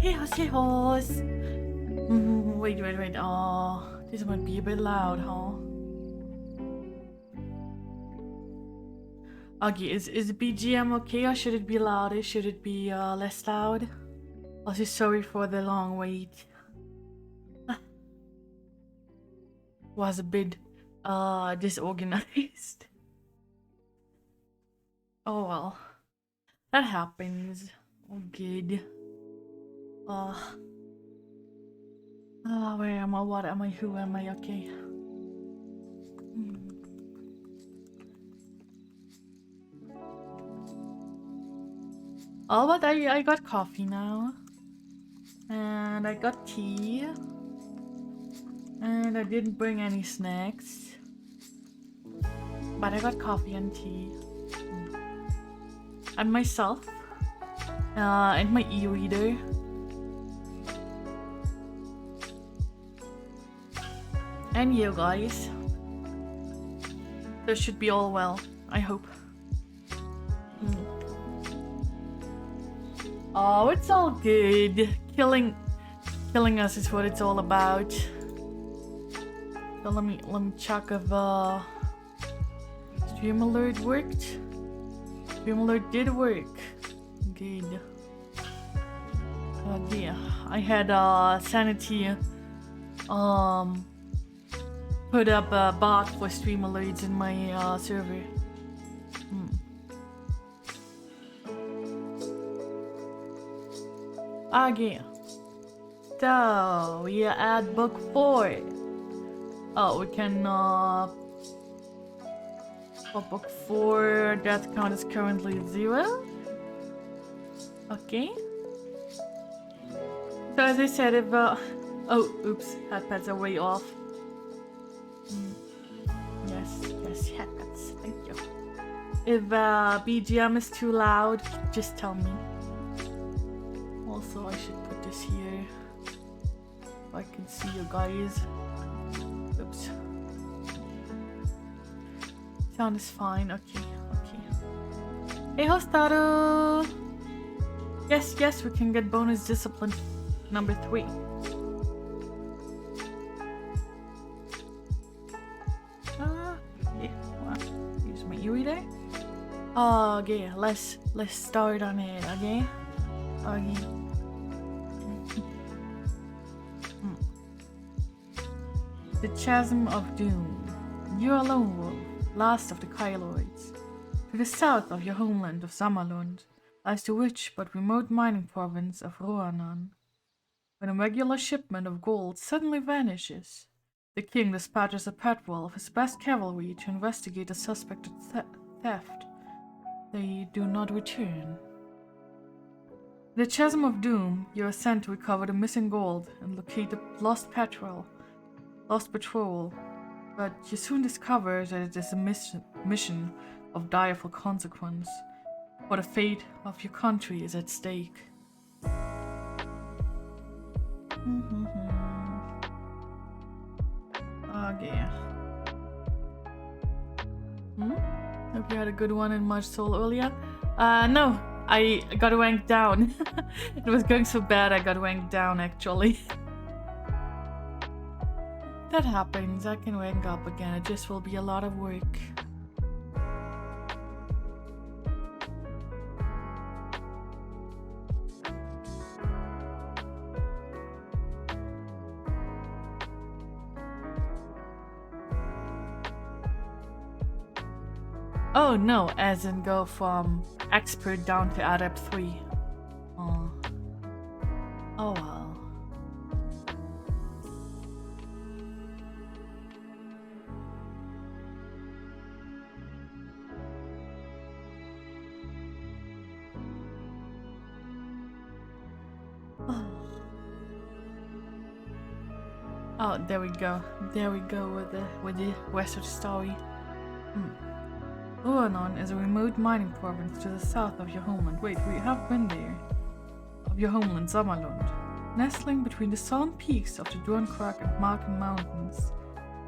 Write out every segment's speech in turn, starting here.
Chaos. Wait. Oh, this might be a bit loud, huh? Okay, is the BGM okay, or should it be louder? Should it be less loud? Also, sorry for the long wait. Was a bit disorganized. Oh well, that happens. Oh good. Where am I? What am I? Who am I? Okay. Oh, but I got coffee now. And I got tea. And I didn't bring any snacks. But I got coffee and tea. And myself. And my e-reader. And you guys. This should be all well, I hope. Oh, it's all good. Killing us is what it's all about. So let me check if Stream Alert worked. Stream Alert did work. Good. Yeah, I had Sanity put up a bot for Stream Alerts in my server. Okay. So we are at book 4. Oh, we can for book 4 death count is currently 0. Okay. So as I said, if oh oops, headpads are way off. Yes, headpads, thank you. If BGM is too loud, just tell me. Also, I should put this here so I can see you guys. Oops. Sound is fine. Okay. Hey, Hostaru! Yes, we can get bonus discipline number 3. Yeah, well, use my e-reader. Okay, let's start on it, okay? Okay. The Chasm of Doom. You are a lone wolf, last of the Kyloids. To the south of your homeland of Zamalund lies the rich but remote mining province of Roanan. When a regular shipment of gold suddenly vanishes, the king dispatches a patrol of his best cavalry to investigate the suspected theft. They do not return. The Chasm of Doom, you are sent to recover the missing gold and locate the lost patrol, but you soon discover that it is a mission of direful consequence, for the fate of your country is at stake. Okay. Hope you had a good one in March Soul earlier. No, I got ranked down. It was going so bad I got ranked down actually. That happens, I can rank up again, it just will be a lot of work. Oh no, as in go from expert down to adept 3. Oh well. Oh, there we go with the rest of the story. Roanan is a remote mining province to the south of your homeland. Wait, we have been there. Of your homeland, Zamalund. Nestling between the solemn peaks of the Dronkrak and Marken Mountains.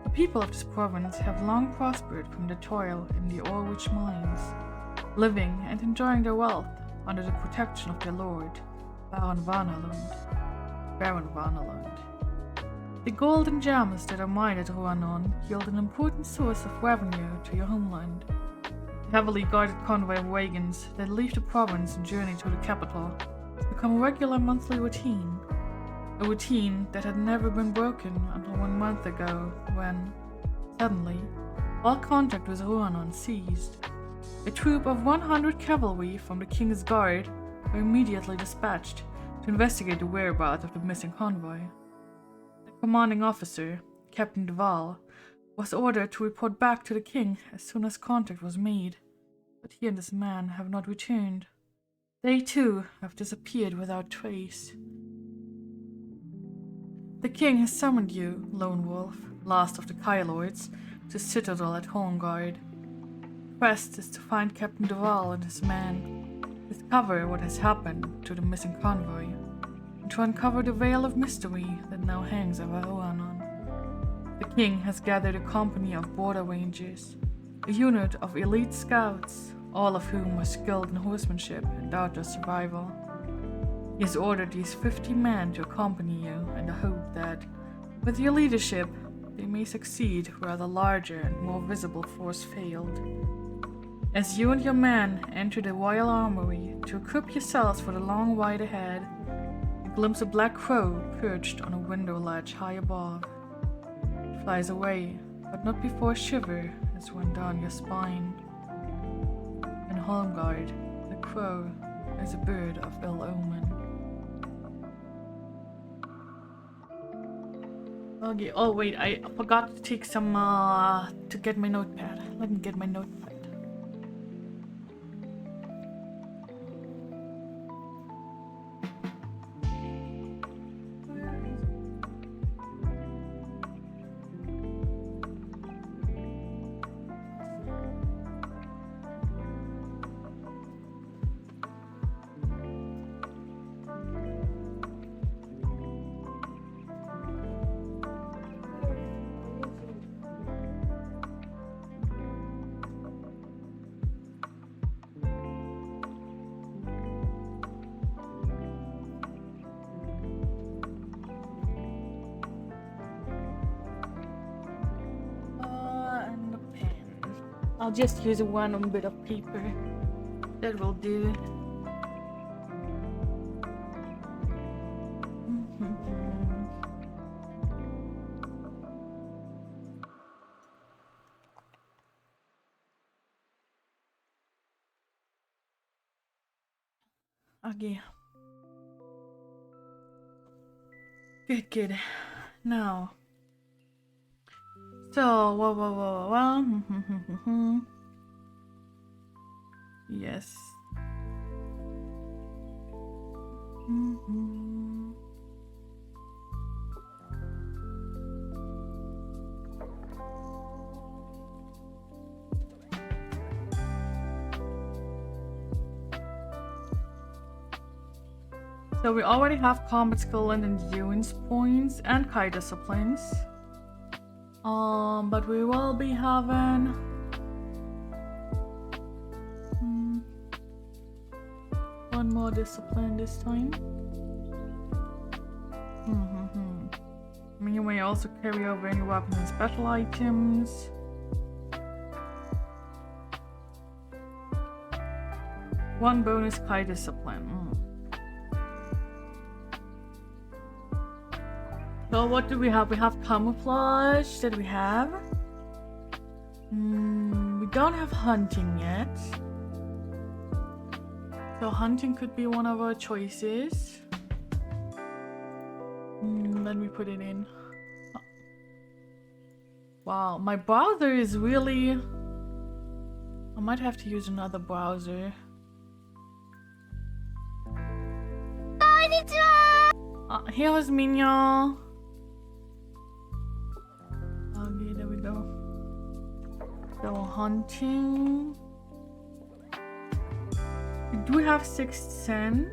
The people of this province have long prospered from the toil in the ore-rich mines, living and enjoying their wealth under the protection of their lord, Baron Vanalund. Baron Vanalund. The gold and gems that are mined at Ruanon yield an important source of revenue to your homeland. The heavily guarded convoy of wagons that leave the province and journey to the capital become a regular monthly routine. A routine that had never been broken until 1 month ago when, suddenly, all contact with Ruanon ceased. A troop of 100 cavalry from the King's Guard were immediately dispatched to investigate the whereabouts of the missing convoy. The commanding officer, Captain Duval, was ordered to report back to the king as soon as contact was made, but he and his men have not returned. They too have disappeared without trace. The king has summoned you, Lone Wolf, last of the Kylords, to Citadel at Holmgard. The quest is to find Captain Duval and his men, discover what has happened to the missing convoy, and to uncover the veil of mystery that now hangs over Ruanon. The king has gathered a company of border rangers, a unit of elite scouts, all of whom are skilled in horsemanship and outdoor survival. He has ordered these 50 men to accompany you in the hope that, with your leadership, they may succeed where the larger and more visible force failed. As you and your men enter the royal armory to equip yourselves for the long ride ahead, you glimpse a black crow perched on a window ledge high above. It flies away, but not before a shiver has run down your spine. In Holmgard, the crow is a bird of ill omen. Okay, oh wait, I forgot to take some, to get my notepad. Let me get my notepad. I'll just use one bit of paper. That will do. Okay. Good. Now. So, yes. So we already have combat skill and endurance points and Kai disciplines. But we will be having one more discipline this time. I mean, you may also carry over any weapons and special items. One bonus Kai discipline. So what do we have? We have camouflage that we have. We don't have hunting yet. So hunting could be one of our choices. Let me put it in. Oh. Wow, my browser is really... I might have to use another browser. Here's Mignon. Okay, there we go. So hunting. We do have Sixth Sense.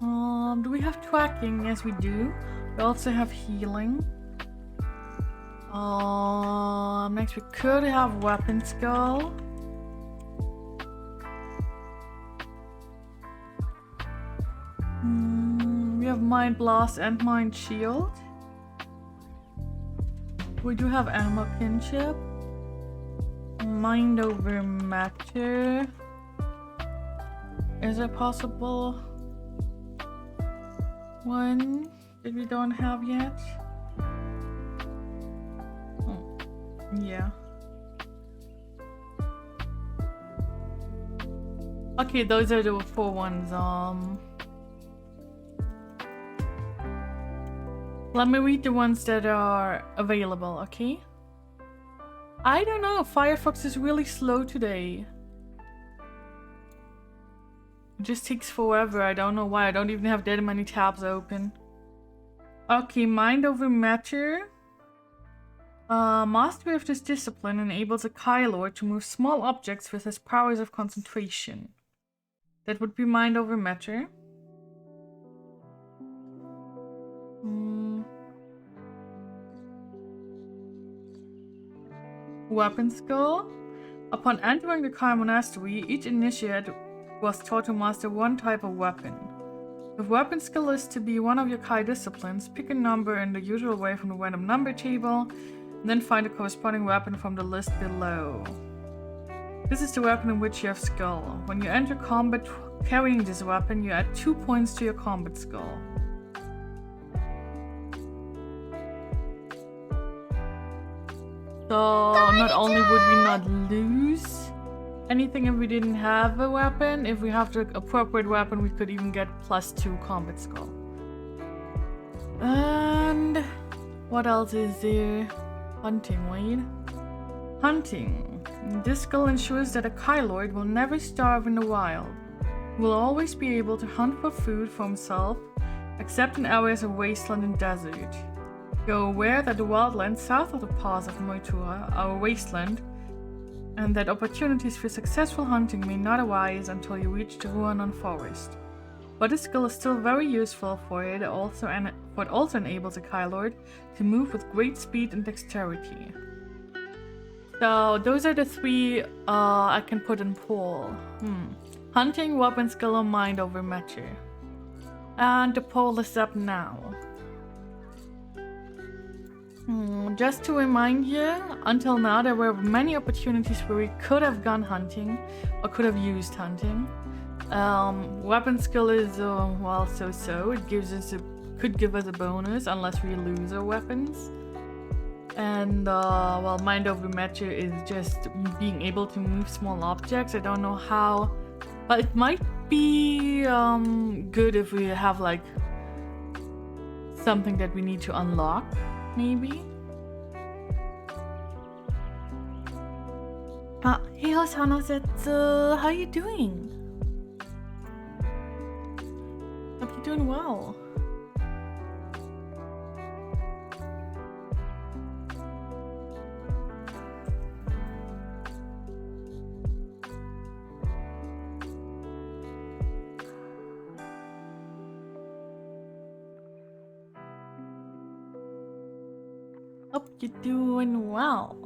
Do we have tracking? Yes, we do. We also have healing. Next we could have weapon skill. Mind Blast and Mind Shield. We do have Armor Kinship. Mind over Matter. Is it possible? One that we don't have yet? Oh, yeah. Okay, those are the 4 ones. Let me read the ones that are available, okay? I don't know, Firefox is really slow today. It just takes forever, I don't know why, I don't even have that many tabs open. Okay, Mind over Matter. Mastery of this discipline enables a Kylord to move small objects with his powers of concentration. That would be Mind over Matter. Weapon Skill. Upon entering the Kai Monastery, each initiate was taught to master one type of weapon. If weapon skill is to be one of your Kai disciplines, pick a number in the usual way from the random number table, and then find a corresponding weapon from the list below. This is the weapon in which you have skill. When you enter combat carrying this weapon, you add 2 points to your combat skill. So not only would we not lose anything if we didn't have a weapon, if we have the appropriate weapon, we could even get +2 combat skill. And what else is there? Hunting, wait. Hunting. This skill ensures that a Kylord will never starve in the wild. He will always be able to hunt for food for himself, except in areas of wasteland and desert. You're aware that the wildlands south of the pass of Moitura are a wasteland, and that opportunities for successful hunting may not arise until you reach the Ruanon forest. But this skill is still very useful for it also enables a Kylord to move with great speed and dexterity. So those are the 3 I can put in poll. Hunting, weapon skill, or mind over matter. And the poll is up now. Just to remind you, until now there were many opportunities where we could have gone hunting or could have used hunting. Weapon skill is well, so. It could give us a bonus unless we lose our weapons. And well, mind over matter is just being able to move small objects. I don't know how, but it might be good if we have like something that we need to unlock. Maybe. Hey Hosanosetsu, how you doing? Hope you're doing well. Hope you're doing well.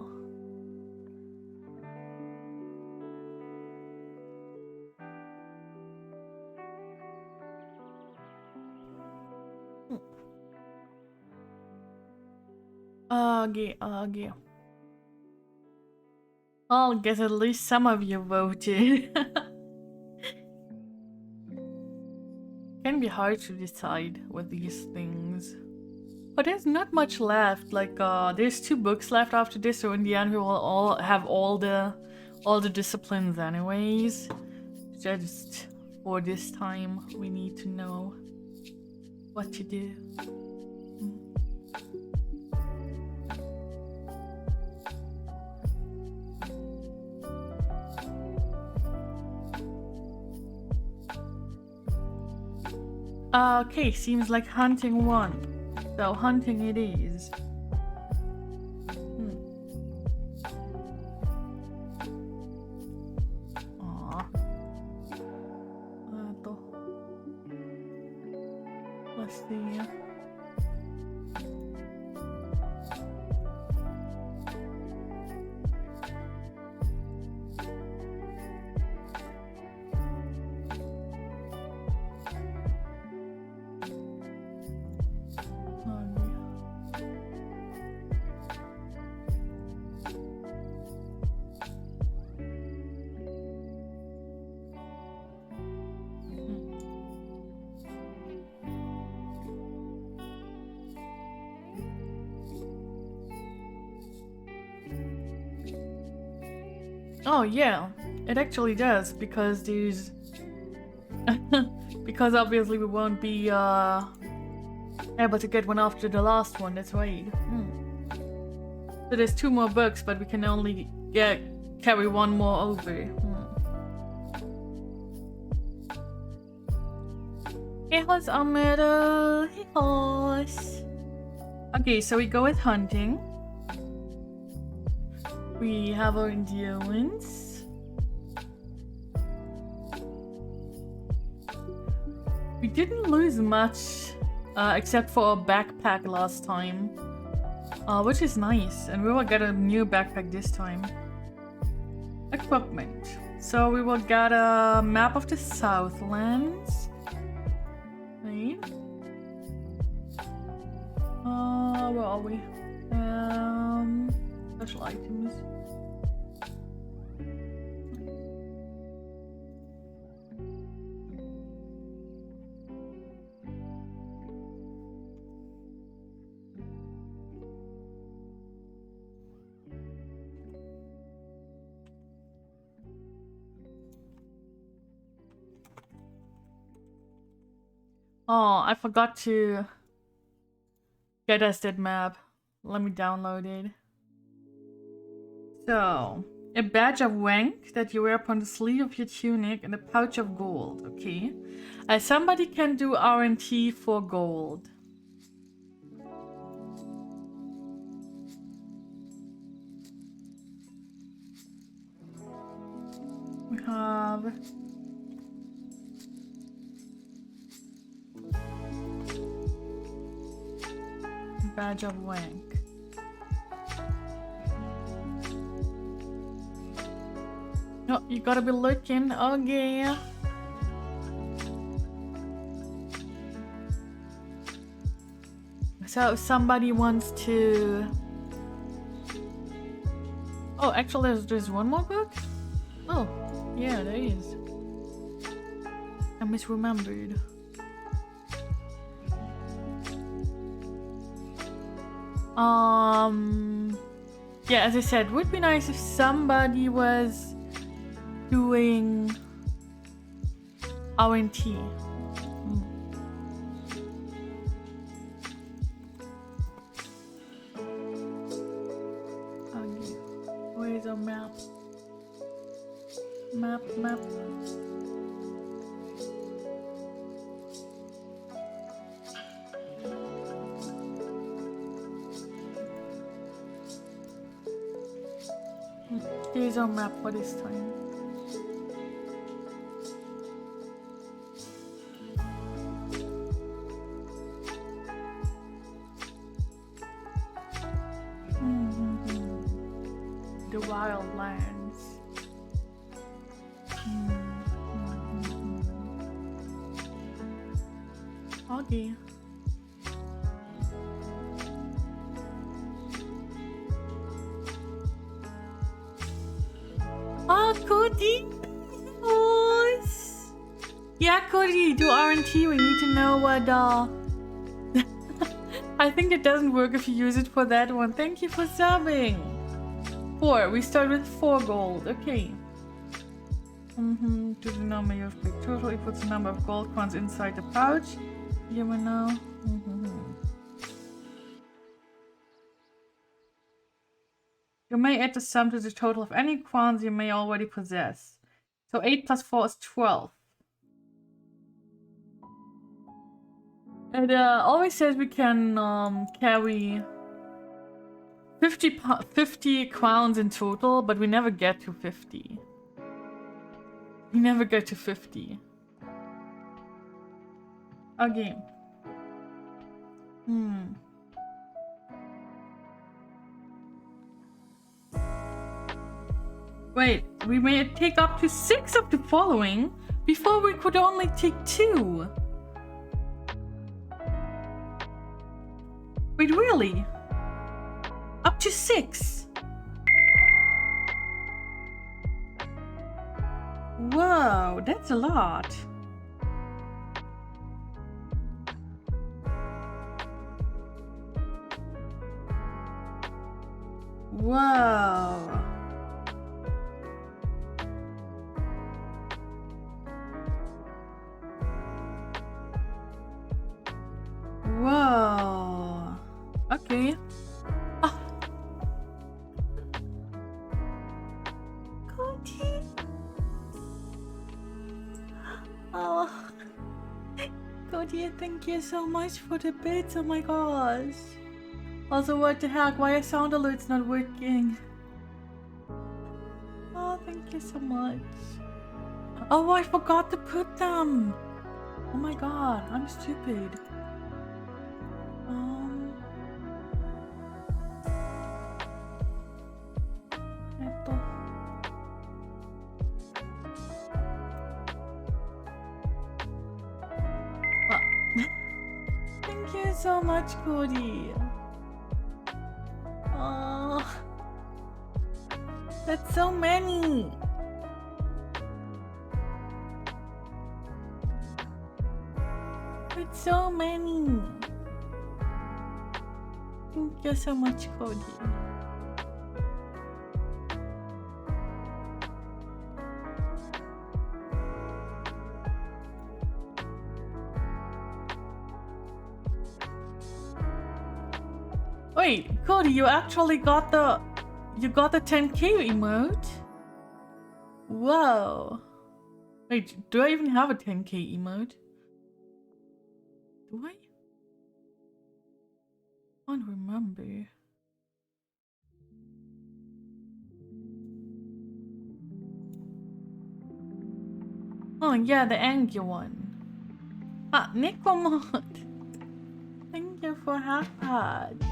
Okay. I'll guess at least some of you voted. Can be hard to decide with these things. But there's not much left. Like there's 2 books left after this, so in the end we will all have all the disciplines anyways. Just for this time we need to know what to do. Okay, seems like hunting won. So hunting it is. Let's see. Oh yeah, it actually does, because these because obviously we won't be able to get one after the last one, that's right. So there's 2 more books, but we can only carry 1 more over. Hijos are metal, hijos. Okay, so we go with hunting. We have our endurance. We didn't lose much, except for a backpack last time, which is nice, and we will get a new backpack this time. Equipment. So we will get a map of the Southlands. Right. Where are we? Special items. Oh, I forgot to get us that map. Let me download it. So, a badge of rank that you wear upon the sleeve of your tunic and a pouch of gold. Okay. Somebody can do R&T for gold. We have... badge of rank. No, you gotta be looking. Okay. So if somebody wants to... Oh, actually there's 1 more book? Oh, yeah, there is. I misremembered. Yeah, as I said, would be nice if somebody was doing R&T. Okay. Where is our map? Map. Here's our map for this time. The wildlands. Okay. Oh, Cody! Nice. Yeah, Cody, do R&T. We need to know what, I think it doesn't work if you use it for that one. Thank you for subbing. 4. We start with 4 gold. Okay. To the number you have picked total equals the number of gold coins inside the pouch. You will know. You may add the sum to the total of any crowns you may already possess. So 8 plus 4 is 12. It always says we can carry 50 crowns in total, but we never get to 50. We never get to 50. Okay. Wait, we may take up to 6 of the following. Before we could only take 2. Wait, really? Up to 6? Whoa, that's a lot. Whoa. Cody, thank you so much for the bits. Oh my gosh. Also, what the heck? Why are sound alerts not working? Oh, thank you so much. Oh, I forgot to put them. Oh my god, I'm stupid. Thank you so much, Cody. Oh, that's so many. It's so many. Thank you so much, Cody. Wait, Cody, you actually got the 10k emote? Whoa. Wait, do I even have a 10k emote? Do I? I don't remember. Oh yeah, the angry one. Ah, Necromod. Thank you for half pad.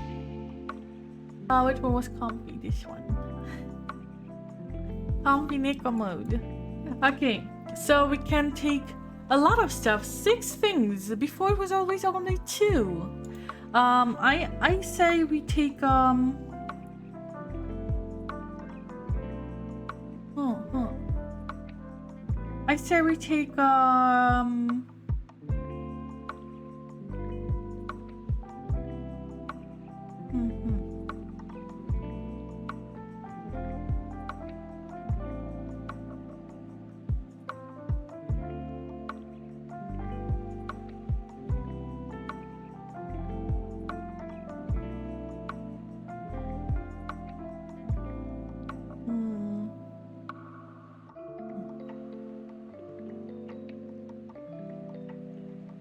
Which one was comfy? This one. Comfy Necromode. Okay, so we can take a lot of stuff. 6 things. Before it was always only 2. I say we take I say we take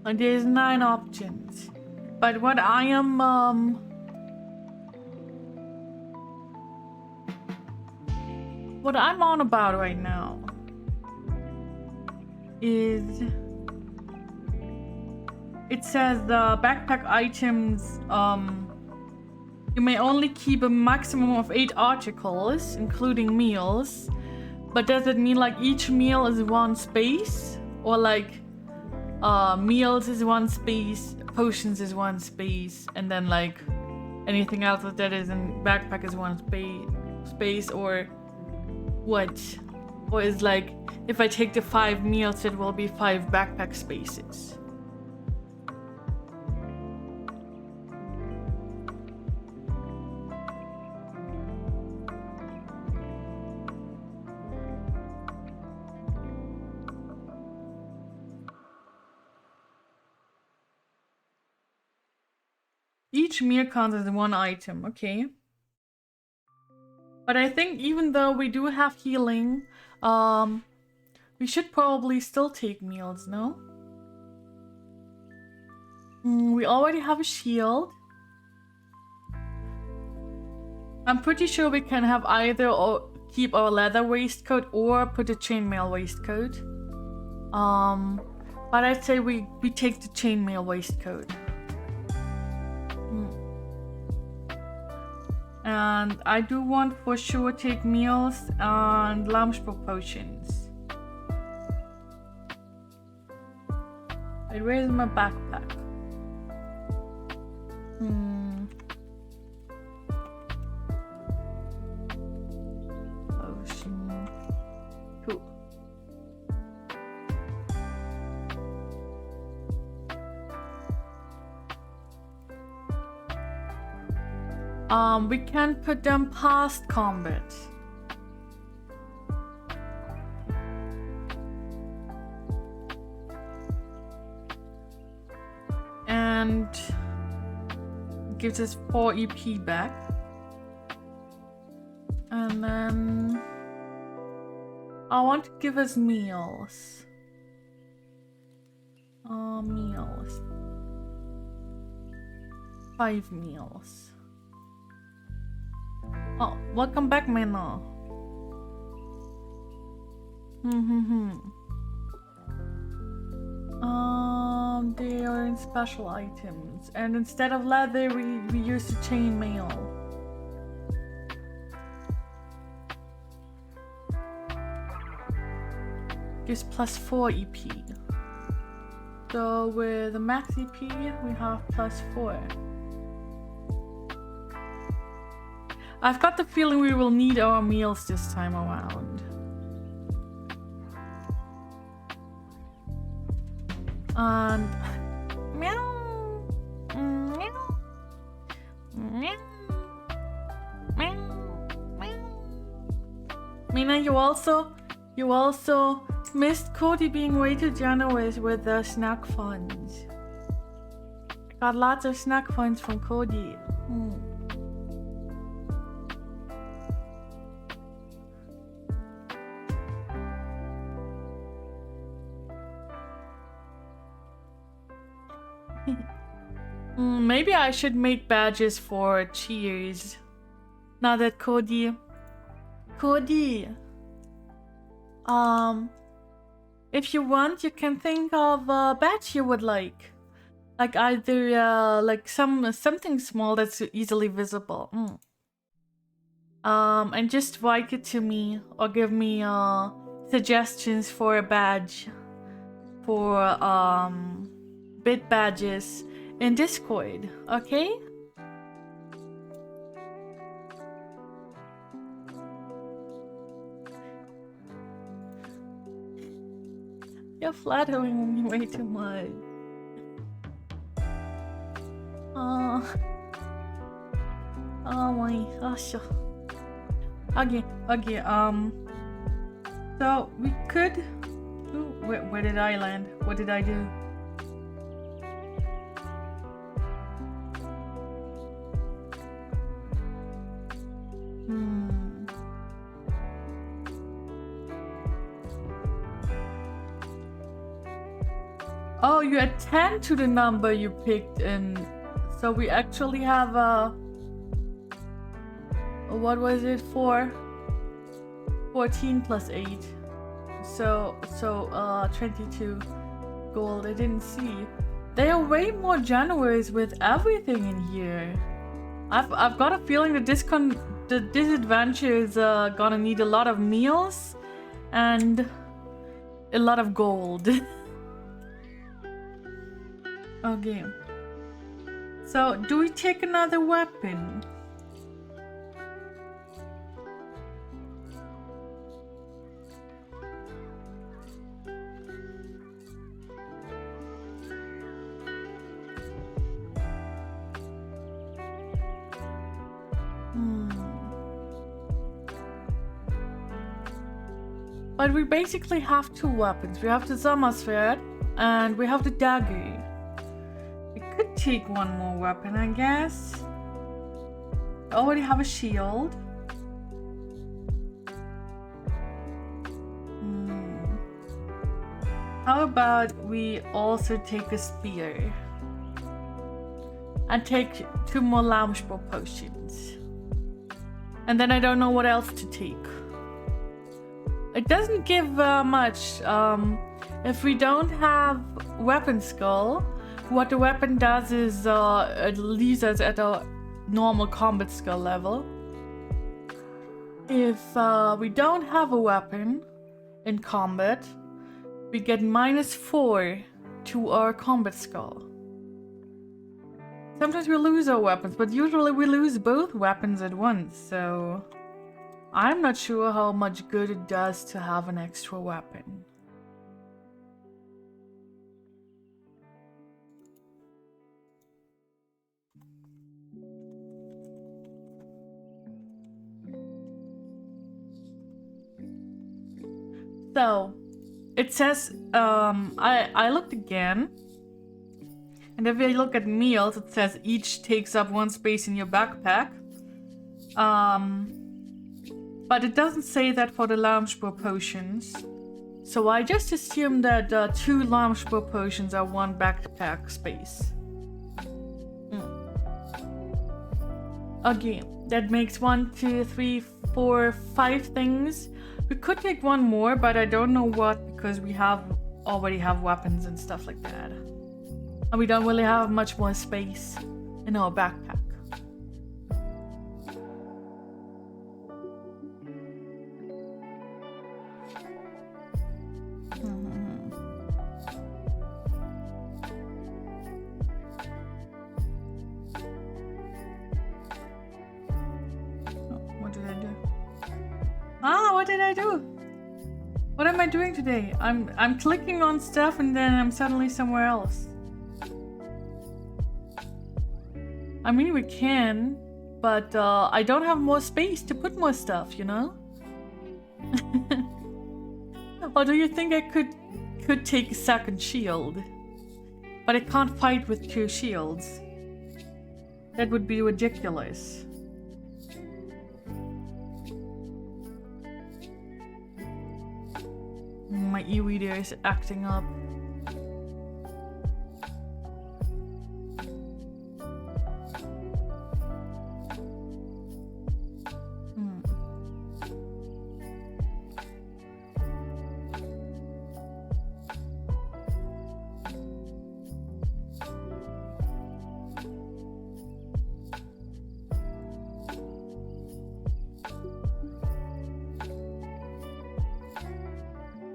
and there's 9 options. But what I am what I'm on about right now is it says the backpack items you may only keep a maximum of 8 articles, including meals. But does it mean like each meal is 1 space? Or like meals is 1 space, potions is 1 space, and then like anything else that is in backpack is 1 space, or what? Or is like if I take the 5 meals it will be 5 backpack spaces? Each meal counts as 1 item, okay. But I think even though we do have healing, we should probably still take meals, no? We already have a shield. I'm pretty sure we can have either or keep our leather waistcoat or put a chainmail waistcoat. But I'd say we take the chainmail waistcoat. And I do want for sure take meals and Lamspro potions. Wait, where's my backpack? Potion. Cool. We can put them past combat. And gives us 4 EP back. And then I want to give us meals. Meals. 5 meals. Oh, welcome back, Mena. They are in special items, and instead of leather, we use the chain mail. Gives +4 EP. So with the max EP, we have +4. I've got the feeling we will need our meals this time around. And meow, meow, meow, meow, meow. Mina, you also missed Cody being way too generous with the snack funds. Got lots of snack funds from Cody. Maybe I should make badges for cheers. Now that Cody, if you want, you can think of a badge you would like either like something small that's easily visible. And just write it to me or give me suggestions for a badge for bit badges in Discord, okay? You're flattering me way too much. Oh my gosh. Okay. So we could. Ooh, where did I land? What did I do? Oh, you add 10 to the number you picked, and so we actually have what was it for? 14 plus 8. So 22 gold. I didn't see. They are way more generous with everything in here. I've got a feeling that this adventure is gonna need a lot of meals and a lot of gold. Okay. So, do we take another weapon? But we basically have 2 weapons. We have the Summer Sword and we have the dagger. We could take one more weapon, I guess. I already have a shield. How about we also take a spear? And take 2 more Loungebow potions. And then I don't know what else to take. It doesn't give much. If we don't have weapon skull, what the weapon does is it leaves us at a normal combat skill level. If we don't have a weapon in combat, we get -4 to our combat skill. Sometimes we lose our weapons, but usually we lose both weapons at once, so I'm not sure how much good it does to have an extra weapon. So, it says, I looked again, and if you look at meals, it says each takes up 1 space in your backpack. But it doesn't say that for the Loungebow potions. So I just assume that 2 Lamspur potions are 1 backpack space. Okay, that makes 1, 2, 3, 4, 5 things. We could take 1 more, but I don't know what because we already have weapons and stuff like that. And we don't really have much more space in our backpack. What did I do? What am I doing today? I'm clicking on stuff and then I'm suddenly somewhere else. I mean, we can, but I don't have more space to put more stuff, you know? Or do you think I could take a second shield? But I can't fight with 2 shields. That would be ridiculous. My e-reader is acting up.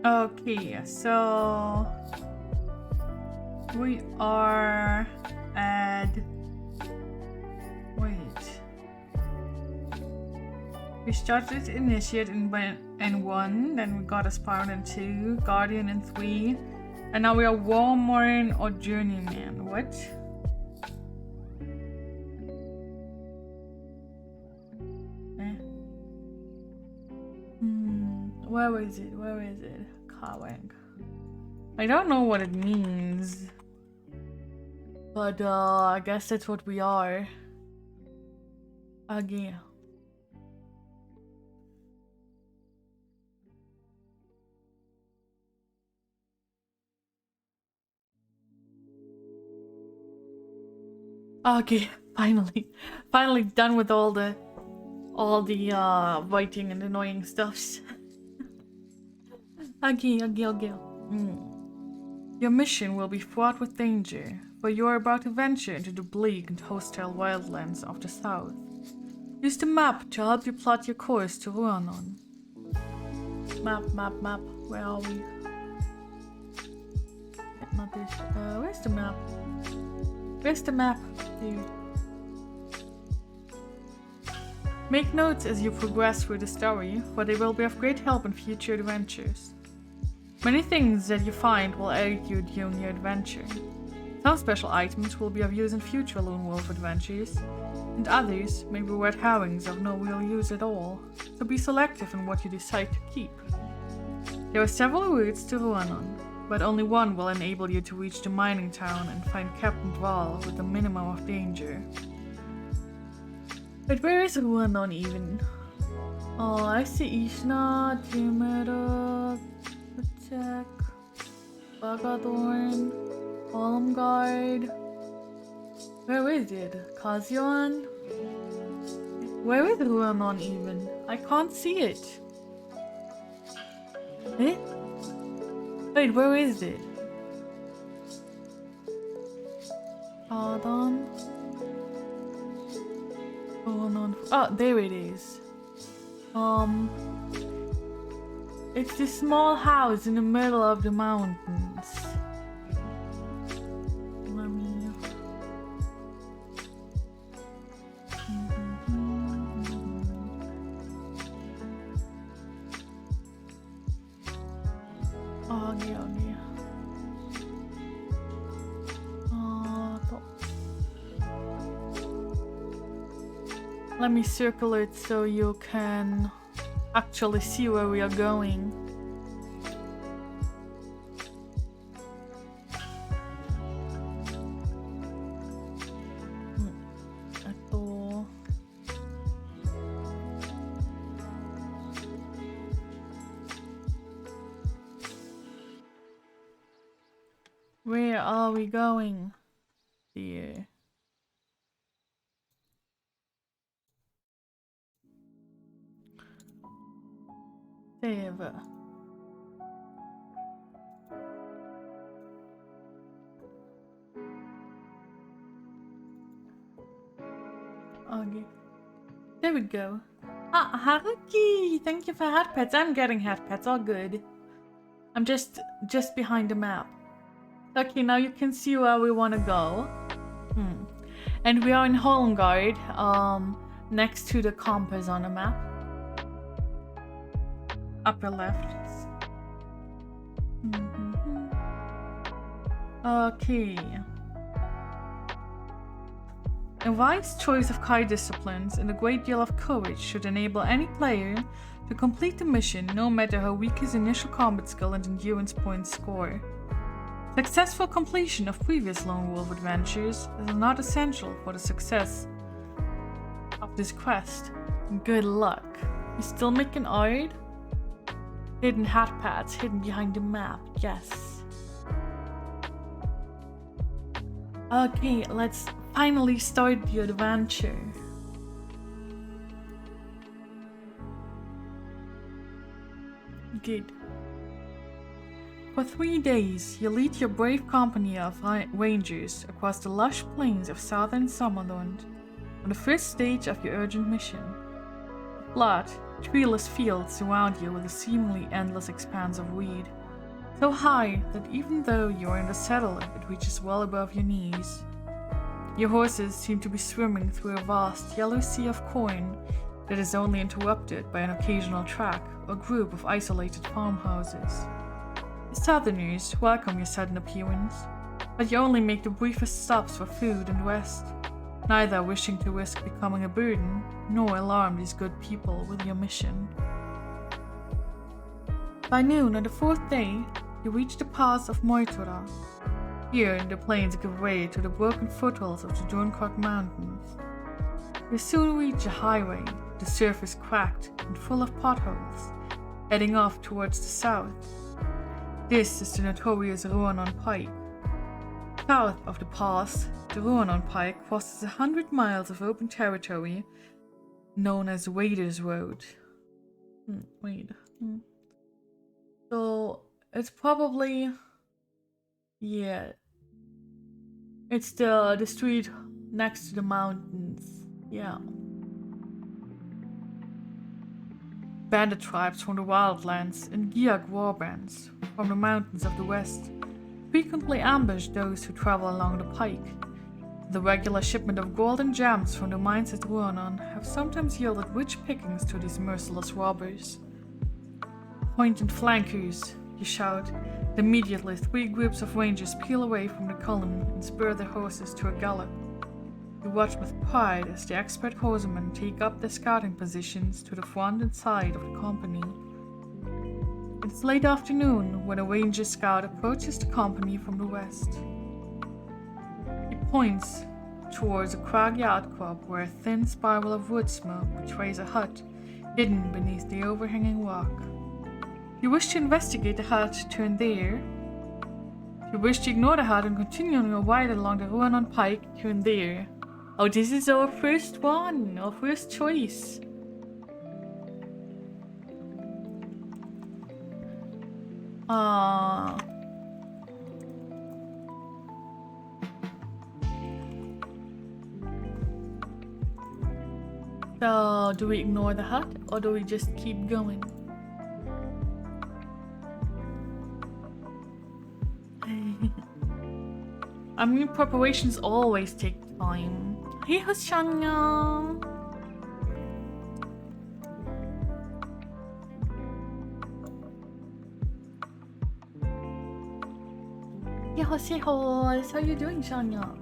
Okay, so we are at we started Initiate in 1, then we got Aspirant in 2, Guardian in 3, and now we are Warmorin or Journeyman. What? Where is it? Where is it? Kawang. I don't know what it means. But I guess that's what we are. Again. Okay, finally done with all the writing and annoying stuffs. Okay. Your mission will be fraught with danger, for you are about to venture into the bleak and hostile wildlands of the south. Use the map to help you plot your course to Ruanon. Map. Where are we? Not this. Where's the map? Where's the map, dude? Make notes as you progress through the story, for they will be of great help in future adventures. Many things that you find will aid you during your adventure. Some special items will be of use in future Lone Wolf adventures, and others may be red herrings of no real use at all, so be selective in what you decide to keep. There are several routes to Ruanon, but only one will enable you to reach the mining town and find Captain Dval with a minimum of danger. But where is Ruanon even? Oh, I see Ishna, Timera, Check, Bagadorn, Olmgard. Where is it? Kazion? Where is Ruanon even? I can't see it. Eh? Wait, where is it? Pardon? Oh, there it is. It's this small house in the middle of the mountains. Let me... Okay. Let me circle it so you can actually see where we are going. Where are we going? Dear. Save. Okay. There we go. Ah, Haruki! Thank you for hat pets. I'm getting hat pets. All good. I'm just behind the map. Okay, now you can see where we want to go. And we are in Holmgard, next to the compass on the map. Upper left. Okay. A wise choice of Kai disciplines and a great deal of courage should enable any player to complete the mission, no matter how weak his initial combat skill and endurance points score. Successful completion of previous Lone Wolf adventures is not essential for the success of this quest. Good luck. You still making art? Hidden hat pads hidden behind the map, yes. Okay, let's finally start the adventure. Good. For 3 days, you lead your brave company of rangers across the lush plains of southern Summerland on the first stage of your urgent mission. Flat, treeless fields surround you with a seemingly endless expanse of weed, so high that even though you are in the saddle, it reaches well above your knees. Your horses seem to be swimming through a vast yellow sea of corn that is only interrupted by an occasional track or group of isolated farmhouses. The southerners welcome your sudden appearance, but you only make the briefest stops for food and rest, neither wishing to risk becoming a burden, nor alarm these good people with your mission. By noon on the 4th day, you reach the pass of Moitura. Here, the plains give way to the broken foothills of the Dornkot Mountains. You soon reach a highway, the surface cracked and full of potholes, heading off towards the south. This is the notorious Ruanon Pike. South of the pass, the Ruanon Pike crosses 100 miles of open territory known as Wader's Road. So, it's probably... yeah. It's the street next to the mountains. Yeah. Bandit tribes from the wildlands and Giag warbands from the mountains of the west frequently ambush those who travel along the pike. The regular shipment of gold and gems from the mines at Ruanon have sometimes yielded rich pickings to these merciless robbers. Pointed flankers, you shout. Immediately, 3 groups of rangers peel away from the column and spur their horses to a gallop. You watch with pride as the expert horsemen take up their scouting positions to the front and side of the company. It's late afternoon when a ranger scout approaches the company from the west. He points towards a craggy outcrop where a thin spiral of wood smoke betrays a hut hidden beneath the overhanging rock. If you wish to investigate the hut, turn there. If you wish to ignore the hut and continue on your ride along the Ruanon Pike, turn there. Oh, this is our first one, our first choice. So, do we ignore the hut or do we just keep going? I mean, preparations always take time. Hey, Hoshanya! Hey, Hos, how you doing, Shanya?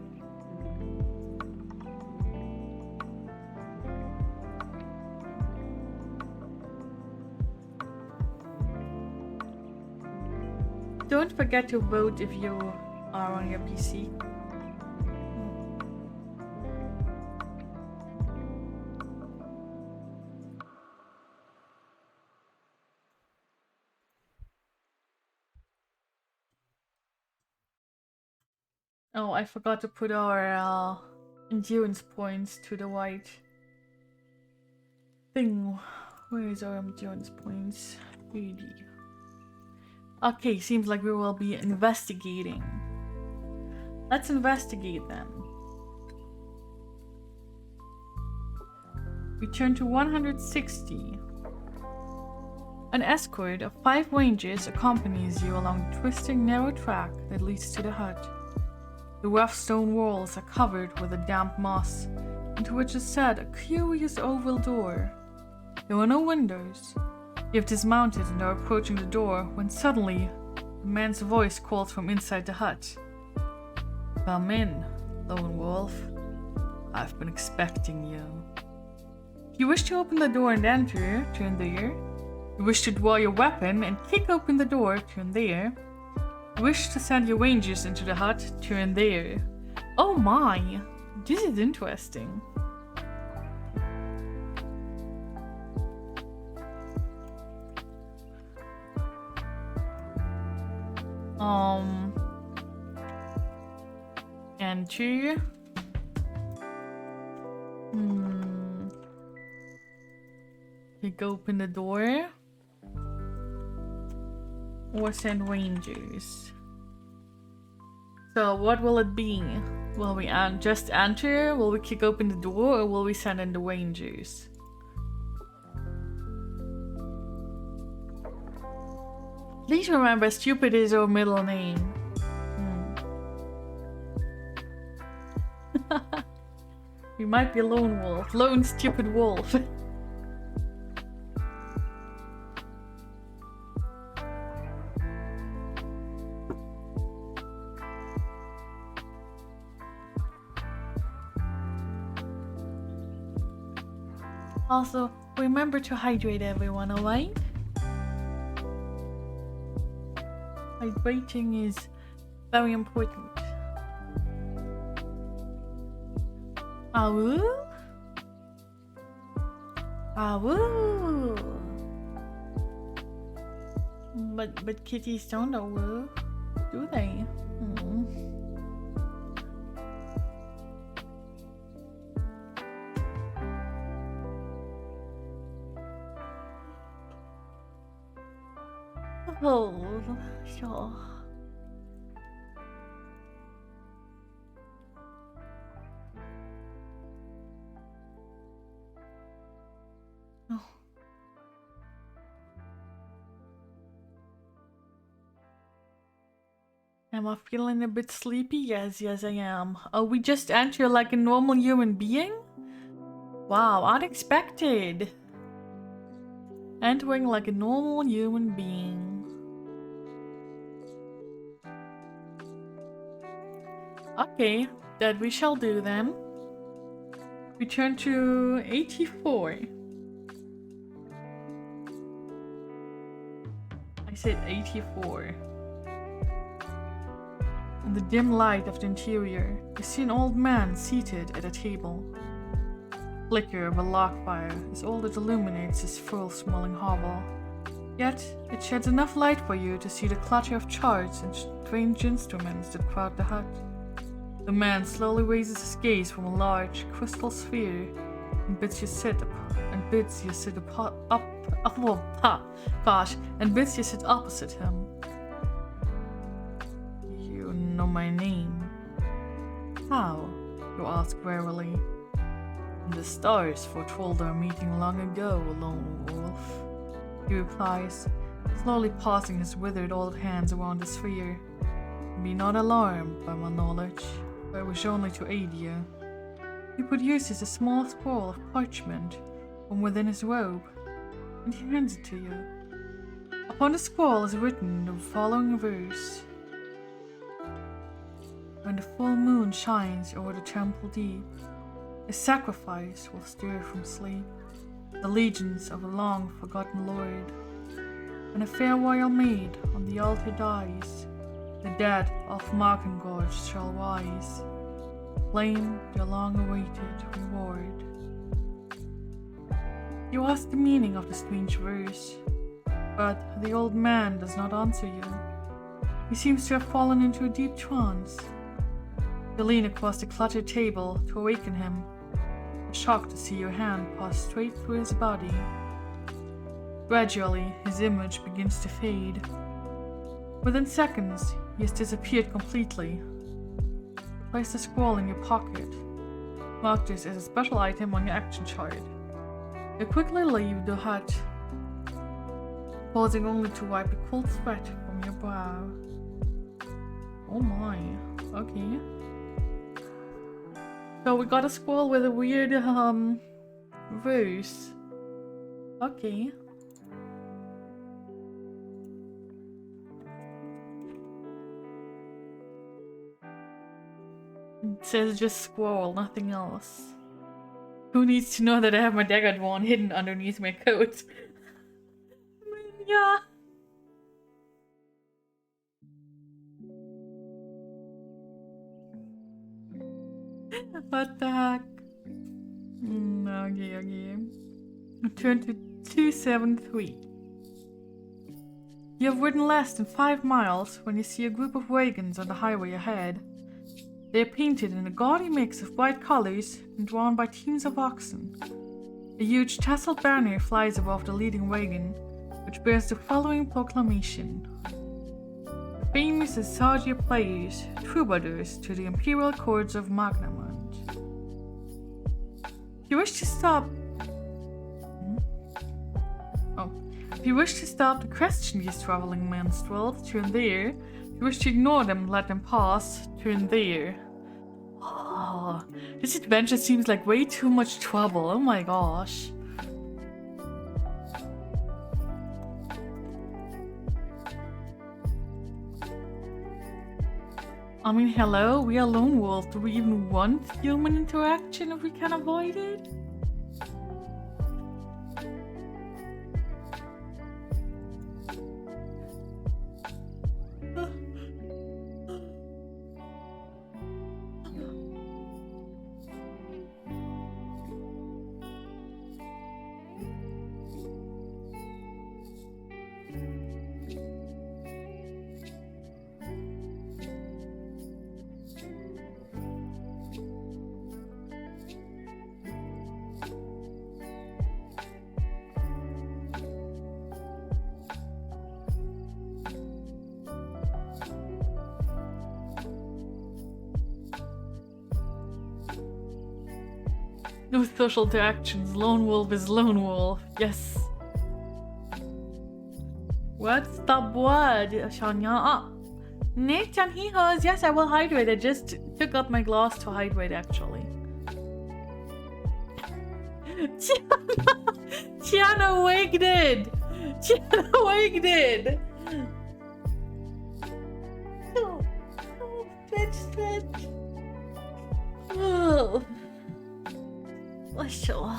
Don't forget to vote if you are on your PC. Oh, I forgot to put our endurance points to the white thing. Where is our endurance points? 30. Okay, seems like we will be investigating. Let's investigate then. Return to 160. An escort of 5 rangers accompanies you along the twisting narrow track that leads to the hut. The rough stone walls are covered with a damp moss, into which is set a curious oval door. There are no windows. You have dismounted and are approaching the door when suddenly a man's voice calls from inside the hut. Come in, lone wolf. I've been expecting you. If you wish to open the door and enter, turn there. You wish to draw your weapon and kick open the door, turn there. You wish to send your rangers into the hut, turn there. Oh my, this is interesting. Enter. Kick open the door. Or send rangers. So what will it be? Will we just enter? Will we kick open the door? Or will we send in the rangers? Please remember, stupid is our middle name. We might be lone wolf. Lone stupid wolf. Also, remember to hydrate everyone, alright? Hydrating is very important. Awoo? Awoo! But kitties don't awoo, do they? Oh, sure. Oh. Am I feeling a bit sleepy? Yes, I am. Oh, we just enter like a normal human being? Wow, unexpected. Entering like a normal human being. Okay, that we shall do then. Return to 84. I said 84. In the dim light of the interior, you see an old man seated at a table. The flicker of a log fire is all that illuminates his full-smelling hovel. Yet, it sheds enough light for you to see the clutter of charts and strange instruments that crowd the hut. The man slowly raises his gaze from a large crystal sphere and bids you sit opposite him. You know my name. How? You ask warily. The stars foretold our meeting long ago, lone wolf. He replies, slowly passing his withered old hands around the sphere. Be not alarmed by my knowledge. I wish only to aid you. He produces a small scroll of parchment from within his robe, and he hands it to you. Upon the scroll is written the following verse. When the full moon shines over the temple deep, a sacrifice will stir from sleep the legions of a long-forgotten lord. When a fair royal maid on the altar dies, the dead of Markengorge shall rise, claim their long-awaited reward. You ask the meaning of the strange verse, but the old man does not answer you. He seems to have fallen into a deep trance. You lean across the cluttered table to awaken him, shocked to see your hand pass straight through his body. Gradually, his image begins to fade. Within seconds, he has disappeared completely. Place the scroll in your pocket. Mark this as a special item on your action chart. You quickly leave the hut, pausing only to wipe the cold sweat from your brow. Oh my, okay. So we got a scroll with a weird, verse. Okay. It says just scroll, nothing else. Who needs to know that I have my dagger drawn hidden underneath my coat? Yeah. What the heck? Okay. Turn to 273. You have ridden less than 5 miles when you see a group of wagons on the highway ahead. They are painted in a gaudy mix of bright colors and drawn by teams of oxen. A huge tasseled banner flies above the leading wagon, which bears the following proclamation. The famous Sargia players, troubadours to the imperial courts of Magnamund. If you wish to stop... If you wish to stop to question these traveling minstrels, turn there. If you wish to ignore them and let them pass, turn there. Oh, this adventure seems like way too much trouble. Oh my gosh. I mean, hello, we are lone wolves. Do we even want human interaction if we can avoid it? No social interactions. Lone wolf is lone wolf. Yes. What's the blood, Shanya? Ah, Nick and he has. Yes, I will hydrate. I just took out my glass to hydrate, actually. Tiana waked it. Tiana waked it. Stretch. Oh. Sure.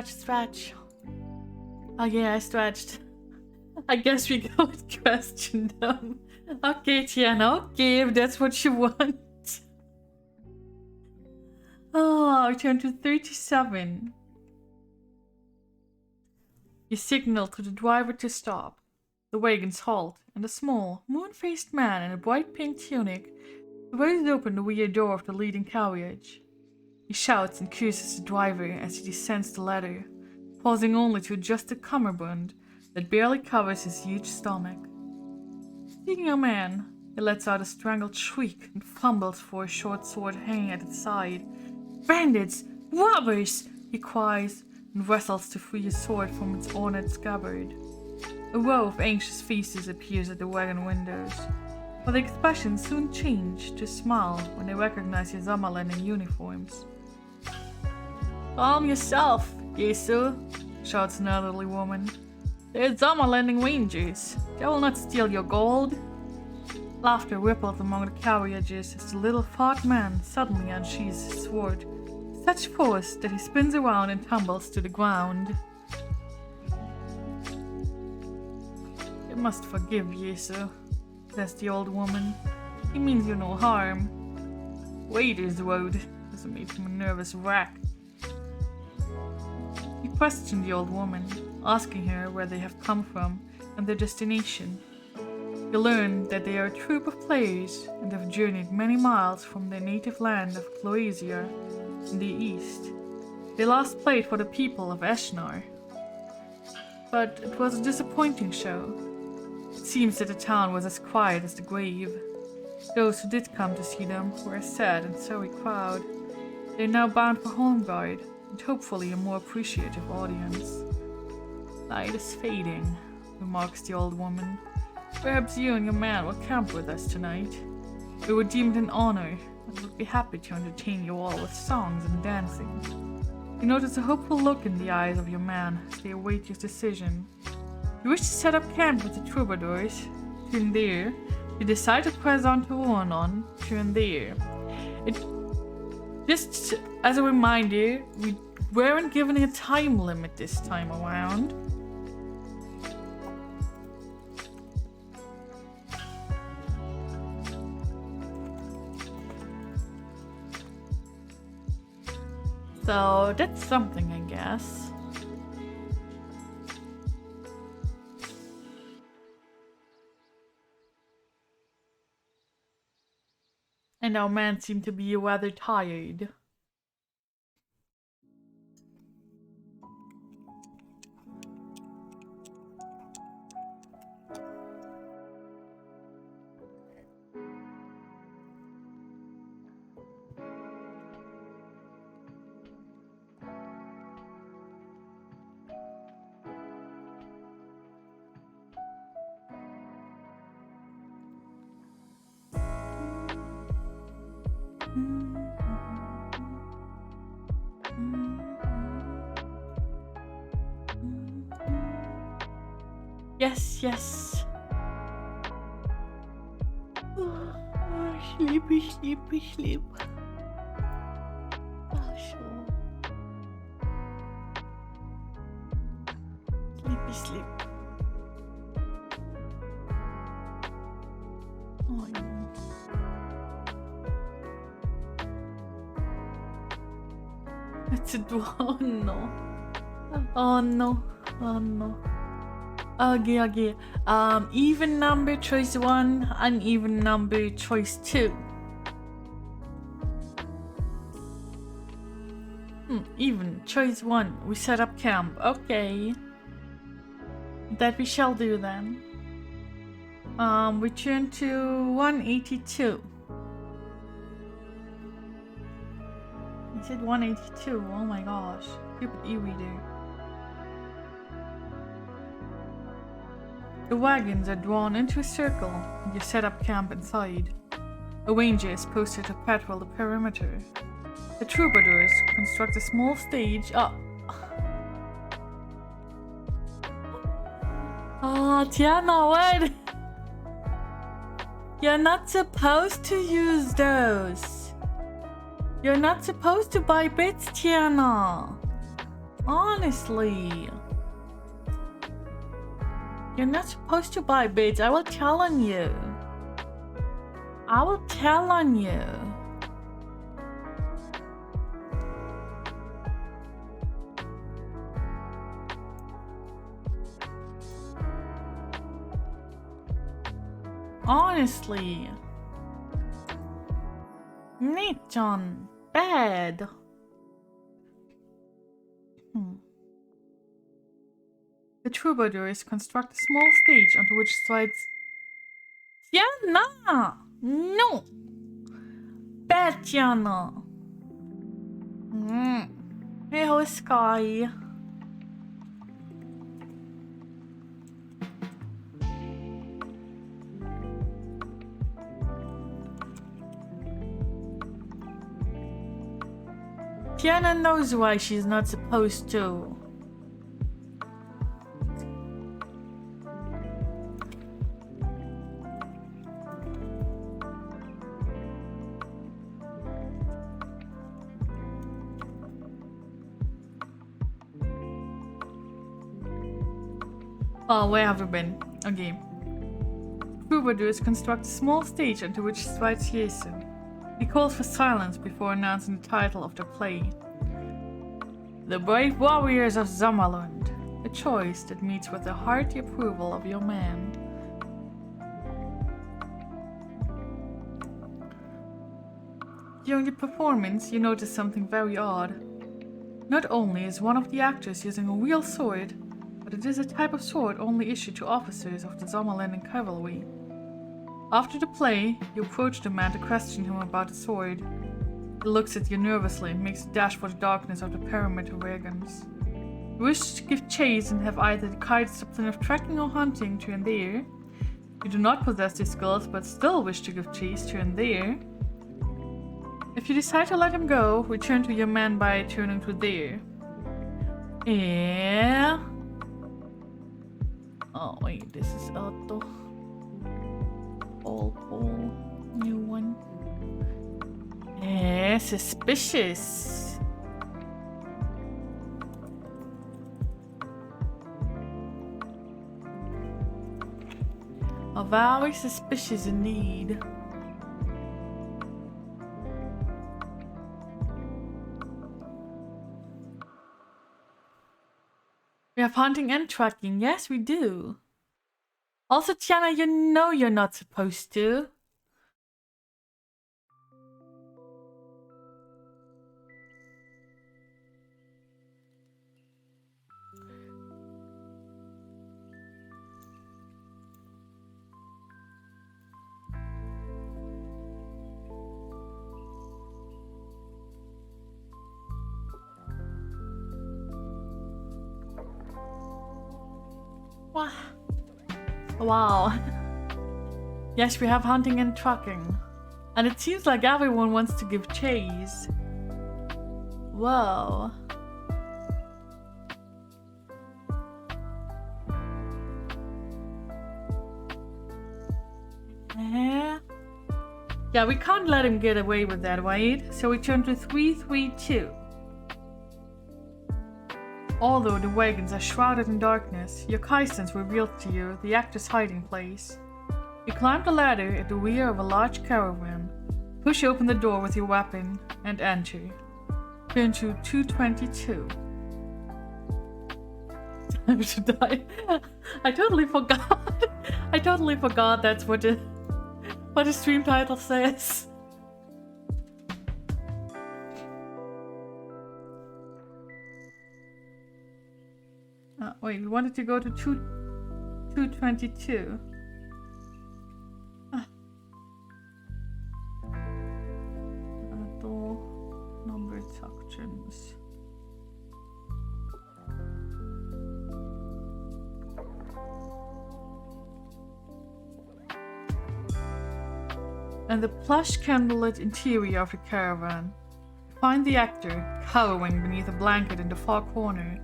Stretch. Oh yeah, I stretched. I guess we go with question them. Okay, Tiana, okay, if that's what you want. Oh, I turn to 37. You signal to the driver to stop. The wagons halt, and a small, moon-faced man in a bright pink tunic throws open the rear door of the leading carriage. He shouts and curses the driver as he descends the ladder, pausing only to adjust the cummerbund that barely covers his huge stomach. Seeing a man, he lets out a strangled shriek and fumbles for a short sword hanging at its side. "Bandits! Robbers!" he cries, and wrestles to free his sword from its ornate scabbard. A row of anxious faces appears at the wagon windows, but the expressions soon change to a smile when they recognize your Zamaland uniforms. "Calm yourself, Yesu," shouts an elderly woman. "They're Zamalanding rangers. They will not steal your gold." Laughter rippled among the carriages as the little fat man suddenly unsheathes his sword, such force that he spins around and tumbles to the ground. "You must forgive Yesu," says the old woman. "He means you no harm. Wader's road has made him a nervous wreck." You question the old woman, asking her where they have come from and their destination. You learn that they are a troop of players and have journeyed many miles from their native land of Cloasia in the east. They last played for the people of Eshnar. But it was a disappointing show. It seems that the town was as quiet as the grave. Those who did come to see them were a sad and sorry crowd. They are now bound for Homeguard, and hopefully a more appreciative audience. Light is fading, remarks the old woman. Perhaps you and your man will camp with us tonight. We would deem it an honor, and would be happy to entertain you all with songs and dancing. You notice a hopeful look in the eyes of your man as they await your decision. You wish to set up camp with the troubadours. Soon there, you decide to press on to Ornon. Soon there. Just as a reminder, we weren't given a time limit this time around. So that's something, I guess. And our man seemed to be rather tired. Yes, yes. Sleepy, sleepy, sleep. Oh, sure. Sleepy, sleep. Oh, no. It's a oh no. Oh no. Oh no. Okay. Even number choice 1, uneven number choice 2. Even choice 1. We set up camp. Okay. That we shall do then. Return to 182. I said 182. Oh my gosh. Stupid e-reader. The wagons are drawn into a circle, and you set up camp inside. A ranger is posted to patrol the perimeter. The troubadours construct a small stage. Tiana, what? You're not supposed to use those. You're not supposed to buy bits, Tiana. Honestly. You're not supposed to buy bits. I will tell on you. I will tell on you. Honestly. Nathan, bad. The troubadours construct a small stage onto which strides... Tiana! No! Bad Tiana! Hey, Sky. Tiana knows why she's not supposed to. Oh, where have we been? Okay. Troubadours construct a small stage onto which strides Chasm. He calls for silence before announcing the title of the play. The brave warriors of Zamalund. A choice that meets with the hearty approval of your man. During the performance, you notice something very odd. Not only is one of the actors using a real sword, but it is a type of sword only issued to officers of the Zomerland cavalry. After the play, you approach the man to question him about the sword. He looks at you nervously and makes a dash for the darkness of the perimeter wagons. You wish to give chase and have either the kite discipline of tracking or hunting to and there. You do not possess these skills, but still wish to give chase to and there. If you decide to let him go, return to your man by turning to there. Yeah. Oh wait, this is Otto. Paul, new one. Yeah, suspicious. Very suspicious indeed. We have hunting and tracking. Yes, we do. Also, Tiana, you know you're not supposed to. Wow. Yes, we have hunting and tracking. And it seems like everyone wants to give chase. Whoa. Yeah, we can't let him get away with that, right? So we turn to 332. Although the wagons are shrouded in darkness, your Kaistens revealed to you the actor's hiding place. You climb the ladder at the rear of a large caravan, push open the door with your weapon, and enter. Turn to 222. Time to die. I totally forgot. I totally forgot that's what the stream title says. Wait, we wanted to go to 222. Door number sections. And the plush candlelit interior of the caravan. Find the actor cowering beneath a blanket in the far corner.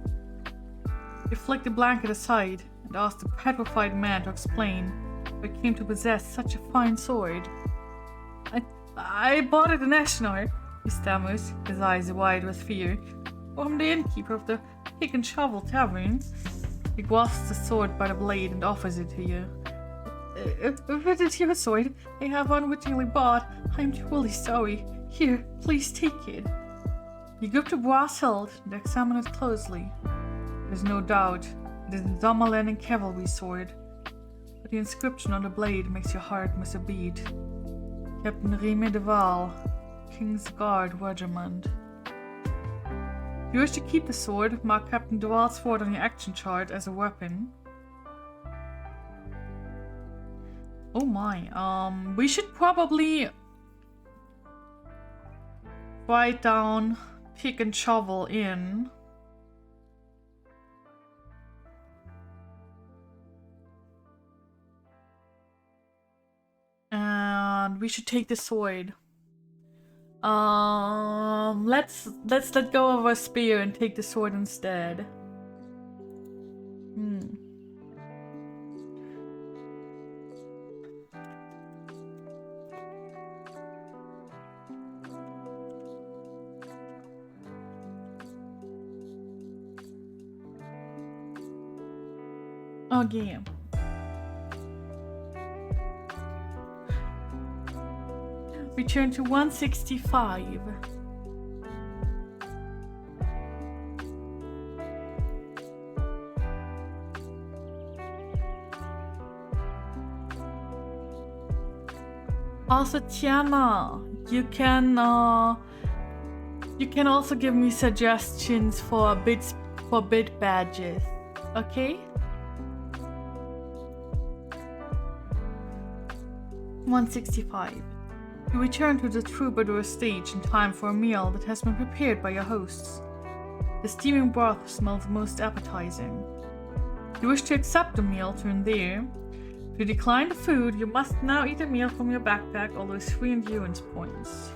You flick the blanket aside and ask the petrified man to explain how he came to possess such a fine sword. I bought it in Ashnar, he stammers, his eyes wide with fear, from the innkeeper of the Pick and Shovel Tavern. He grasps the sword by the blade and offers it to you. If it is your sword I have unwittingly bought, I am truly sorry. Here, please take it. You grip the brass hilt and examine it closely. There's no doubt it is a Zomerland cavalry sword, but the inscription on the blade makes your heart miss a beat. Captain Remy de Waal, King's Guard Regiment. If you wish to keep the sword, mark Captain de Waal's sword on your action chart as a weapon. Oh my, we should probably write down Pick and Shovel in. And we should take the sword. Let's let go of our spear and take the sword instead. Oh yeah. Return to 165. Also, Tiana, you can also give me suggestions for bid badges, okay? 165. You return to the troubadour stage in time for a meal that has been prepared by your hosts. The steaming broth smells most appetizing. You wish to accept the meal turned there. If you decline the food, you must now eat a meal from your backpack or lose 3 endurance points.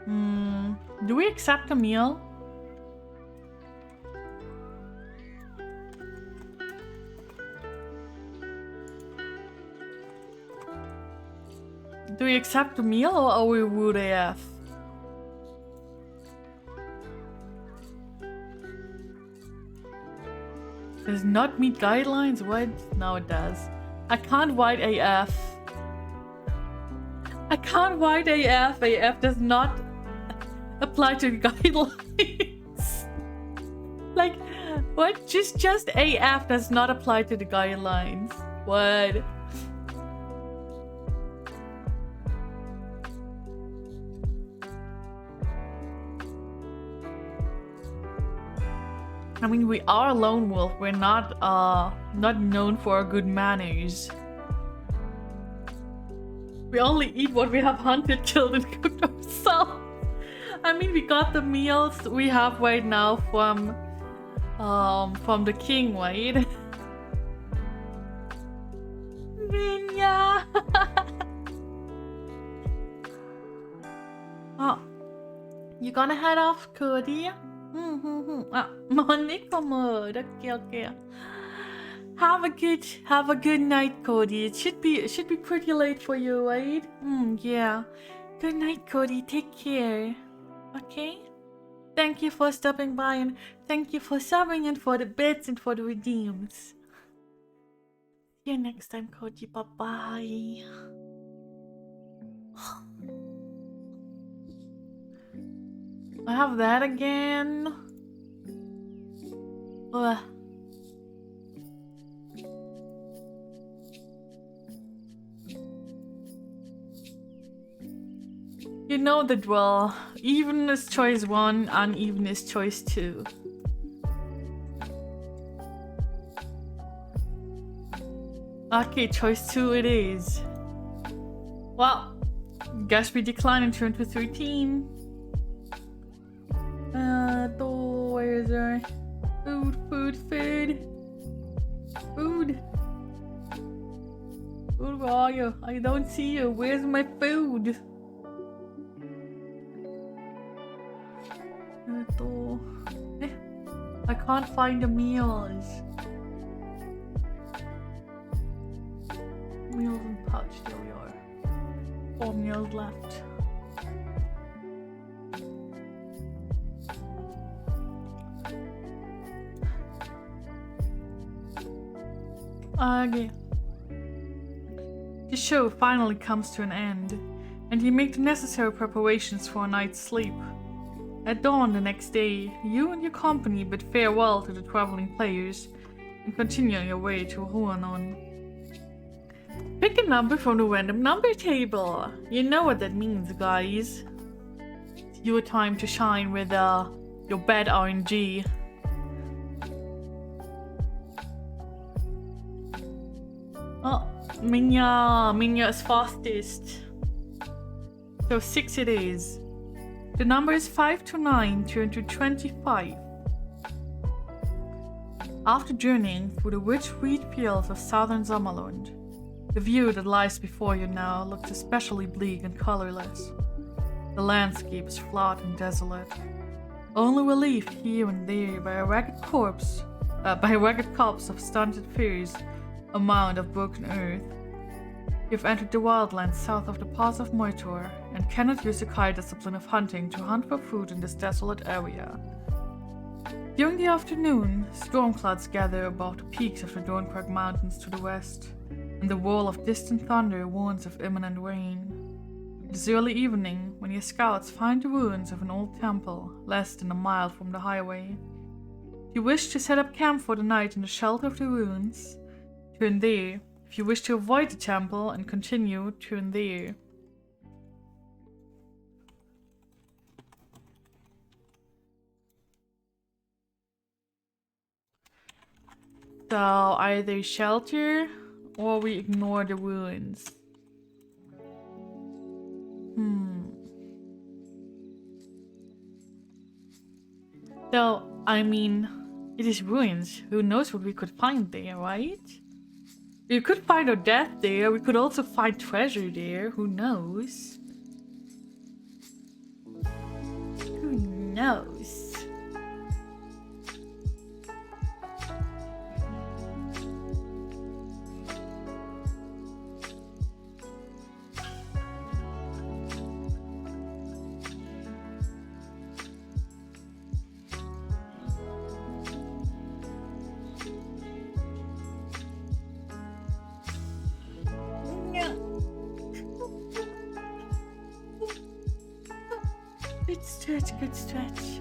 Do we accept a meal? Do we accept the meal or are we rude AF? Does not meet guidelines? What? No, it does. I can't write AF. I can't write AF. AF does not apply to guidelines. Like, what? Just AF does not apply to the guidelines. What? I mean, we are a lone wolf. We're not known for our good manners. We only eat what we have hunted, killed, and cooked ourselves. I mean, we got the meals we have right now from the king, right? Minya. Oh, you gonna head off, Cody? Morning from okay. Have a good night, Cody. It should be pretty late for you, right? Yeah. Good night, Cody. Take care. Okay? Thank you for stopping by and thank you for subbing and for the bits and for the redeems. See you next time, Cody. Bye-bye. I have that again. Ugh. You know the drill. Even is choice 1, uneven is choice 2. Okay, choice 2 it is. Well, guess we decline and turn to 13. Where is there? Food. Food, where are you? I don't see you. Where's my food? I can't find the meals. Meals and pouch, there we are. 4 meals left. Okay. The show finally comes to an end, and you make the necessary preparations for a night's sleep. At dawn the next day, you and your company bid farewell to the traveling players and continue your way to Ruanon. Pick a number from the random number table. You know what that means, guys. It's your time to shine with your bad RNG. Oh, Minya is fastest. So 6 it is. The numbers 5 to 9 turn to 25. After journeying through the rich wheat fields of southern Sommerlund, the view that lies before you now looks especially bleak and colorless. The landscape is flat and desolate, only relieved here and there by a ragged copse of stunted firs, a mound of broken earth. You've entered the wildlands south of the Pass of Moitor and cannot use the kite discipline of hunting to hunt for food in this desolate area. During the afternoon, storm clouds gather above the peaks of the Dorncrag Mountains to the west, and the roll of distant thunder warns of imminent rain. It is early evening when your scouts find the ruins of an old temple less than a mile from the highway. You wish to set up camp for the night in the shelter of the ruins. Turn there, If you wish to avoid the temple and continue, turn there. So either shelter or we ignore the ruins. So, I mean, it is ruins. Who knows what we could find there, right? We could find our death there. We could also find treasure there. Who knows? Who knows? Good stretch.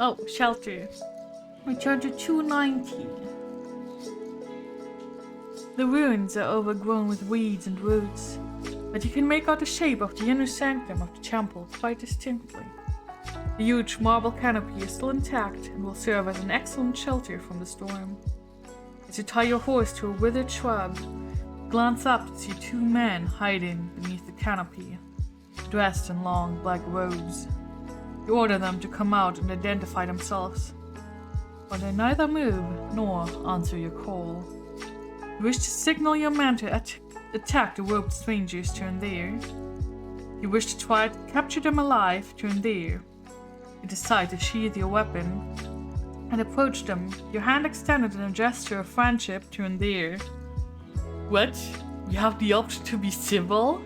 Oh, shelter. Return to 290. The ruins are overgrown with weeds and roots, but you can make out the shape of the inner sanctum of the temple quite distinctly. The huge marble canopy is still intact and will serve as an excellent shelter from the storm. As you tie your horse to a withered shrub, glance up to see two men hiding beneath the canopy, dressed in long black robes. You order them to come out and identify themselves, but they neither move nor answer your call. You wish to signal your men to attack the robed strangers, turn there. You wish to try to capture them alive, turn there. You decide to sheath your weapon and approach them, your hand extended in a gesture of friendship, turn there. What? You have the option to be civil?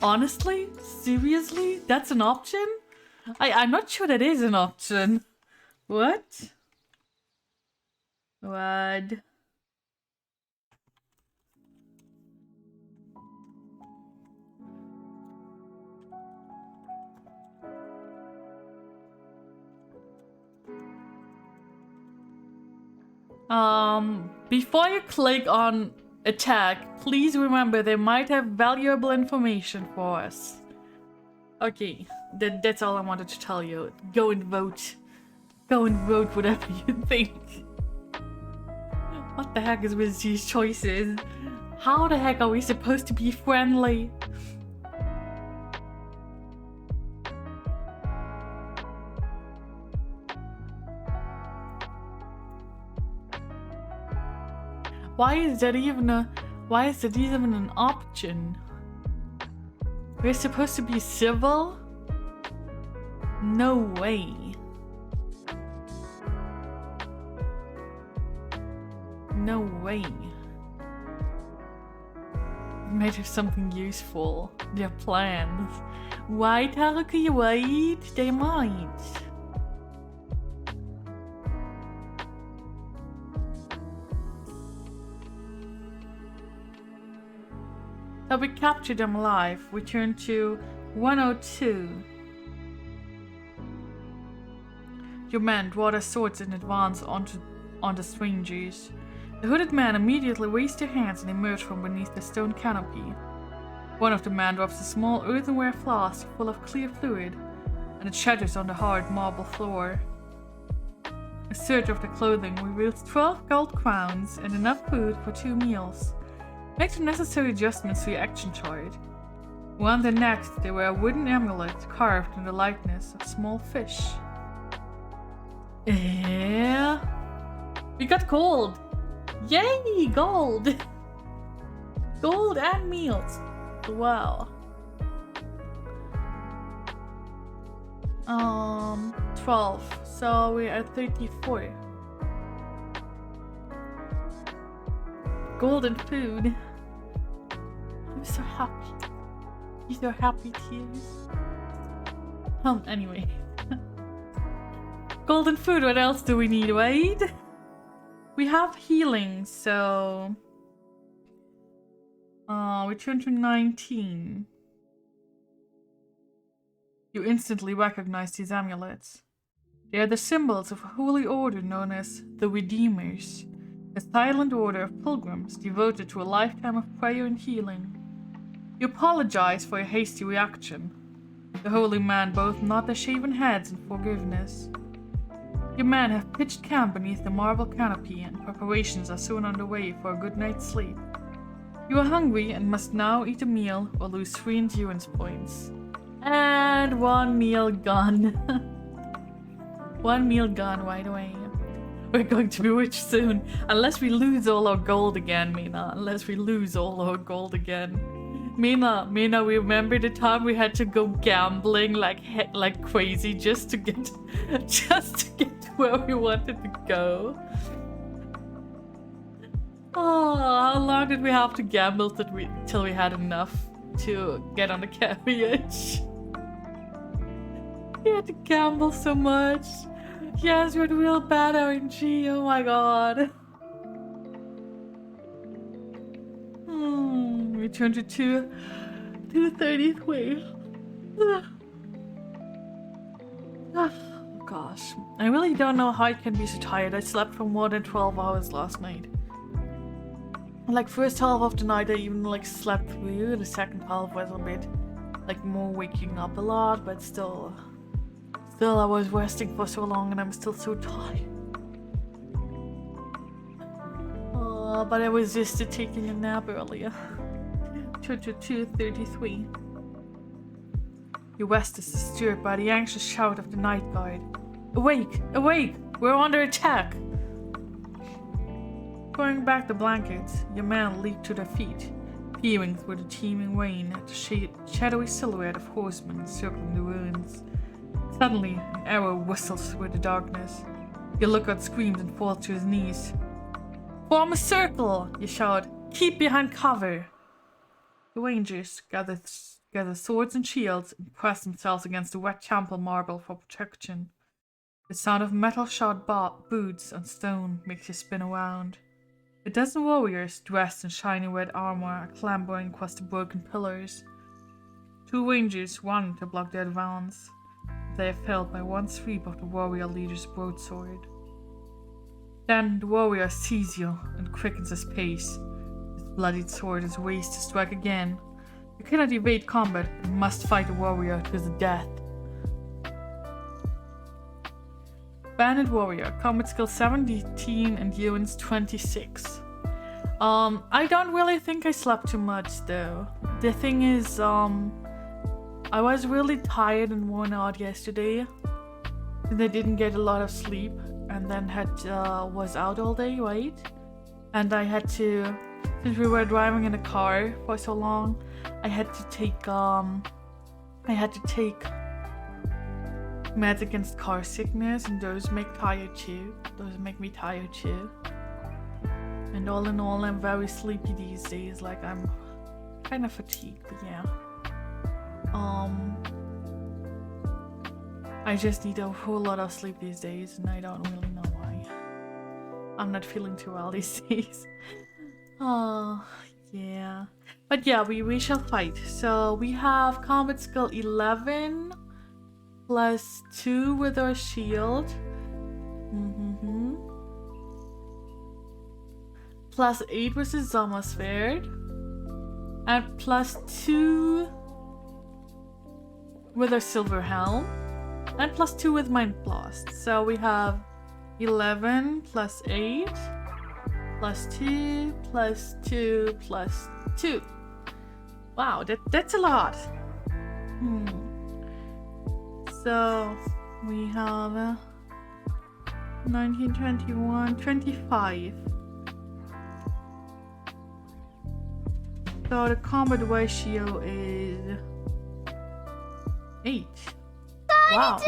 Honestly? Seriously? That's an option? I'm not sure that is an option. What? What? Before you click on attack, please remember they might have valuable information for us. Okay, that's all I wanted to tell you. Go and vote. Go and vote whatever you think. What the heck is with these choices? How the heck are we supposed to be friendly? Why is that even an option? We're supposed to be civil? No way. No way. Might have something useful. Their plans. Right, Haruka, you right? They might. So we captured them alive. We turn to 102. Your men draw their swords in advance on the strangers. The hooded men immediately raise their hands and emerge from beneath the stone canopy. One of the men drops a small earthenware flask full of clear fluid, and it shatters on the hard marble floor. A search of the clothing reveals 12 gold crowns and enough food for 2 meals. Make the necessary adjustments to your action chart. Around their necks they wear a wooden amulet carved in the likeness of small fish. Yeah. We got gold! Yay! Gold! Gold and meals! Wow. 12. So we're at 34. golden food. I'm so happy. You're so happy, tears. Anyway. Golden food, what else do we need, right? We have healing, so... we turn to 19. You instantly recognize these amulets. They are the symbols of a holy order known as the Redeemers, a silent order of pilgrims devoted to a lifetime of prayer and healing. You apologize for your hasty reaction. The holy men both nod their shaven heads in forgiveness. Your men have pitched camp beneath the marble canopy, and preparations are soon underway for a good night's sleep. You are hungry and must now eat a meal or lose 3 endurance points. And 1 meal gone. 1 meal gone right away. We're going to be rich soon. Unless we lose all our gold again, Mina. Unless we lose all our gold again. Mina, remember the time we had to go gambling like crazy just to get to where we wanted to go? Oh, how long did we have to gamble till we had enough to get on the carriage? We had to gamble so much. Yes, we had real bad RNG. Oh my god. Return to 233. Oh gosh. I really don't know how I can be so tired. I slept for more than 12 hours last night. Like, first half of the night I even like slept through. The second half was a bit like more waking up a lot, but still I was resting for so long and I'm still so tired. But I resisted taking a nap earlier. 2:33. Your rest is disturbed by the anxious shout of the night guard. Awake! Awake! We're under attack! Throwing back the blankets, your men leap to their feet, peering through the teeming rain at the shadowy silhouette of horsemen circling the ruins. Suddenly, an arrow whistles through the darkness. Your lookout screams and falls to his knees. Form a circle! You shout. Keep behind cover! The rangers gather swords and shields and press themselves against the wet temple marble for protection. The sound of metal-shod boots on stone makes you spin around. A dozen warriors, dressed in shiny red armor, are clambering across the broken pillars. 2 rangers run to block their advance. They are felled by one sweep of the warrior leader's broadsword. Then the warrior sees you and quickens his pace. His bloodied sword is raised to strike again. You cannot evade combat and must fight the warrior to the death. Bandit warrior, combat skill 17, endurance 26. I don't really think I slept too much though. The thing is, I was really tired and worn out yesterday. And I didn't get a lot of sleep, and then was out all day, right? And I had to, since we were driving in a car for so long, I had to take meds against car sickness, and those make me tired too. And all in all, I'm very sleepy these days. Like, I'm kind of fatigued, but yeah. I just need a whole lot of sleep these days, and I don't really know why. I'm not feeling too well these days. Oh, yeah. But yeah, we shall fight. So we have combat skill 11 plus 2 with our shield. Plus 8 with the Zama Sword. And plus 2 with our Silver Helm. And plus 2 with Mind Blast. So we have 11 plus 8 plus 2 plus 2 plus 2. Wow, that's a lot. So we have 19, 21, 25. So the combat ratio is 8. Wow.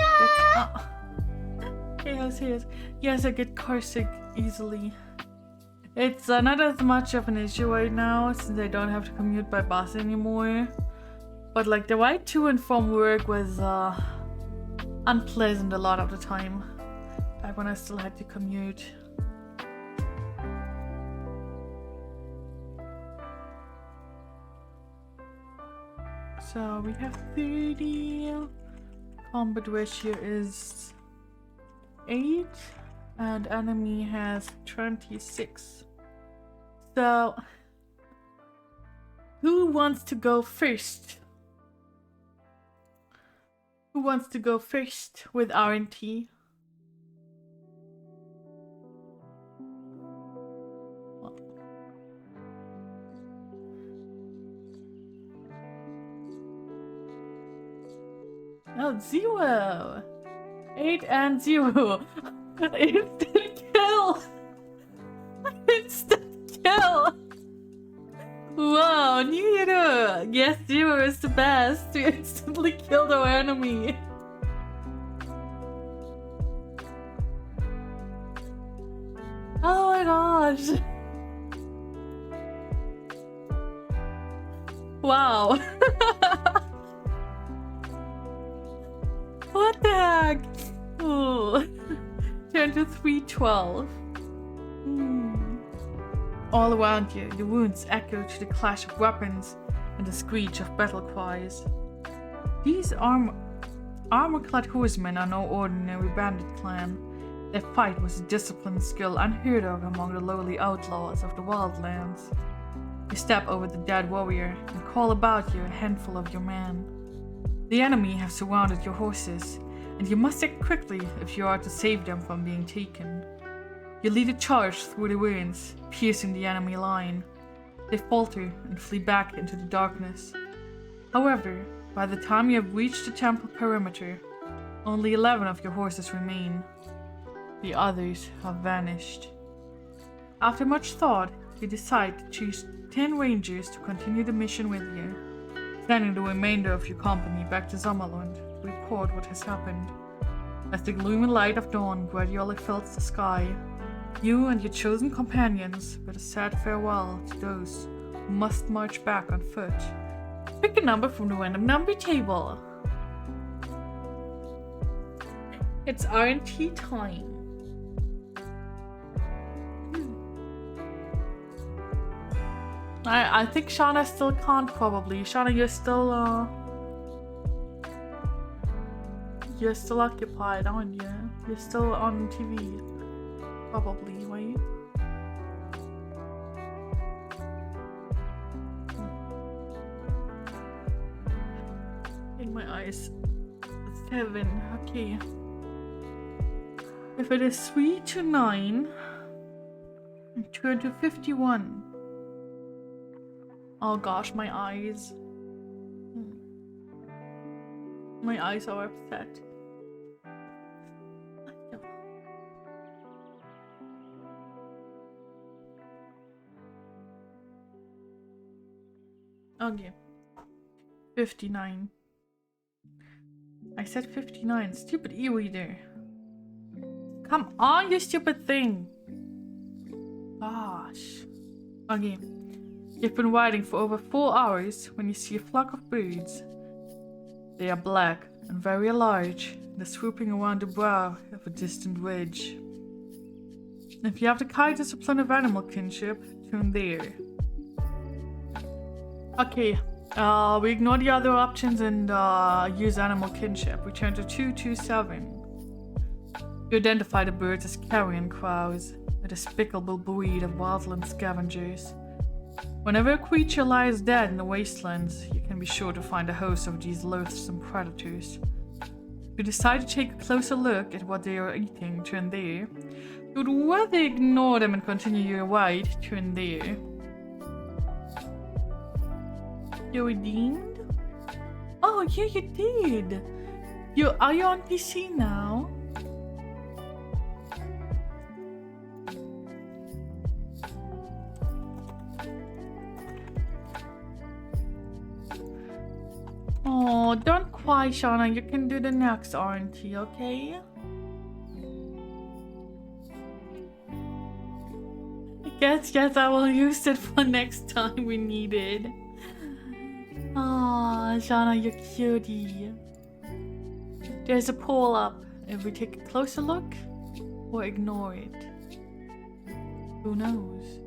That's, yes. Yes, I get car sick easily. It's not as much of an issue right now since I don't have to commute by bus anymore. But like the ride to and from work was unpleasant a lot of the time. Back when I still had to commute. So we have 30. Combat ratio is 8. And enemy has 26. So who wants to go first? Who wants to go first with R&T? Oh, 0. 8 and 0. Instant kill! Instant kill! Wow, new hero! Yes, 0 is the best. We instantly killed our enemy. Oh my gosh! Wow! What the heck? Oh. Turn to 312. All around you, the wounds echo to the clash of weapons and the screech of battle cries. These armor-clad horsemen are no ordinary bandit clan. Their fight was a disciplined skill unheard of among the lowly outlaws of the wildlands. You step over the dead warrior and call about you a handful of your men. The enemy have surrounded your horses, and you must act quickly if you are to save them from being taken. You lead a charge through the ruins, piercing the enemy line. They falter and flee back into the darkness. However, by the time you have reached the temple perimeter, only 11 of your horses remain. The others have vanished. After much thought, you decide to choose 10 rangers to continue the mission with you, sending the remainder of your company back to Sommerlund to report what has happened. As the gloomy light of dawn gradually fills the sky, you and your chosen companions bid a sad farewell to those who must march back on foot. Pick a number from the random number table. It's R&T time. I think Shauna still can't probably. Shauna, you're still occupied, aren't you? You're still on TV. Probably, right? In my eyes. 7, okay. If it is 3 to 9, turn to 51. Oh gosh, my eyes. My eyes are upset. Okay. 59. I said 59. Stupid e-reader. Come on, you stupid thing. Gosh. Okay. You've been riding for over 4 hours when you see a flock of birds. They are black and very large. They're swooping around the brow of a distant ridge. If you have the kind discipline of animal kinship, turn there. Okay, we ignore the other options and use animal kinship. We turn to 227. You identify the birds as carrion crows, a despicable breed of wildland scavengers. Whenever a creature lies dead in the wastelands, you can be sure to find a host of these loathsome predators. If you decide to take a closer look at what they are eating, turn there. If you would rather ignore them and continue your ride, turn there. You redeemed? Oh, yeah, you did. Are you on PC now? Oh, don't cry, Shauna. You can do the next R&T, okay? I Yes, I will use it for next time we need it. Aw, Shana, you're cutie. There's a poll up. If we take a closer look or ignore it. Who knows?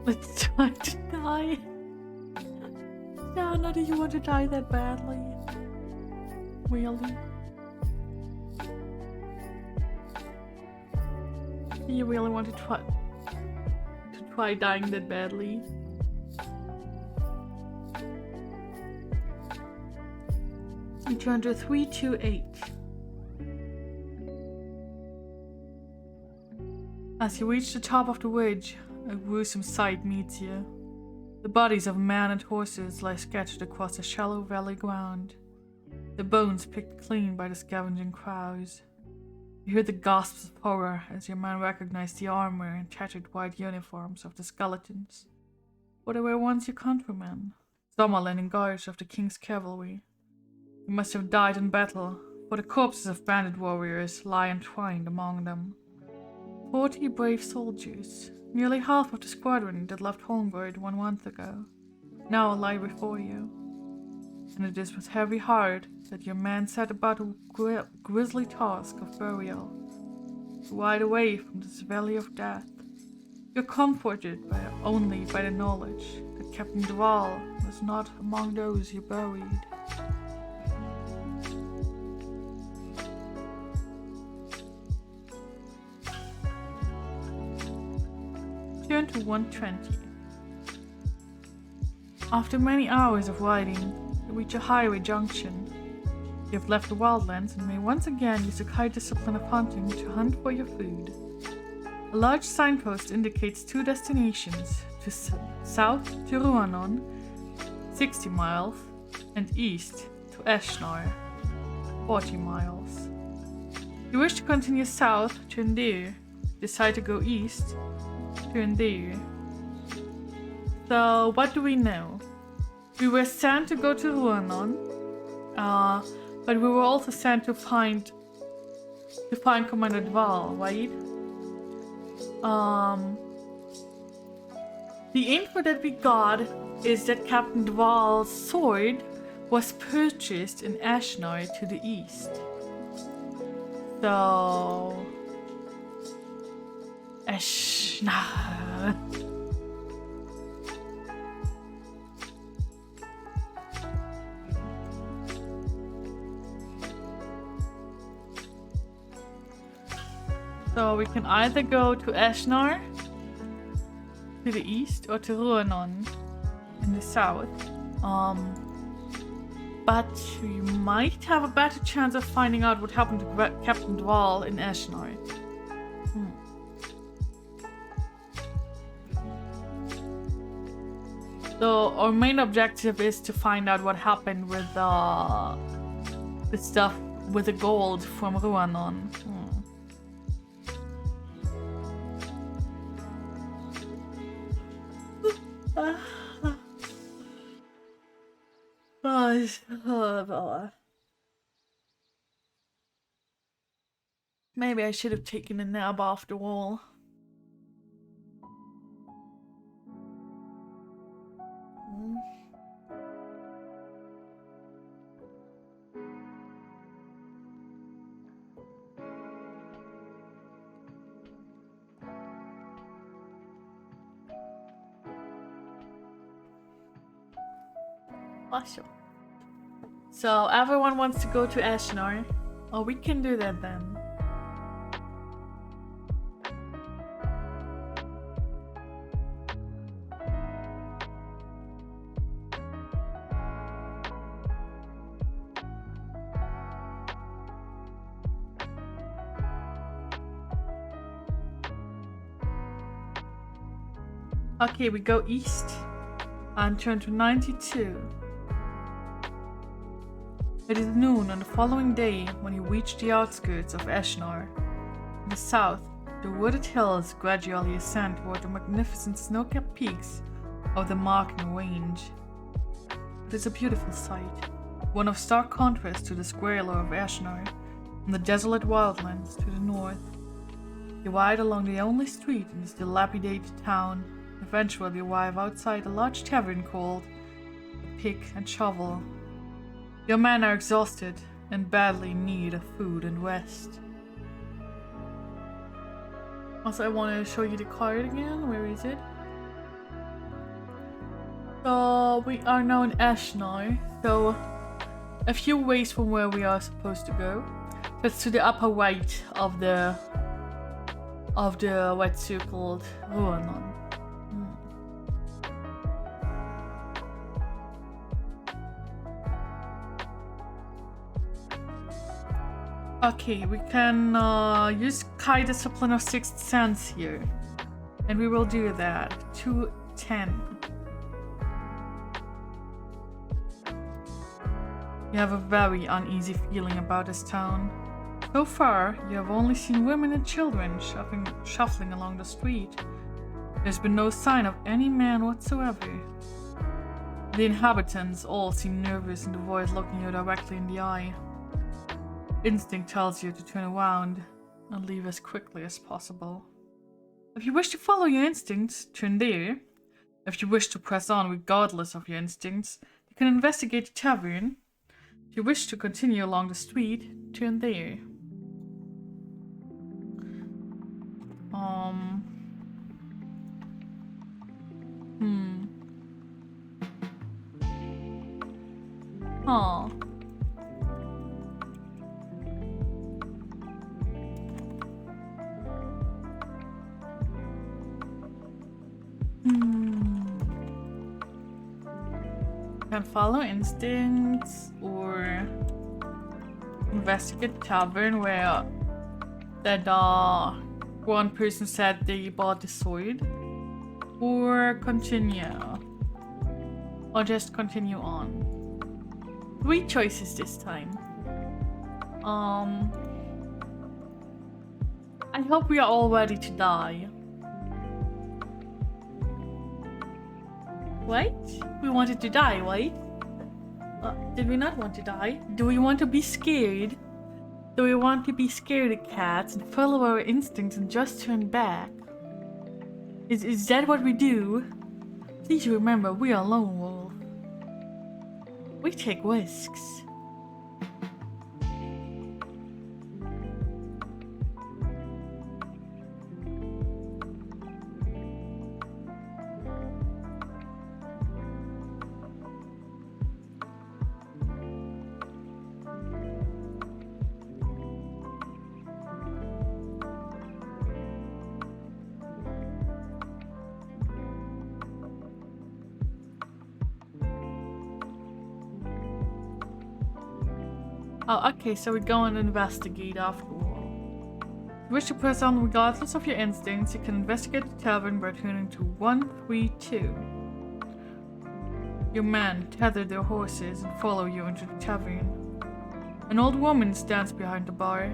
Let's try to die. Shana, do you want to die that badly? Really? Do you really want to try dying that badly? We turn to 328. As you reach the top of the ridge, a gruesome sight meets you. The bodies of men and horses lie sketched across the shallow valley ground, the bones picked clean by the scavenging crows. You hear the gasps of horror as your men recognize the armor and tattered white uniforms of the skeletons. For they were once your countrymen, Sommerland and guards of the king's cavalry. They must have died in battle, for the corpses of bandit warriors lie entwined among them. 40 brave soldiers, nearly half of the squadron that left Holmgard 1 month ago, now lie before you. And it is with heavy heart that your men set about a grisly task of burial. To ride away from this valley of death, you're comforted only by the knowledge that Captain Dval was not among those you buried. Turn to 120. After many hours of riding, you reach a highway junction. You have left the wildlands and may once again use the high discipline of hunting to hunt for your food. A large signpost indicates 2 destinations, to south to Ruanon, 60 miles, and east to Eshnar, 40 miles. You wish to continue south to Endir, decide to go east to Endir. So, what do we know? We were sent to go to Ruanon, but we were also sent to find Commander Dval, right? The info that we got is that Captain Dval's sword was purchased in Ashnar to the east. So... Ashnar... So we can either go to Ashnar to the east or to Ruanon in the south. But we might have a better chance of finding out what happened to Captain Dval in Ashnar. So our main objective is to find out what happened with the stuff with the gold from Ruanon. Maybe I should have taken a nap after all. Awesome. So everyone wants to go to Ashnar. Oh, we can do that then. Okay, we go east. and turn to 92. It is noon on the following day when you reach the outskirts of Eshnor. In the south, the wooded hills gradually ascend toward the magnificent snow-capped peaks of the Marken Range. It is a beautiful sight, one of stark contrast to the squalor of Eshnor and the desolate wildlands to the north. You ride along the only street in this dilapidated town, and eventually arrive outside a large tavern called the Pick and Shovel. Your men are exhausted and badly in need of food and rest. Also, I want to show you the card again. Where is it? So, we are now in Eshnor. So, a few ways from where we are supposed to go. That's to the upper right of the red circled Ruanon. Okay, we can use Kai Discipline of Sixth Sense here. And we will do that. 210. You have a very uneasy feeling about this town. So far, you have only seen women and children shuffling along the street. There's been no sign of any man whatsoever. The inhabitants all seem nervous and avoid looking you directly in the eye. Instinct tells you to turn around and leave as quickly as possible. If you wish to follow your instincts, turn there. If you wish to press on regardless of your instincts, you can investigate the tavern. If you wish to continue along the street, turn there. Huh. Can follow instincts or investigate tavern where that one person said they bought the sword, or continue, or just continue on. 3 choices this time. I hope we are all ready to die. Right? We wanted to die, right? Did we not want to die? Do we want to be scared? Do we want to be scared of cats and follow our instincts and just turn back? Is that what we do? Please remember, we are lone wolf. We take risks. Oh, okay, so we go and investigate after all. If you wish to press on regardless of your instincts, you can investigate the tavern by turning to 132. Your men tether their horses and follow you into the tavern. An old woman stands behind the bar,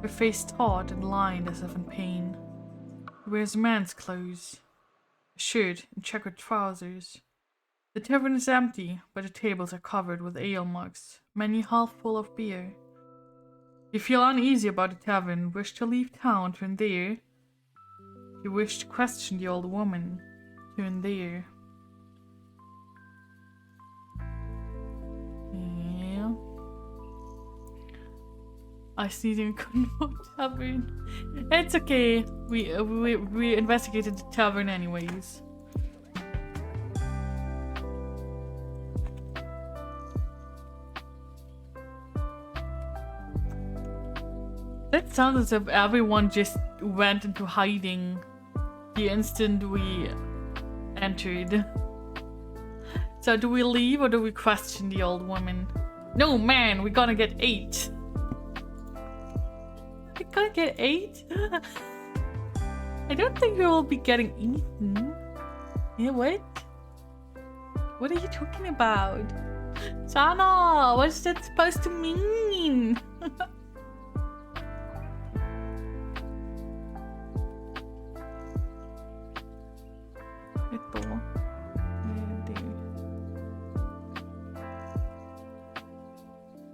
her face taut and lined as if in pain. She wears man's clothes, a shirt and checkered trousers. The tavern is empty, but the tables are covered with ale mugs, many half full of beer. If you feel uneasy about the tavern, wish to leave town, turn there. If you wish to question the old woman, turn there. Yeah. I see the Kunmo tavern. It's okay. We investigated the tavern anyways. That sounds as if everyone just went into hiding the instant we entered. So do we leave or do we question the old woman? No man, we're gonna get 8. We're gonna get 8? I don't think we will be getting eaten. Yeah, what? What are you talking about? Sana, what's that supposed to mean? Ito.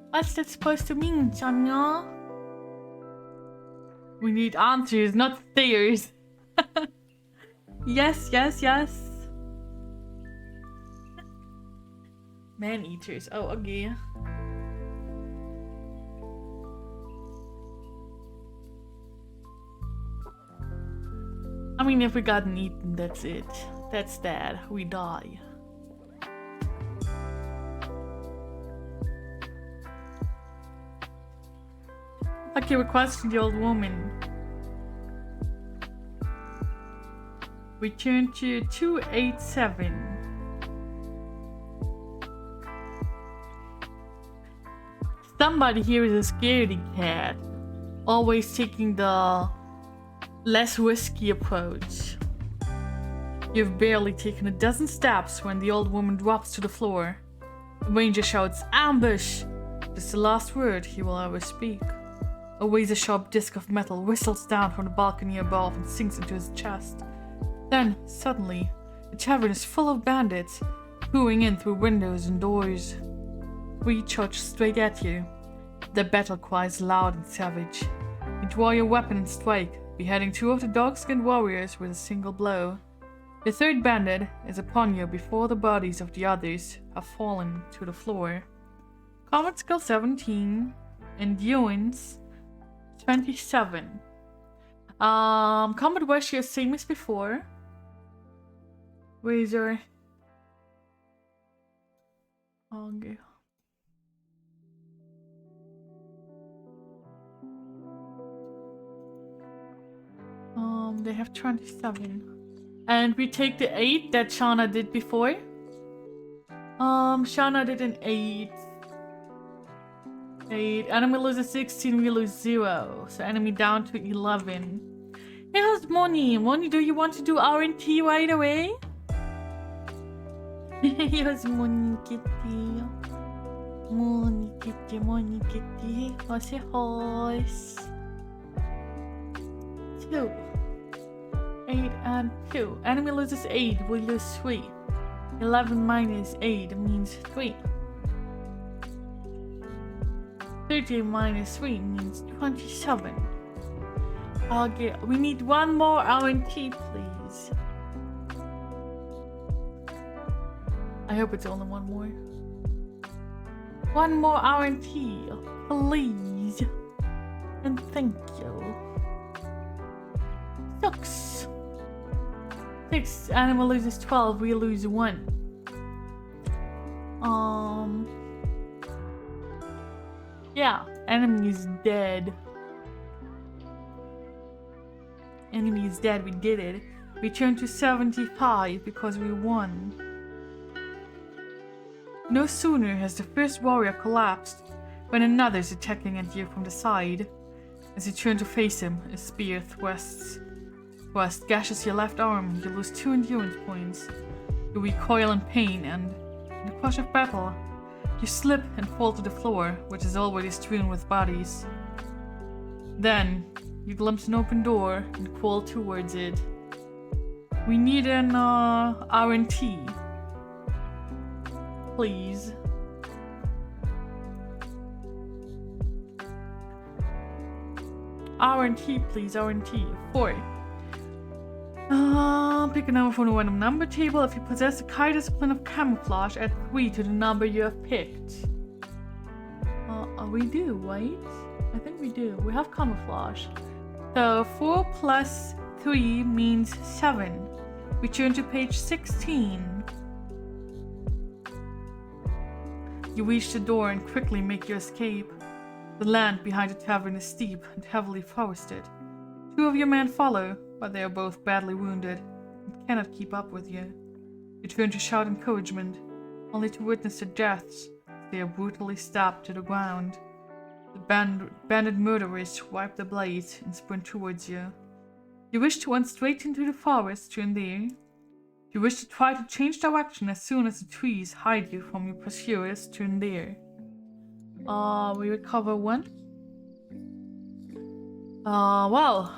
What's that supposed to mean, Sana? We need answers, not stairs. Yes, yes, yes. Man eaters. Oh, okay. I mean, if we gotten eaten, that's it. That's that. We die. Okay, we questioned the old woman. We turn to 287. Somebody here is a scaredy cat. Always taking the less risky approach. You've barely taken a dozen steps when the old woman drops to the floor. The ranger shouts, "Ambush!" It's the last word he will ever speak. A razor-sharp disc of metal whistles down from the balcony above and sinks into his chest. Then, suddenly, the tavern is full of bandits, pouring in through windows and doors. We charge straight at you. The battle cry is loud and savage. You draw your weapon and strike, beheading 2 of the dark-skinned warriors with a single blow. The third bandit is upon you before the bodies of the others have fallen to the floor. Combat skill 17, endurance 27. Combat ratio same as before. Razor. Okay. They have 27. And we take the 8 that Shauna did before. Shauna did an 8. 8. Enemy loses 16, we lose 0. So enemy down to 11. Hey, how's Moni? Moni, do you want to do R&T right away? Here's Moni Kitty. Moni Kitty, Moni Kitty. What's your horse? 2. 8 and 2. Enemy loses 8, we lose 3. 11 minus 8 means 3. 30 minus 3 means 27. Okay, we need one more R&T, please. I hope it's only one more. One more R&T, please. And thank you. 6. 6. Animal loses 12, we lose 1. Yeah, enemy is dead. Enemy is dead, we did it. We turn to 75 because we won. No sooner has the first warrior collapsed when another is attacking at you from the side. As you turn to face him, a spear thrusts gashes your left arm and you lose 2 endurance points. You recoil in pain and, in the crush of battle, you slip and fall to the floor, which is already strewn with bodies. Then, you glimpse an open door and crawl towards it. We need an R&T. Please. R&T, please, R&T. 4. Pick a number from the random number table. If you possess a high discipline of camouflage, add 3 to the number you have picked. We do, right? I think we do. We have camouflage. So 4 plus 3 means 7. We turn to page 16. You reach the door and quickly make your escape. The land behind the tavern is steep and heavily forested. 2 of your men follow, but they are both badly wounded and cannot keep up with you. You turn to shout encouragement, only to witness their deaths as they are brutally stabbed to the ground. The bandit murderers wipe their blades and sprint towards you. You wish to run straight into the forest, turn there, You wish to try to change direction as soon as the trees hide you from your pursuers. Turn there. We recover 1. Well.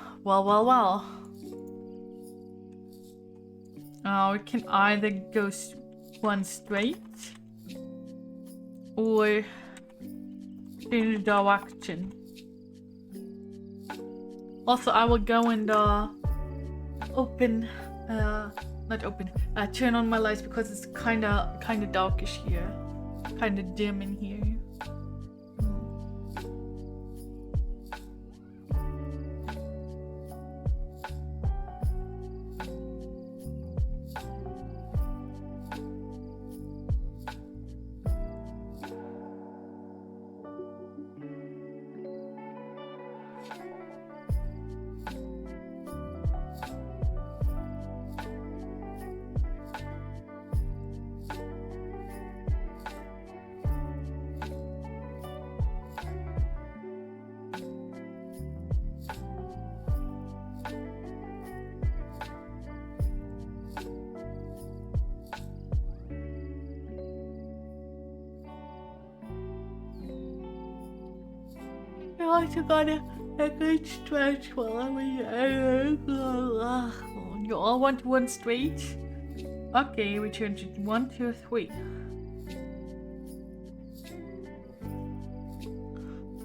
We can either go 1 straight or change direction. Also, I will go and turn on my lights because it's kinda darkish here, kinda dim in here. I also got a good stretch while I'm here. You all want 1 straight? Okay, we turn to 1, 2, 3.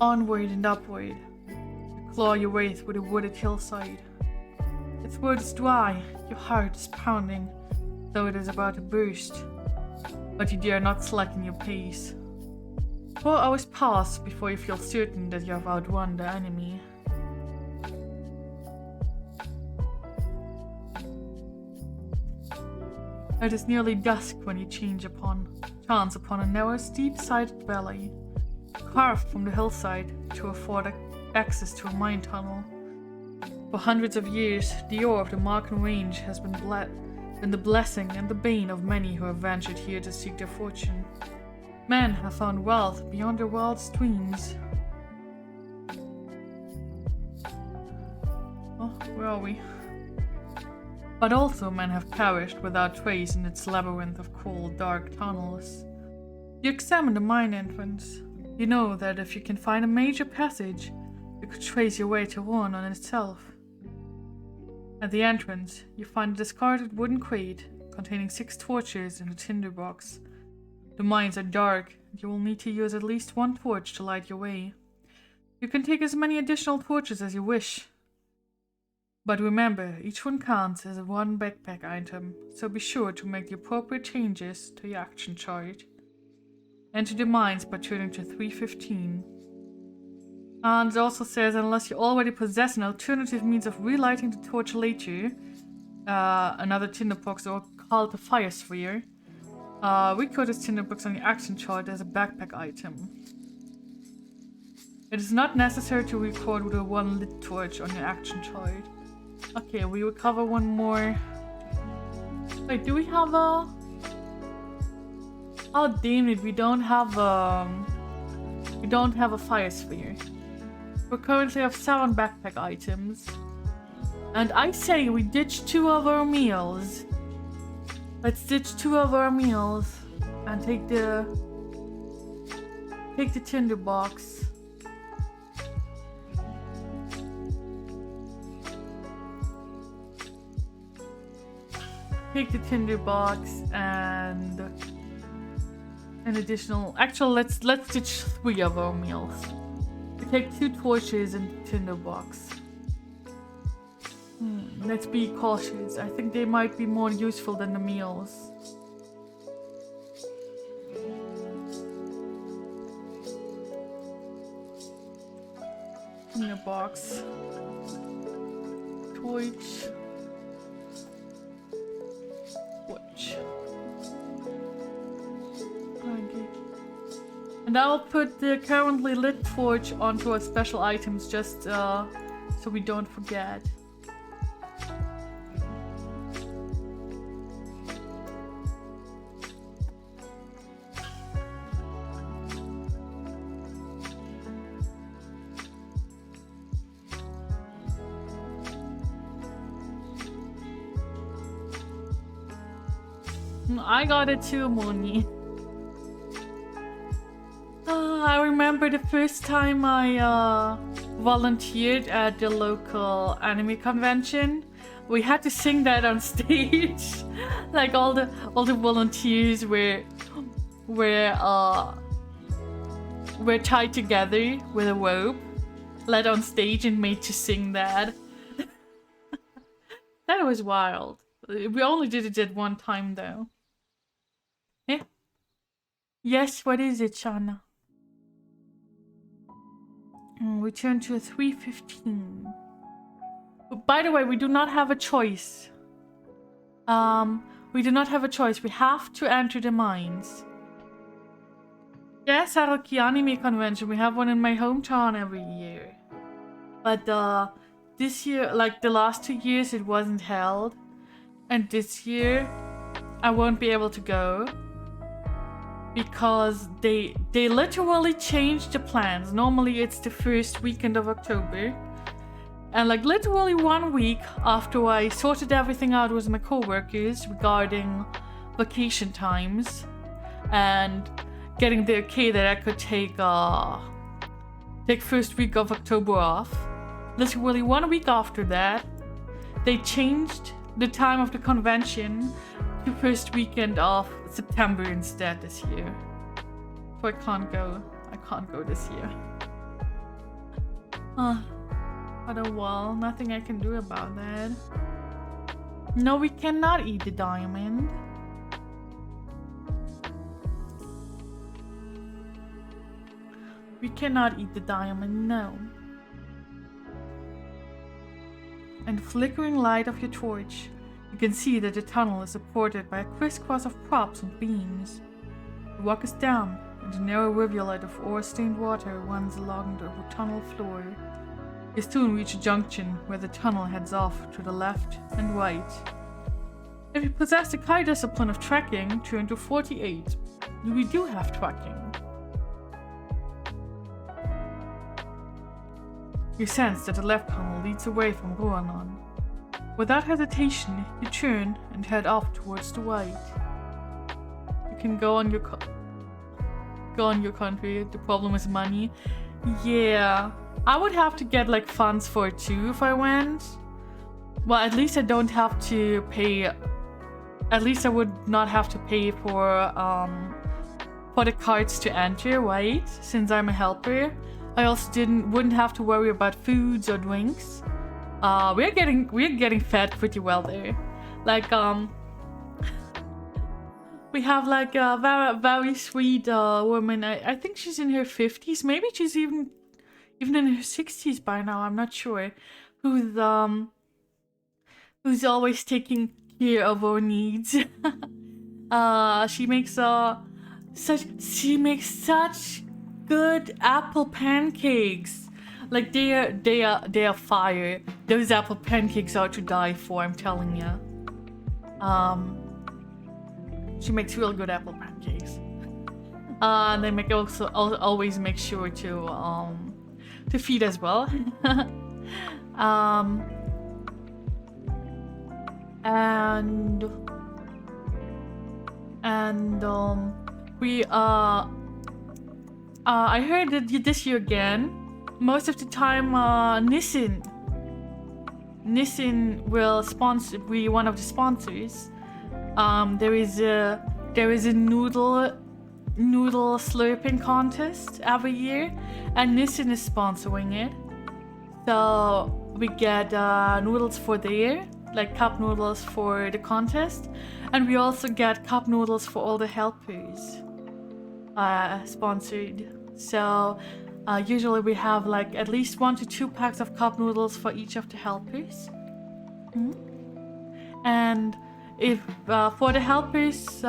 Onward and upward. You claw your way through the wooded hillside. The throat is dry, your heart is pounding, though it is about to burst. But you dare not slacken your pace. 4 hours pass before you feel certain that you have outrun the enemy. It is nearly dusk when you chance upon a narrow, steep-sided valley, carved from the hillside to afford access to a mine tunnel. For hundreds of years, the ore of the Marken Range has been the blessing and the bane of many who have ventured here to seek their fortune. Men have found wealth beyond their wildest dreams. Oh, where are we? But also men have perished without trace in its labyrinth of cold, dark tunnels. You examine the mine entrance. You know that if you can find a major passage, you could trace your way to one on itself. At the entrance, you find a discarded wooden crate containing 6 torches and a tinderbox. The mines are dark, and you will need to use at least 1 torch to light your way. You can take as many additional torches as you wish. But remember, each one counts as a 1 backpack item, so be sure to make the appropriate changes to your action chart. Enter the mines by turning to 315. And it also says unless you already possess an alternative means of relighting the torch later, another tinderbox or called a fire sphere, record this tinderbox on your action chart as a backpack item. It is not necessary to record with a 1 lit torch on your action chart. Okay, we recover 1 more. Wait, do we have a... Oh damn it, we don't have a fire sphere. We currently have 7 backpack items. And I say we ditch 2 of our meals. Let's ditch 2 of our meals and take the tinderbox. Take the tinderbox and an additional. Actually, let's ditch 3 of our meals. We take 2 torches and the tinderbox. Let's be cautious. I think they might be more useful than the meals. Tinderbox. Torch. Okay. And I'll put the currently lit torch onto our special items just so we don't forget. I got it too, Moni. I remember the first time I volunteered at the local anime convention. We had to sing that on stage. Like all the volunteers were tied together with a rope, led on stage and made to sing that. That was wild. We only did it at one time though. Yeah. Yes, what is it, Shana? We turn to 3:15. By the way, we do not have a choice. We do not have a choice. We have to enter the mines. Yes, Haruki Anime Convention. We have one in my hometown every year. But this year, like the last 2 years, it wasn't held. And this year, I won't be able to go. Because they literally changed the plans. Normally it's the first weekend of October. And like literally 1 week after I sorted everything out with my co-workers regarding vacation times and getting the okay that I could take first week of October off. Literally 1 week after that, they changed the time of the convention to first weekend of September instead this year. So I can't go this year. But oh well, nothing I can do about that. No, we cannot eat the diamond. We cannot eat the diamond, no. In the flickering light of your torch, you can see that the tunnel is supported by a crisscross of props and beams. The walk is damp, and a narrow rivulet of ore-stained water runs along the tunnel floor. You soon reach a junction where the tunnel heads off to the left and right. If you possess the high discipline of tracking, turn to 48. We do have tracking. You sense that the left tunnel leads away from Ruanon. Without hesitation, you turn and head off towards the right. You can go on your country. The problem is money. Yeah, I would have to get like funds for it too if I went. Well, at least I don't have to pay. At least I would not have to pay for the cards to enter, right? Since I'm a helper, I also wouldn't have to worry about foods or drinks. We're getting fed pretty well there. Like we have like a very, very sweet woman. I think she's in her 50s. Maybe she's even in her 60s by now. I'm not sure. Who's always taking care of our needs. She makes such good apple pancakes. Like they are fire. Those apple pancakes are to die for, I'm telling you. She makes real good apple pancakes. And they always make sure to feed as well. We I heard that this year again, most of the time Nissin will be one of the sponsors. There is a noodle slurping contest every year, and Nissin is sponsoring it. So we get noodles for there, like cup noodles for the contest, and we also get cup noodles for all the helpers sponsored. So usually we have like at least 1 to 2 packs of cup noodles for each of the helpers. And if for the helpers,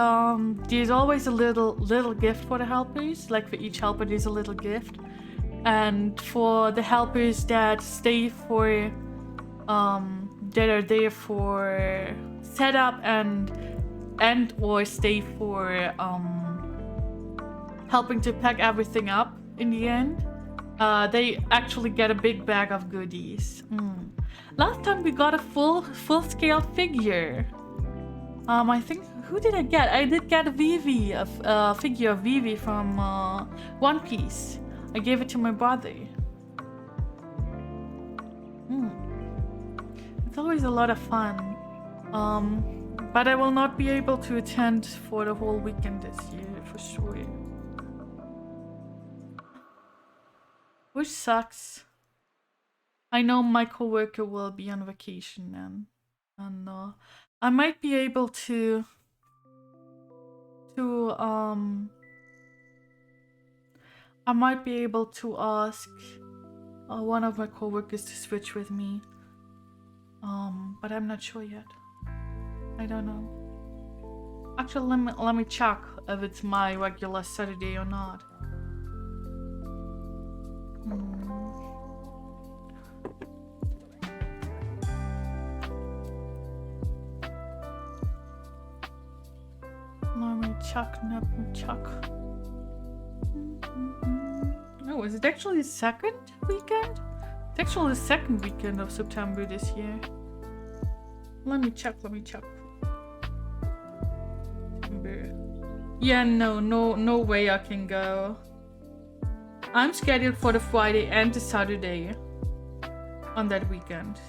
there's always a little gift for the helpers. Like for each helper, there's a little gift. And for the helpers that stay for, that are there for setup and or stay for helping to pack everything up in the end, they actually get a big bag of goodies. Last time we got a full scale figure. I think Who did I get? I did get a Vivi, a figure of Vivi from One Piece. I gave it to my brother. It's always a lot of fun. But I will not be able to attend for the whole weekend this year, for sure. Which sucks. I know my coworker will be on vacation then. And I might be able to I might be able to ask one of my coworkers to switch with me. But I'm not sure yet. I don't know. Actually, let me check if it's my regular Saturday or not. Let me check. Oh, is it actually the second weekend? It's actually the second weekend of September this year. Let me check. Yeah, no way I can go. I'm scheduled for the Friday and the Saturday on that weekend.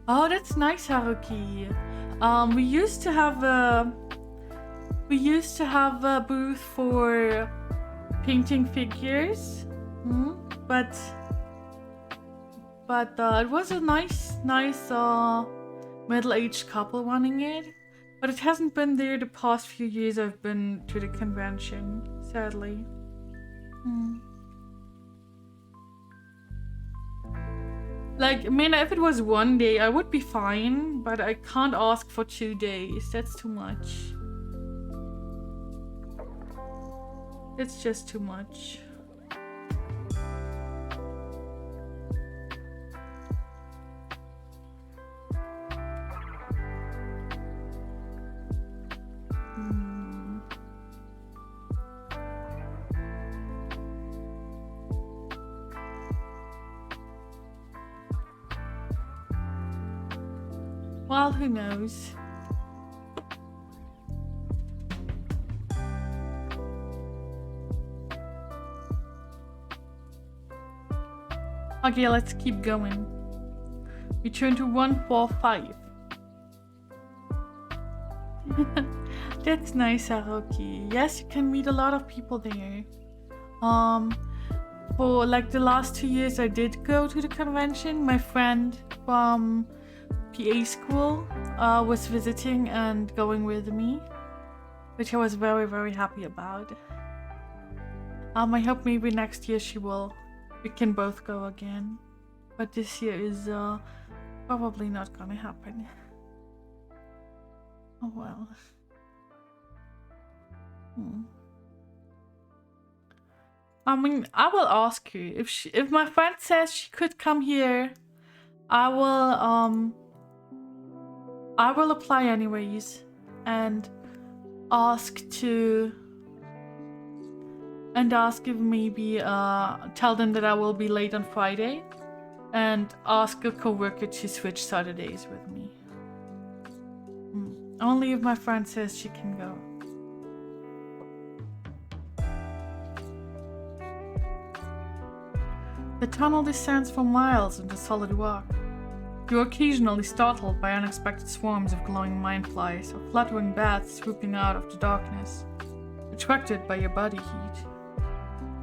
Oh, that's nice, Haruki. We used to have a booth for painting figures, but it was a nice middle-aged couple running it. But it hasn't been there the past few years I've been to the convention, sadly. Like, I mean, if it was one day, I would be fine, but I can't ask for 2 days. That's too much. It's just too much. Well, who knows? Okay, let's keep going. We turn to 145. That's nice, Haruki. Yes, you can meet a lot of people there. For like the last 2 years I did go to the convention. My friend from PA school was visiting and going with me, which I was very, very happy about. I hope maybe next year we can both go again, but this year is probably not gonna happen. Oh well. I mean, I will ask her if my friend says she could come here. I will apply anyways and ask if maybe tell them that I will be late on Friday and ask a coworker to switch Saturdays with me. Only if my friend says she can go. The tunnel descends for miles into solid rock. You are occasionally startled by unexpected swarms of glowing mind flies or fluttering bats swooping out of the darkness, attracted by your body heat.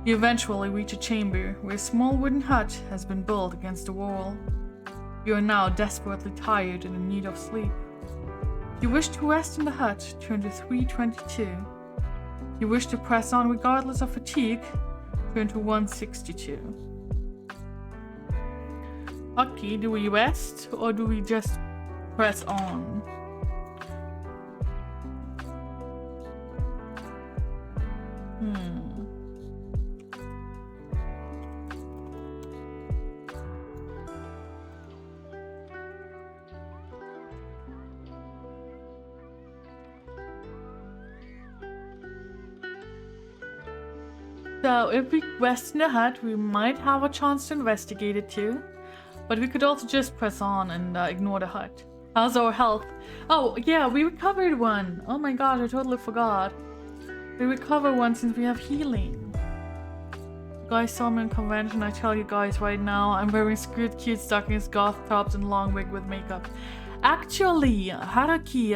You eventually reach a chamber where a small wooden hut has been built against the wall. You are now desperately tired and in need of sleep. You wish to rest in the hut, turn to 322. You wish to press on regardless of fatigue, turn to 162. Okay, do we rest or do we just press on? So if we rest in the hut, we might have a chance to investigate it too. But we could also just press on and ignore the hut. How's our health? Oh, yeah, we recovered one. Oh my god, I totally forgot. We recover one since we have healing. You guys saw me in convention. I tell you guys right now, I'm wearing skirt, cute stockings, goth tops, and long wig with makeup. Actually, Haruki,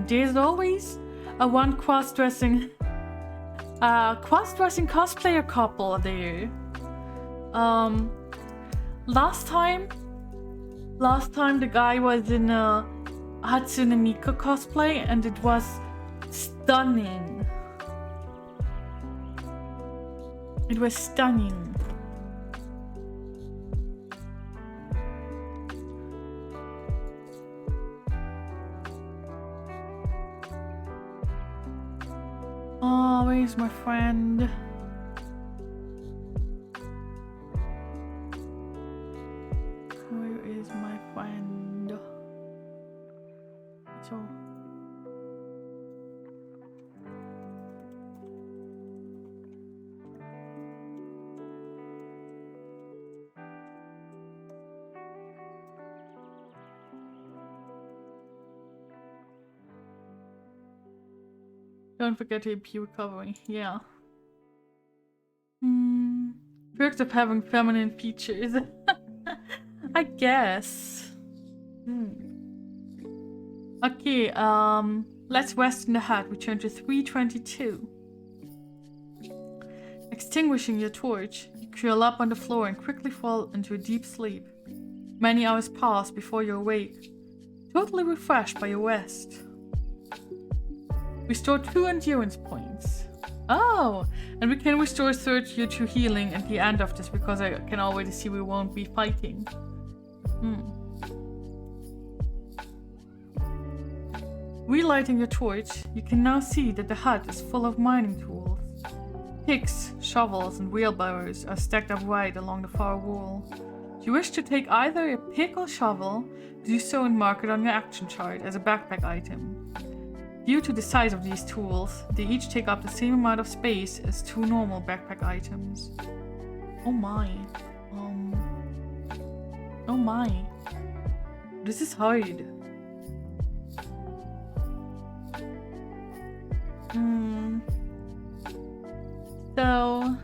there's always a one cross-dressing cosplayer couple there. Last time the guy was in a Hatsune Miku cosplay and it was stunning. It was stunning. Oh, where's my friend? Where is my friend? So. Don't forget to AP recovery. Yeah. Perks of having feminine features. I guess. Okay, let's rest in the hut. Return to 322. Extinguishing your torch, you curl up on the floor and quickly fall into a deep sleep. Many hours pass before you awake, totally refreshed by your rest. Restore 2 endurance points. Oh, and we can restore 32 to healing at the end of this because I can already see we won't be fighting. Relighting your torch, you can now see that the hut is full of mining tools. Picks, shovels, and wheelbarrows are stacked up right along the far wall. If you wish to take either a pick or shovel, do so and mark it on your action chart as a backpack item. Due to the size of these tools, they each take up the same amount of space as 2 normal backpack items. Oh my. Oh my. This is hard. So...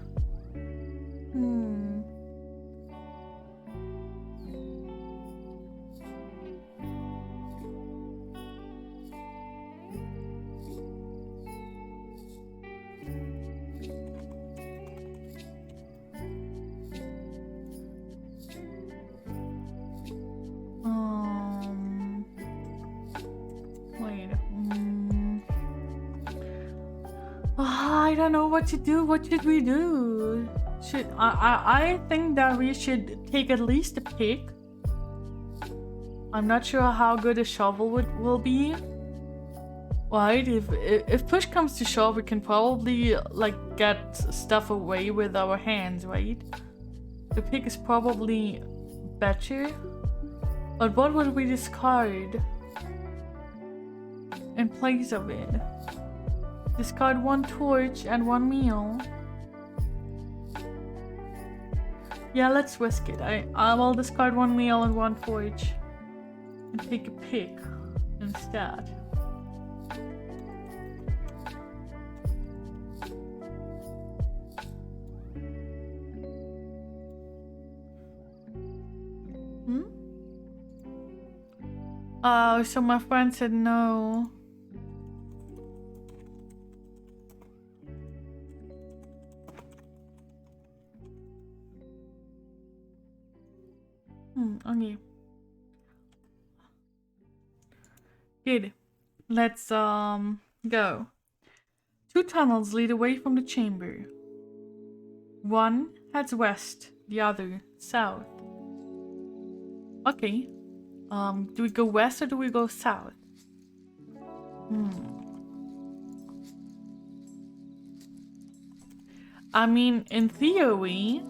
I don't know what to do. What should we do? I think that we should take at least a pick. I'm not sure how good a shovel will be. Right? If push comes to shove, we can probably like get stuff away with our hands, right? The pick is probably better. But what would we discard in place of it? Discard 1 torch and 1 meal. Yeah, let's risk it. I will discard 1 meal and 1 torch and take a pick instead. Oh, so my friend said no. Okay. Good. Let's go. 2 tunnels lead away from the chamber. One heads west, the other south. Okay. Do we go west or do we go south? I mean, in theory...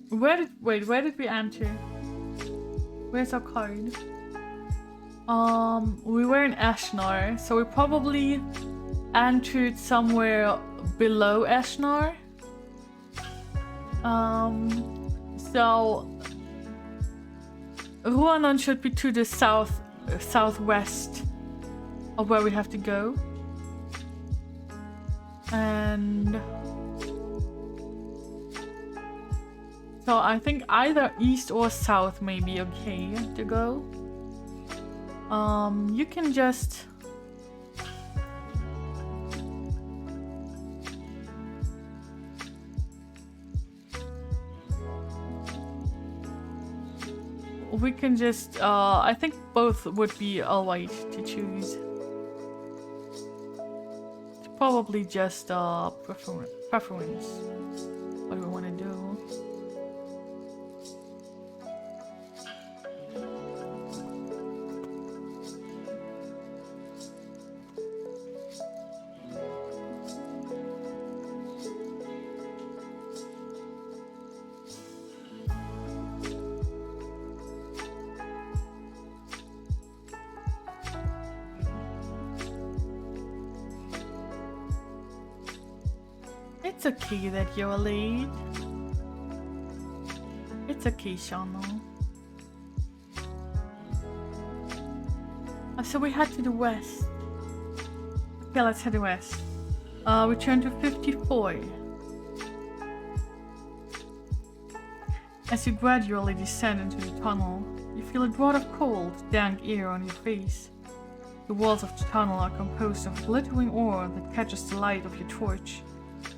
Where did we enter? Where's our card? We were in Ashnar, so we probably entered somewhere below Ashnar. So Ruanon should be to the southwest of where we have to go. And so I think either east or south may be okay to go. You can just we can just I think both would be alright to choose. It's probably just preference what we want to do. It's okay that you're late. It's okay, Shana. So we head to the west. Okay, let's head west. We turn to 54. As you gradually descend into the tunnel, you feel a draught of cold, dank air on your face. The walls of the tunnel are composed of glittering ore that catches the light of your torch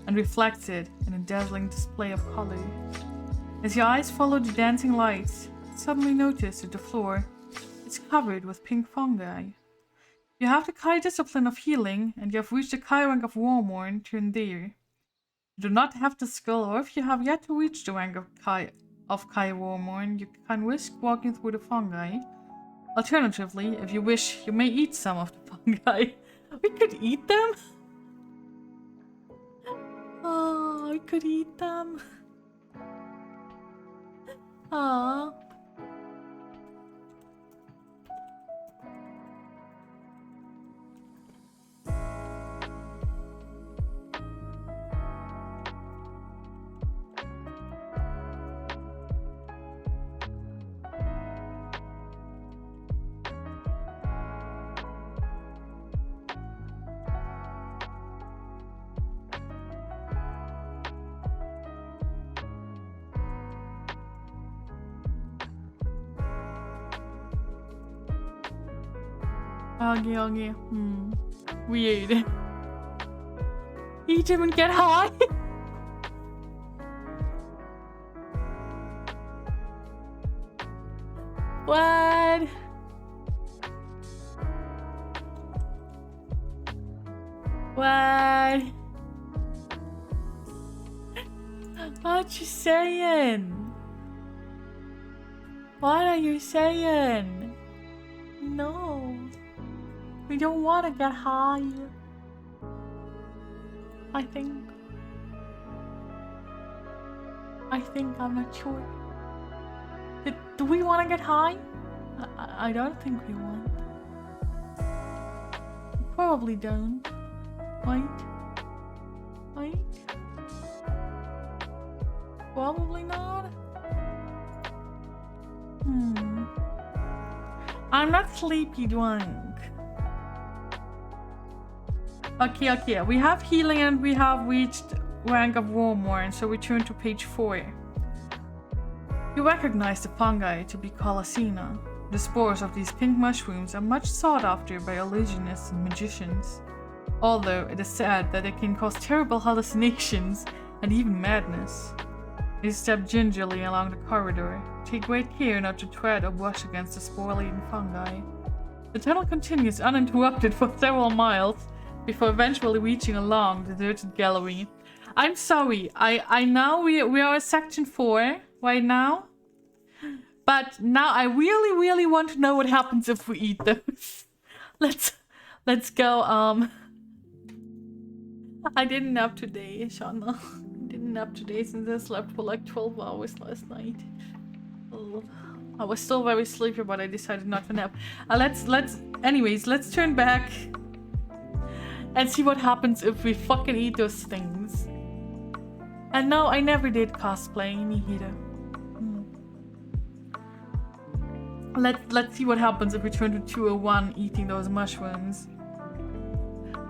and reflects it in a dazzling display of color. As your eyes follow the dancing lights, you suddenly notice that the floor is covered with pink fungi. You have the Kai discipline of healing, and you have reached the Kai rank of Warmorn to Endear. You do not have the skill, or if you have yet to reach the rank of Kai Warmorn, you can risk walking through the fungi. Alternatively, if you wish, you may eat some of the fungi. We could eat them? Oh, I could eat them. Ah. Okay. Weird. Eat him and get high? What? What? What you saying? What are you saying? No. We don't want to get high. I think I'm not sure. Do we want to get high? I don't think we want. We probably don't. Right? Probably not. I'm not sleepy drunk. Okay. We have healing and we have reached rank of Warmorn, so we turn to page 4. You recognize the fungi to be Colosina. The spores of these pink mushrooms are much sought after by illusionists and magicians, although it is said that they can cause terrible hallucinations and even madness. You step gingerly along the corridor. Take great care not to tread or brush against the spore-laden fungi. The tunnel continues uninterrupted for several miles, before eventually reaching a long, deserted gallery. I'm sorry, I know we are at section 4 right now, but now I really want to know what happens if we eat those. Let's go. I didn't nap today, Shauna. I didn't nap today since I slept for like 12 hours last night. Oh, I was still very sleepy, but I decided not to nap. Anyways, let's turn back and see what happens if we fucking eat those things. And no, I never did cosplay, neither. Let's see what happens if we turn to 201 eating those mushrooms.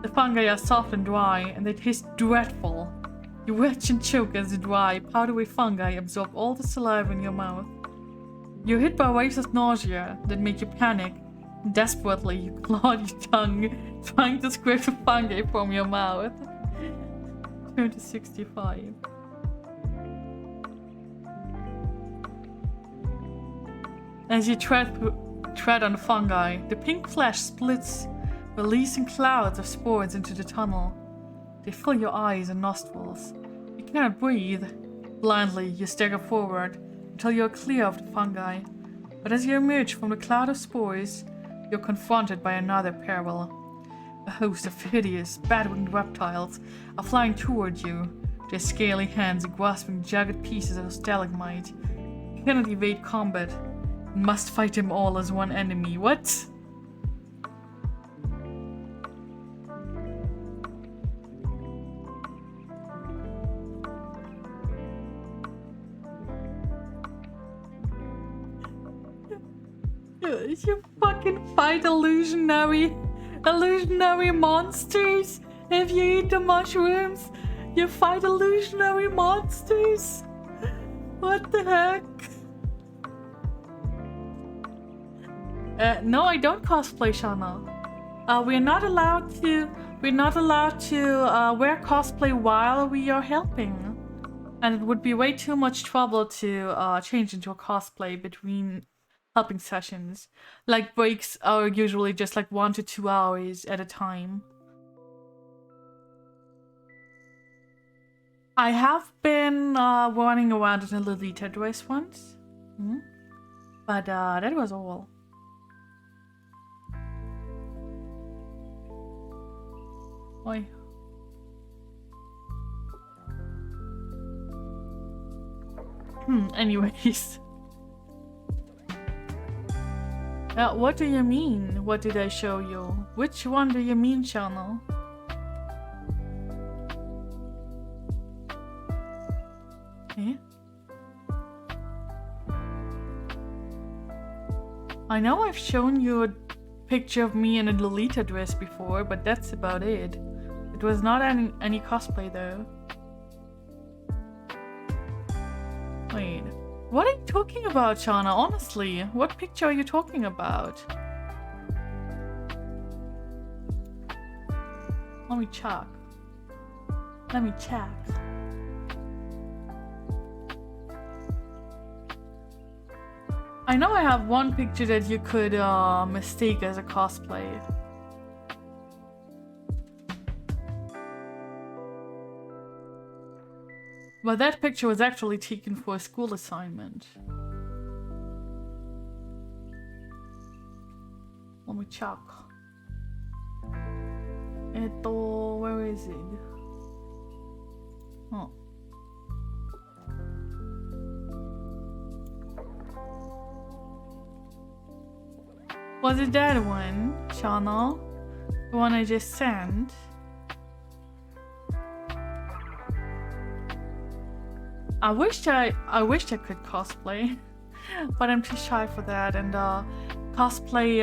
The fungi are soft and dry, and they taste dreadful. You retch and choke as the dry, powdery fungi absorb all the saliva in your mouth. You're hit by waves of nausea that make you panic. Desperately, you claw your tongue, trying to scrape the fungi from your mouth. Turn to 65. As you tread on the fungi, the pink flesh splits, releasing clouds of spores into the tunnel. They fill your eyes and nostrils. You cannot breathe. Blindly, you stagger forward until you are clear of the fungi. But as you emerge from the cloud of spores, you're confronted by another peril. A host of hideous, bat-winged reptiles are flying toward you, their scaly hands grasping jagged pieces of stalagmite. You cannot evade combat. You must fight them all as one enemy. What? You fucking fight illusionary monsters. If you eat the mushrooms, you fight illusionary monsters. What the heck? No, I don't cosplay, Shauna. We're not allowed to wear cosplay while we are helping. And it would be way too much trouble to change into a cosplay between helping sessions. Like, breaks are usually just like 1 to 2 hours at a time. I have been running around in a Lolita dress once. But that was all. Oi. Anyways. What do you mean? What did I show you? Which one do you mean, channel? Eh? I know I've shown you a picture of me in a Lolita dress before, but that's about it. It was not any cosplay though. Wait. What are you talking about, Shauna? Honestly, what picture are you talking about? Let me check. I know I have one picture that you could mistake as a cosplay. But that picture was actually taken for a school assignment. Let me check. Where is it? Oh. Was it that one, Shauna? The one I just sent? I wished I could cosplay, but I'm too shy for that, and cosplay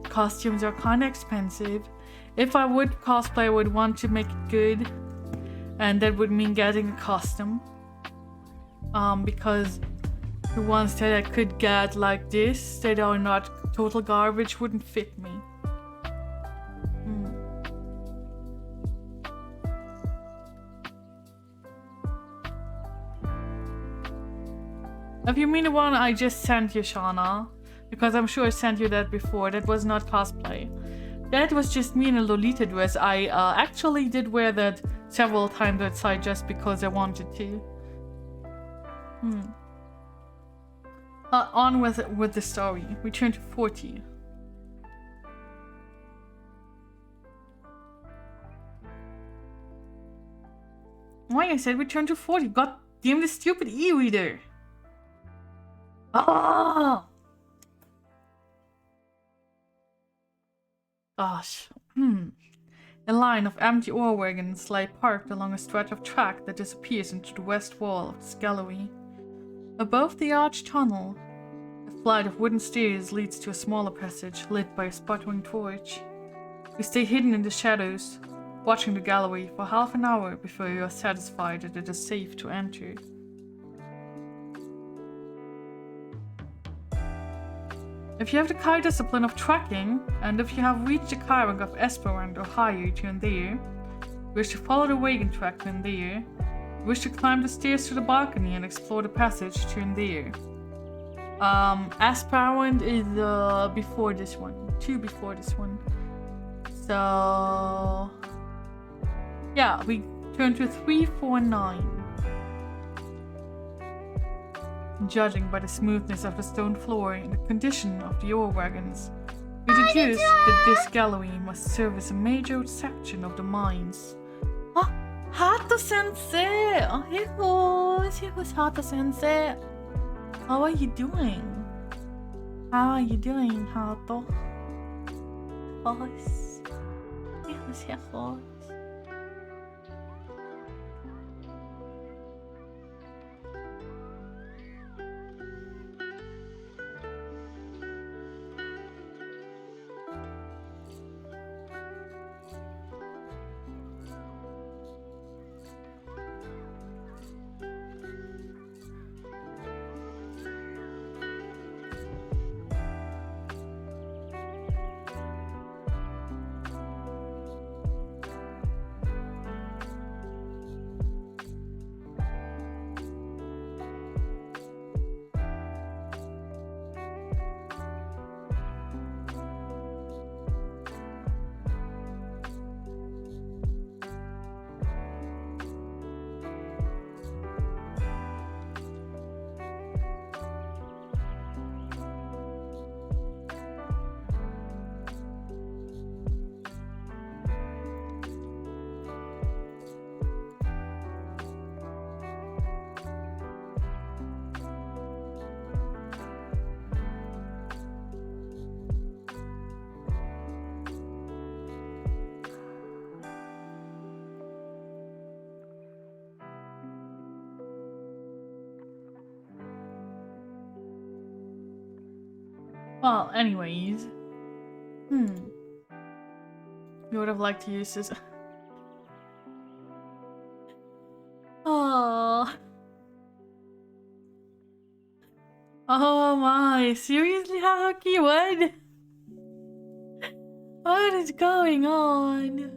costumes are kinda expensive. If I would cosplay, I would want to make it good, and that would mean getting a costume. Because the ones that I could get like this, that are not total garbage, wouldn't fit me. If you mean the one I just sent you, Shauna, because I'm sure I sent you that before, that was not cosplay. That was just me in a Lolita dress. I actually did wear that several times outside just because I wanted to. On with the story. We turn to 40. Like I said, we turn to 40. God damn this stupid e-reader. Ah! Gosh. A line of empty ore wagons lie parked along a stretch of track that disappears into the west wall of this gallery. Above the arched tunnel, a flight of wooden stairs leads to a smaller passage lit by a sputtering torch. You stay hidden in the shadows, watching the gallery for half an hour before you are satisfied that it is safe to enter. If you have the Kai discipline of tracking, and if you have reached the Kai rank of aspirant or higher to and there, wish to follow the wagon track to and there, wish to climb the stairs to the balcony and explore the passage to and there. Aspirant is before this one, 2 before this one. So yeah, we turn to 3, 4, 9. Judging by the smoothness of the stone floor and the condition of the ore wagons, we deduce that this gallery must serve as a major section of the mines. Oh, Hato sensei! Oh, here's Hato sensei. How are you doing? How are you doing, Hato? Horse. Here's your horse. Well, anyways. You would have liked to use this. Oh. Oh my, seriously, Haruki, what? What is going on?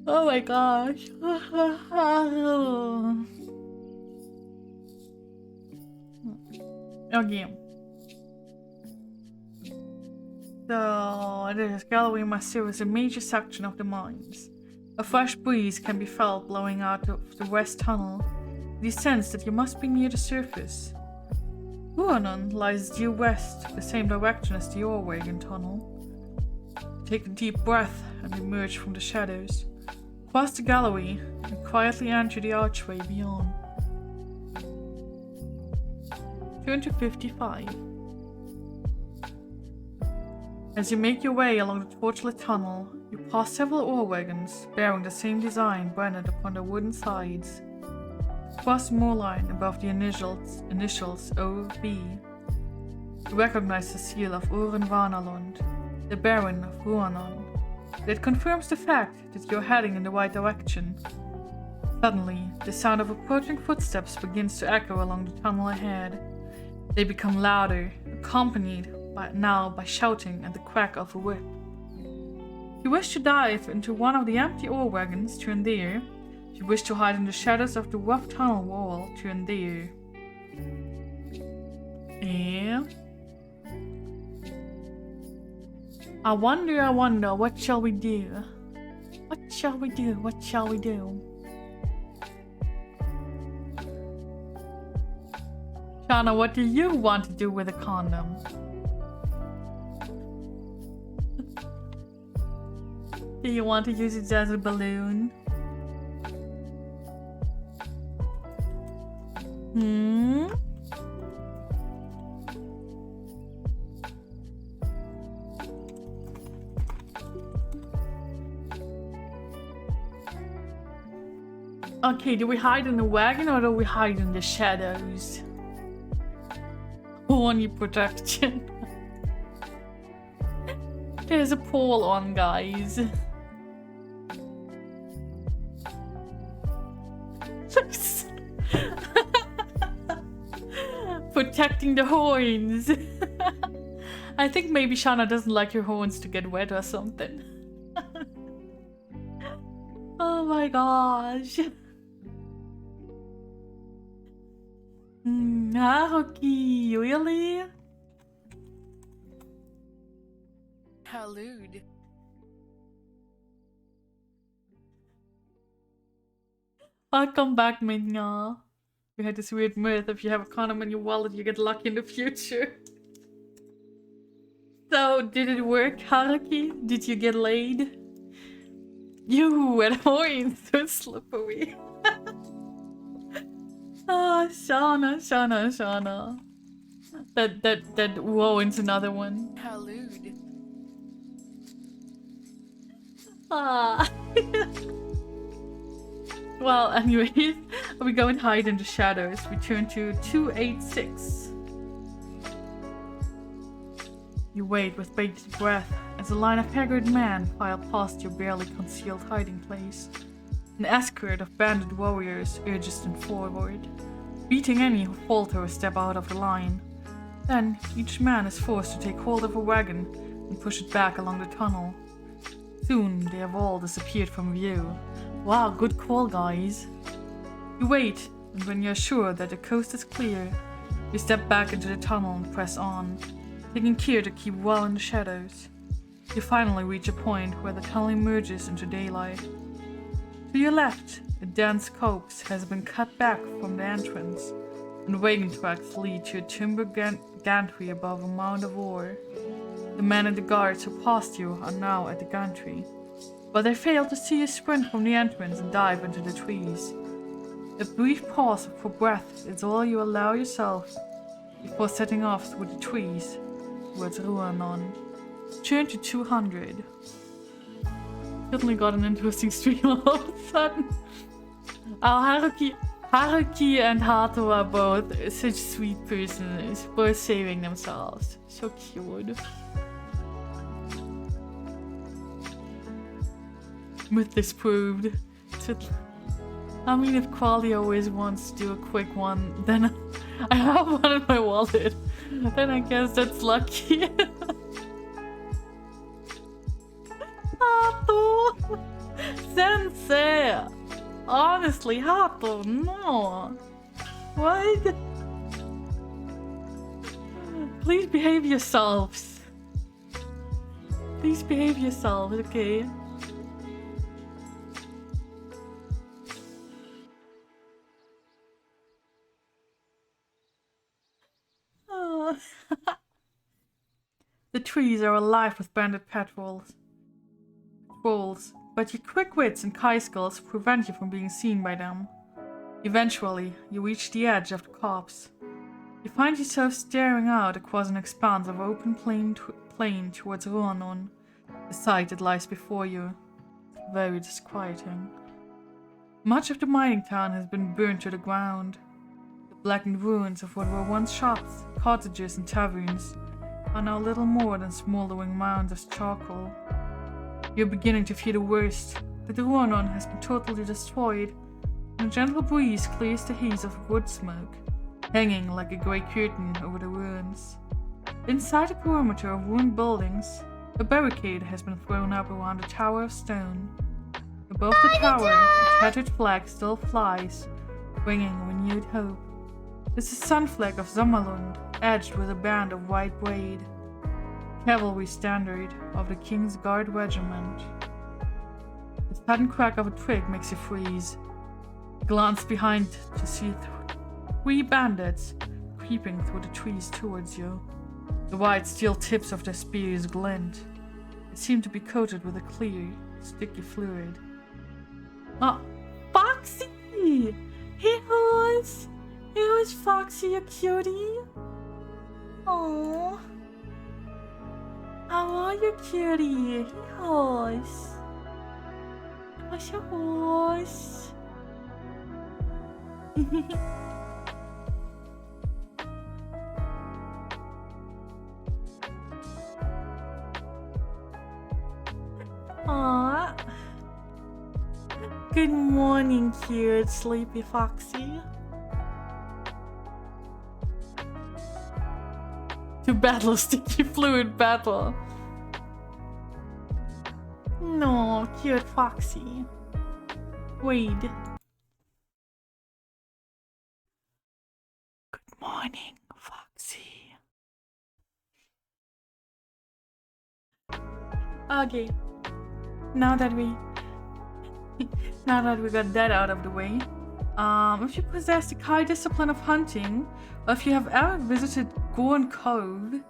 Oh my gosh. Okay. So, this gallery must serve as a major section of the mines. A fresh breeze can be felt blowing out of the west tunnel. It is sensed that you must be near the surface. Huanon lies due west, the same direction as the ore wagon tunnel. Take a deep breath and emerge from the shadows. Cross the gallery and quietly enter the archway beyond. Turn to 55. As you make your way along the torchlit tunnel, you pass several ore wagons bearing the same design branded upon their wooden sides. Cross the moorline above the initials OB. You recognize the seal of Uren Vanalund, the Baron of Ruanon. It confirms the fact that you're heading in the right direction. Suddenly, the sound of approaching footsteps begins to echo along the tunnel ahead. They become louder, accompanied by shouting and the crack of a whip. You wish to dive into one of the empty ore wagons to and there. You wish to hide in the shadows of the rough tunnel wall to and there. Yeah. I wonder, what shall we do? What shall we do? What shall we do? Shana, what do you want to do with a condom? Do you want to use it as a balloon? Okay, do we hide in the wagon or do we hide in the shadows? horny protection. There's a pole on, guys. Protecting the horns. I think maybe Shana doesn't like her horns to get wet or something. Oh my gosh. Haruki, really? Halud. Welcome back, Minya. We had this weird myth, if you have a condom in your wallet, you get lucky in the future. So, did it work, Haruki? Did you get laid? You at horns, so slippery. Ah, Shana. That Wowen's another one. Halud. Ah. Well, anyways, we go and hide in the shadows. We turn to 286. You wait with bated breath as a line of haggard men file past your barely concealed hiding place. An escort of banded warriors urges them forward, beating any who falter or step out of the line. Then, each man is forced to take hold of a wagon and push it back along the tunnel. Soon, they have all disappeared from view. Wow, good call, guys. You wait, and when you're sure that the coast is clear, you step back into the tunnel and press on, taking care to keep well in the shadows. You finally reach a point where the tunnel emerges into daylight. To your left, a dense copse has been cut back from the entrance, and wagon tracks lead to a timber gantry above a mound of ore. The men and the guards who passed you are now at the gantry, but they fail to see you sprint from the entrance and dive into the trees. A brief pause for breath is all you allow yourself before setting off through the trees towards Ruanon. Turn to 200. Suddenly got an interesting stream all of a sudden. Oh, Haruki and Hato are both such sweet persons, both saving themselves. So cute. Myth disproved. I mean, if Quali always wants to do a quick one, then I have one in my wallet. Then I guess that's lucky. Hato! Sensei! Honestly, Hato, no! What? Please behave yourselves. Please behave yourselves, okay? The trees are alive with bandit patrols, but your quick wits and Kai skills prevent you from being seen by them. Eventually, you reach the edge of the copse. You find yourself staring out across an expanse of open plain towards Ruanon, the sight that lies before you. Very disquieting. Much of the mining town has been burned to the ground. The blackened ruins of what were once shops, cottages, and taverns are now little more than smoldering mounds of charcoal. You're beginning to fear the worst, that the Ruanon has been totally destroyed, and a gentle breeze clears the haze of wood smoke, hanging like a grey curtain over the ruins. Inside the perimeter of ruined buildings, a barricade has been thrown up around a tower of stone. Above the tower, a tattered flag still flies, bringing renewed hope. It's a sun flag of Sommerlund, edged with a band of white braid. Cavalry standard of the King's Guard Regiment. The sudden crack of a twig makes you freeze. You glance behind to see three bandits creeping through the trees towards you. The white steel tips of their spears glint. They seem to be coated with a clear, sticky fluid. Oh, Foxy! Hey, who's Foxy, you cutie? Aww. How are you, cutie? Hey, horse. How's your horse? Good morning, cute sleepy foxy. To battle, sticky fluid battle. No, cute foxy. Wait. Good morning, foxy. Okay. Now that we got that out of the way, if you possess the high discipline of hunting, or if you have ever visited Gorn Cove,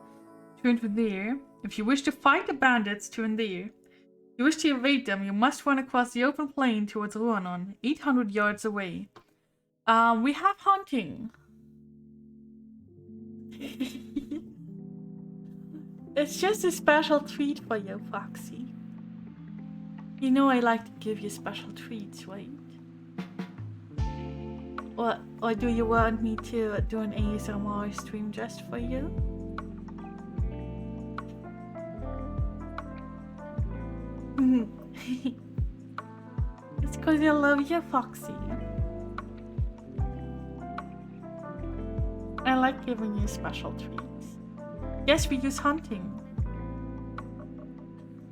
turn to there. If you wish to fight the bandits, turn there. If you wish to evade them, you must run across the open plain towards Ruanon, 800 yards away. We have hunting. It's just a special treat for you, Foxy. You know I like to give you special treats, right? Or do you want me to do an ASMR stream just for you? It's cause I love you, Foxy. I like giving you special treats. Yes, we use hunting.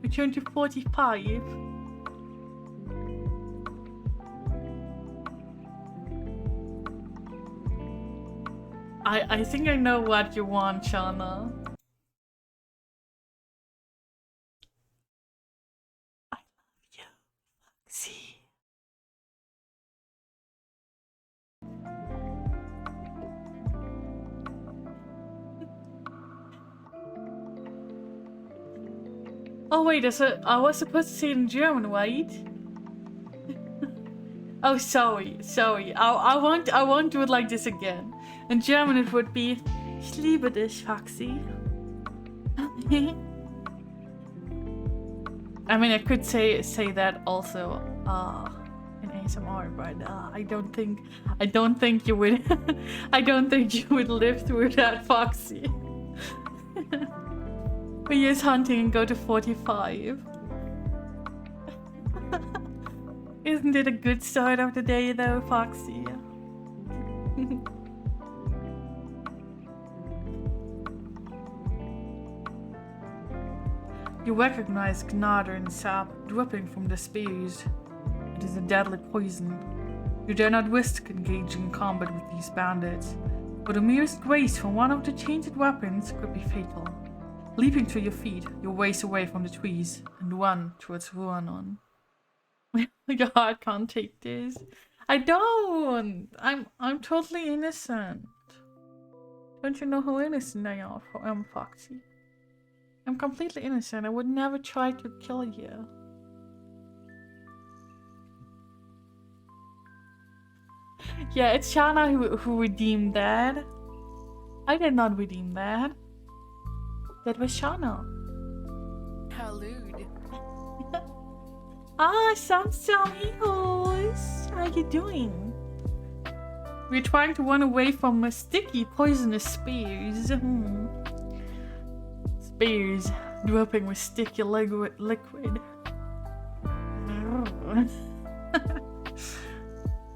Return to 45. I think I know what you want, Shauna. I love you, Foxy. Oh wait, I was supposed to say it in German, right? Oh, sorry. I won't do it like this again. In German, it would be "Ich liebe dich, Foxy." I mean, I could say that also in ASMR, but I don't think you would. I don't think you would live through that, Foxy. We use hunting and go to 45. Isn't it a good start of the day, though, Foxy? You recognize gnarder and sap dripping from the spears. It is a deadly poison. You dare not risk engaging in combat with these bandits, for the merest grace from one of the tainted weapons could be fatal. Leaping to your feet, you race away from the trees and run towards Ruanon. Your heart can't take this. I don't. I'm totally innocent. Don't you know how innocent I am, Foxy? I'm completely innocent. I would never try to kill you. Yeah, it's Shana who redeemed that. I did not redeem that. That was Shana. How lewd. Some heroes. How you doing? We're trying to run away from a sticky, poisonous spears. Spears dripping with sticky liquid.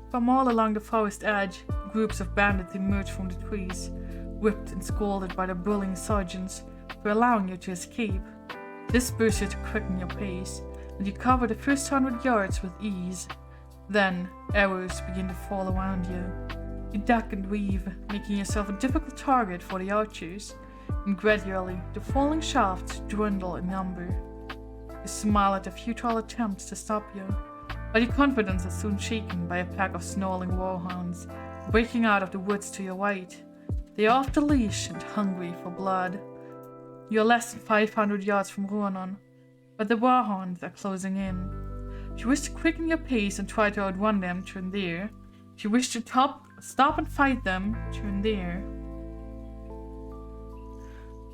From all along the forest edge, groups of bandits emerge from the trees, whipped and scolded by the bullying sergeants for allowing you to escape. This spurs you to quicken your pace, and you cover the first 100 yards with ease. Then, arrows begin to fall around you. You duck and weave, making yourself a difficult target for the archers, and gradually, the falling shafts dwindle in number. You smile at the futile attempts to stop you, but your confidence is soon shaken by a pack of snarling warhounds breaking out of the woods to your right. They are off the leash and hungry for blood. You are less than 500 yards from Ruanon, but the warhounds are closing in. If you wish to quicken your pace and try to outrun them, turn there. If you wish to stop and fight them, turn there.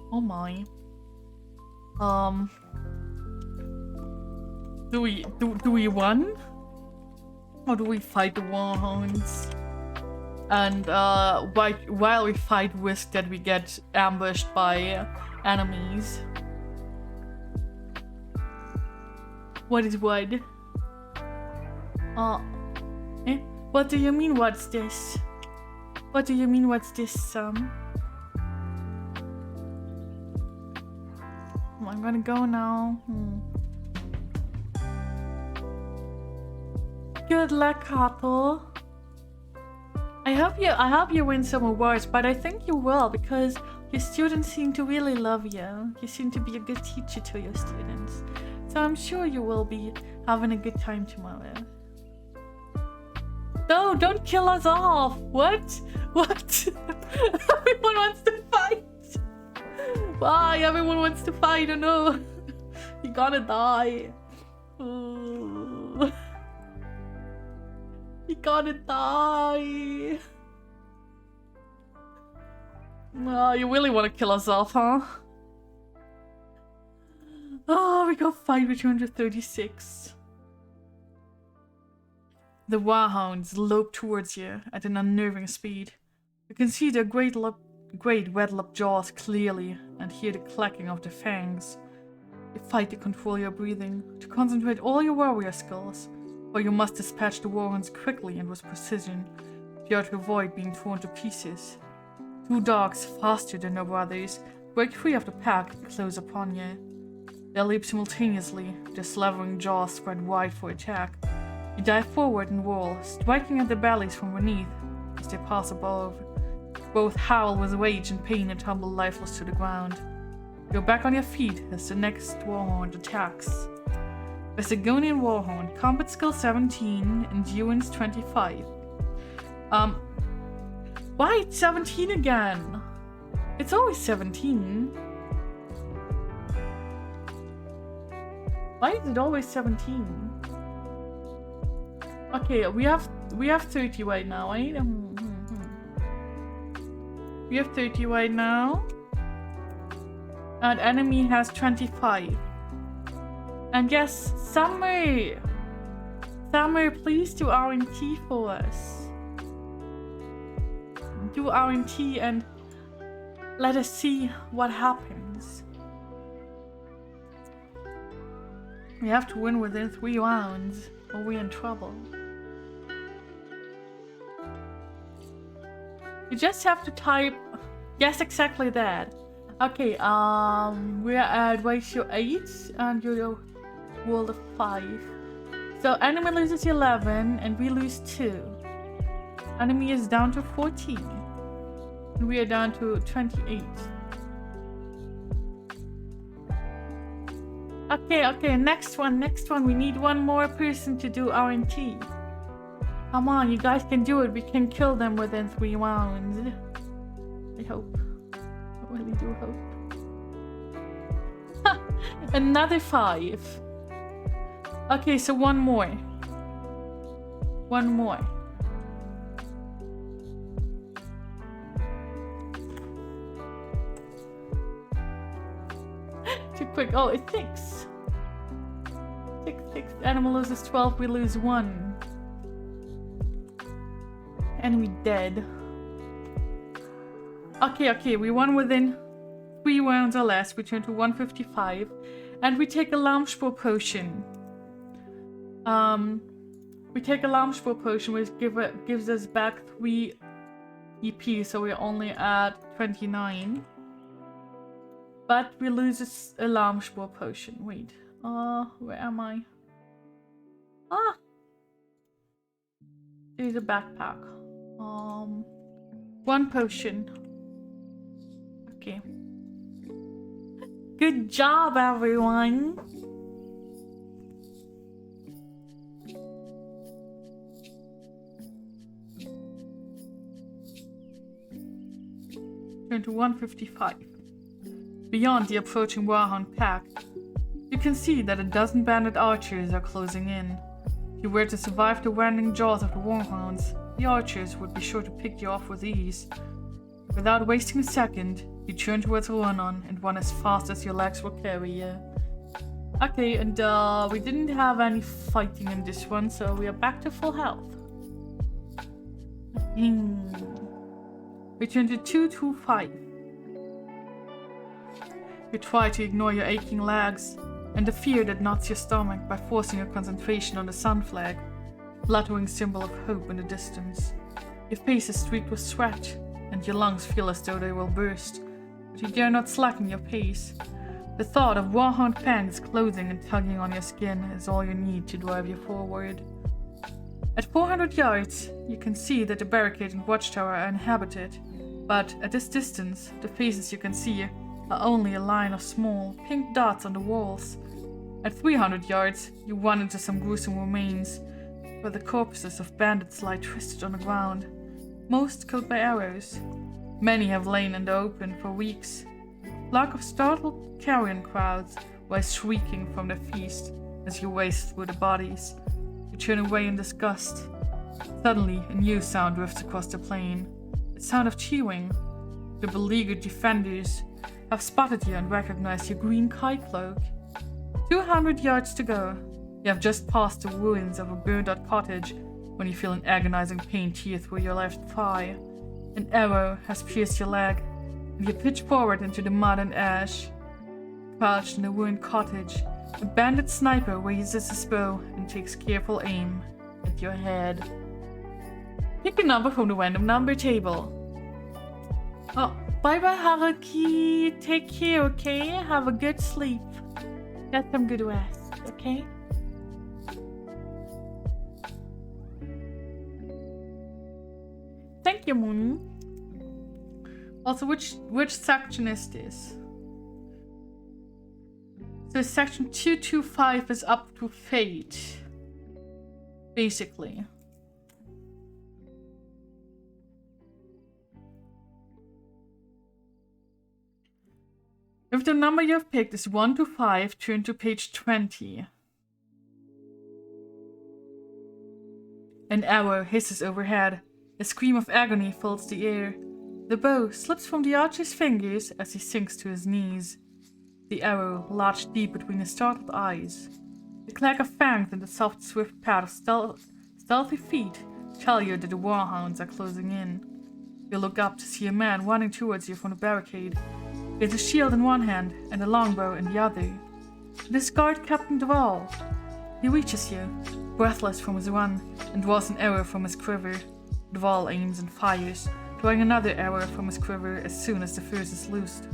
Oh my. Do we run? Or do we fight the warhounds? And while we fight, risk that we get ambushed by enemies. What is what? Uh, what do you mean, what's this? What do you mean, what's this, I'm gonna go now. Good luck, couple. I hope you win some awards, but I think you will because your students seem to really love you. You seem to be a good teacher to your students. So I'm sure you will be having a good time tomorrow. No, don't kill us off! What? What? Everyone wants to fight! Why? Everyone wants to fight, oh no! You're gonna die. Ooh. You're gonna die. Oh, you really want to kill us off, huh? Oh, we got fight with 236. The warhounds lope towards you at an unnerving speed. You can see their great wedlock jaws clearly and hear the clacking of their fangs. You fight to control your breathing, to concentrate all your warrior skills, or you must dispatch the warhounds quickly and with precision, if you are to avoid being torn to pieces. Two dogs, faster than their brothers, break free of the pack and close upon you. They leap simultaneously, their slavering jaws spread wide for attack. You dive forward and roll, striking at their bellies from beneath as they pass above. Both howl with rage and pain and tumble lifeless to the ground. You're back on your feet as the next warhound attacks. A Sigonian warhound, combat skill 17, endurance 25. Why it's 17 again? It's always 17. Why is it always 17? Okay, we have 30 right now, right? We have 30 right now. And enemy has 25. And yes, Summer, please do R&T for us. Do R&T and let us see what happens. We have to win within 3 rounds, or we're in trouble. You just have to type, yes, exactly that. Okay, we're at ratio 8 and you're world of 5. So enemy loses 11 and we lose 2. Enemy is down to 14. And we are down to 28. Okay, next one. We need one more person to do R&T. Come on, you guys can do it. We can kill them within 3 rounds. I hope. I really do hope. Another 5. Okay, so one more. Too quick. Oh, it's 6. 6. Animal loses 12, we lose 1. Enemy dead. Okay, we won within 3 rounds or less. We turn to 155. And we take a Lamspur potion. We take a Lamspur potion which gives us back 3 EP, so we're only at 29. But we lose a Lamspur potion. Wait. Where am I? There's a backpack. 1 potion. Okay. Good job, everyone. Turn to 155. Beyond the approaching warhound pack, you can see that a dozen bandit archers are closing in. If you were to survive the rending jaws of the warhounds, the archers would be sure to pick you off with ease. Without wasting a second, you turn towards Ronan and run as fast as your legs will carry you. Okay, and we didn't have any fighting in this one, so we are back to full health. We turn to 225. You try to ignore your aching legs and the fear that knots your stomach by forcing your concentration on the sun flag. fluttering symbol of hope in the distance. Your face is streaked with sweat, and your lungs feel as though they will burst, but you dare not slacken your pace. The thought of warhound fangs closing and tugging on your skin is all you need to drive you forward. At 400 yards, you can see that the barricade and watchtower are inhabited, but at this distance, the faces you can see are only a line of small, pink dots on the walls. At 300 yards, you run into some gruesome remains, where the corpses of bandits lie twisted on the ground, most killed by arrows. Many have lain in the open for weeks. A flock of startled carrion crowds rise shrieking from their feast as you race through the bodies. You turn away in disgust. Suddenly, a new sound drifts across the plain. The sound of cheering. The beleaguered defenders have spotted you and recognized your green kai cloak. 200 yards to go. You have just passed the ruins of a burned-out cottage when you feel an agonizing pain tear through your left thigh. An arrow has pierced your leg, and you pitch forward into the mud and ash. Crouched in the ruined cottage, a bandit sniper raises his bow and takes careful aim at your head. Pick a number from the random number table. Oh, bye-bye, Haruki. Take care, okay? Have a good sleep. Get some good rest, okay? Thank you, Moon. Also, which section is this? So section 225 is up to fate, basically. If the number you have picked is 1 to 5, turn to page 20. An arrow hisses overhead. A scream of agony fills the air. The bow slips from the archer's fingers as he sinks to his knees. The arrow lodged deep between his startled eyes. The clack of fangs and the soft, swift pad of stealthy feet tell you that the warhounds are closing in. You look up to see a man running towards you from the barricade. He has a shield in one hand and a longbow in the other. It is guard Captain Duvall. He reaches you, breathless from his run, and draws an arrow from his quiver. Duvall aims and fires, drawing another arrow from his quiver as soon as the first is loosed.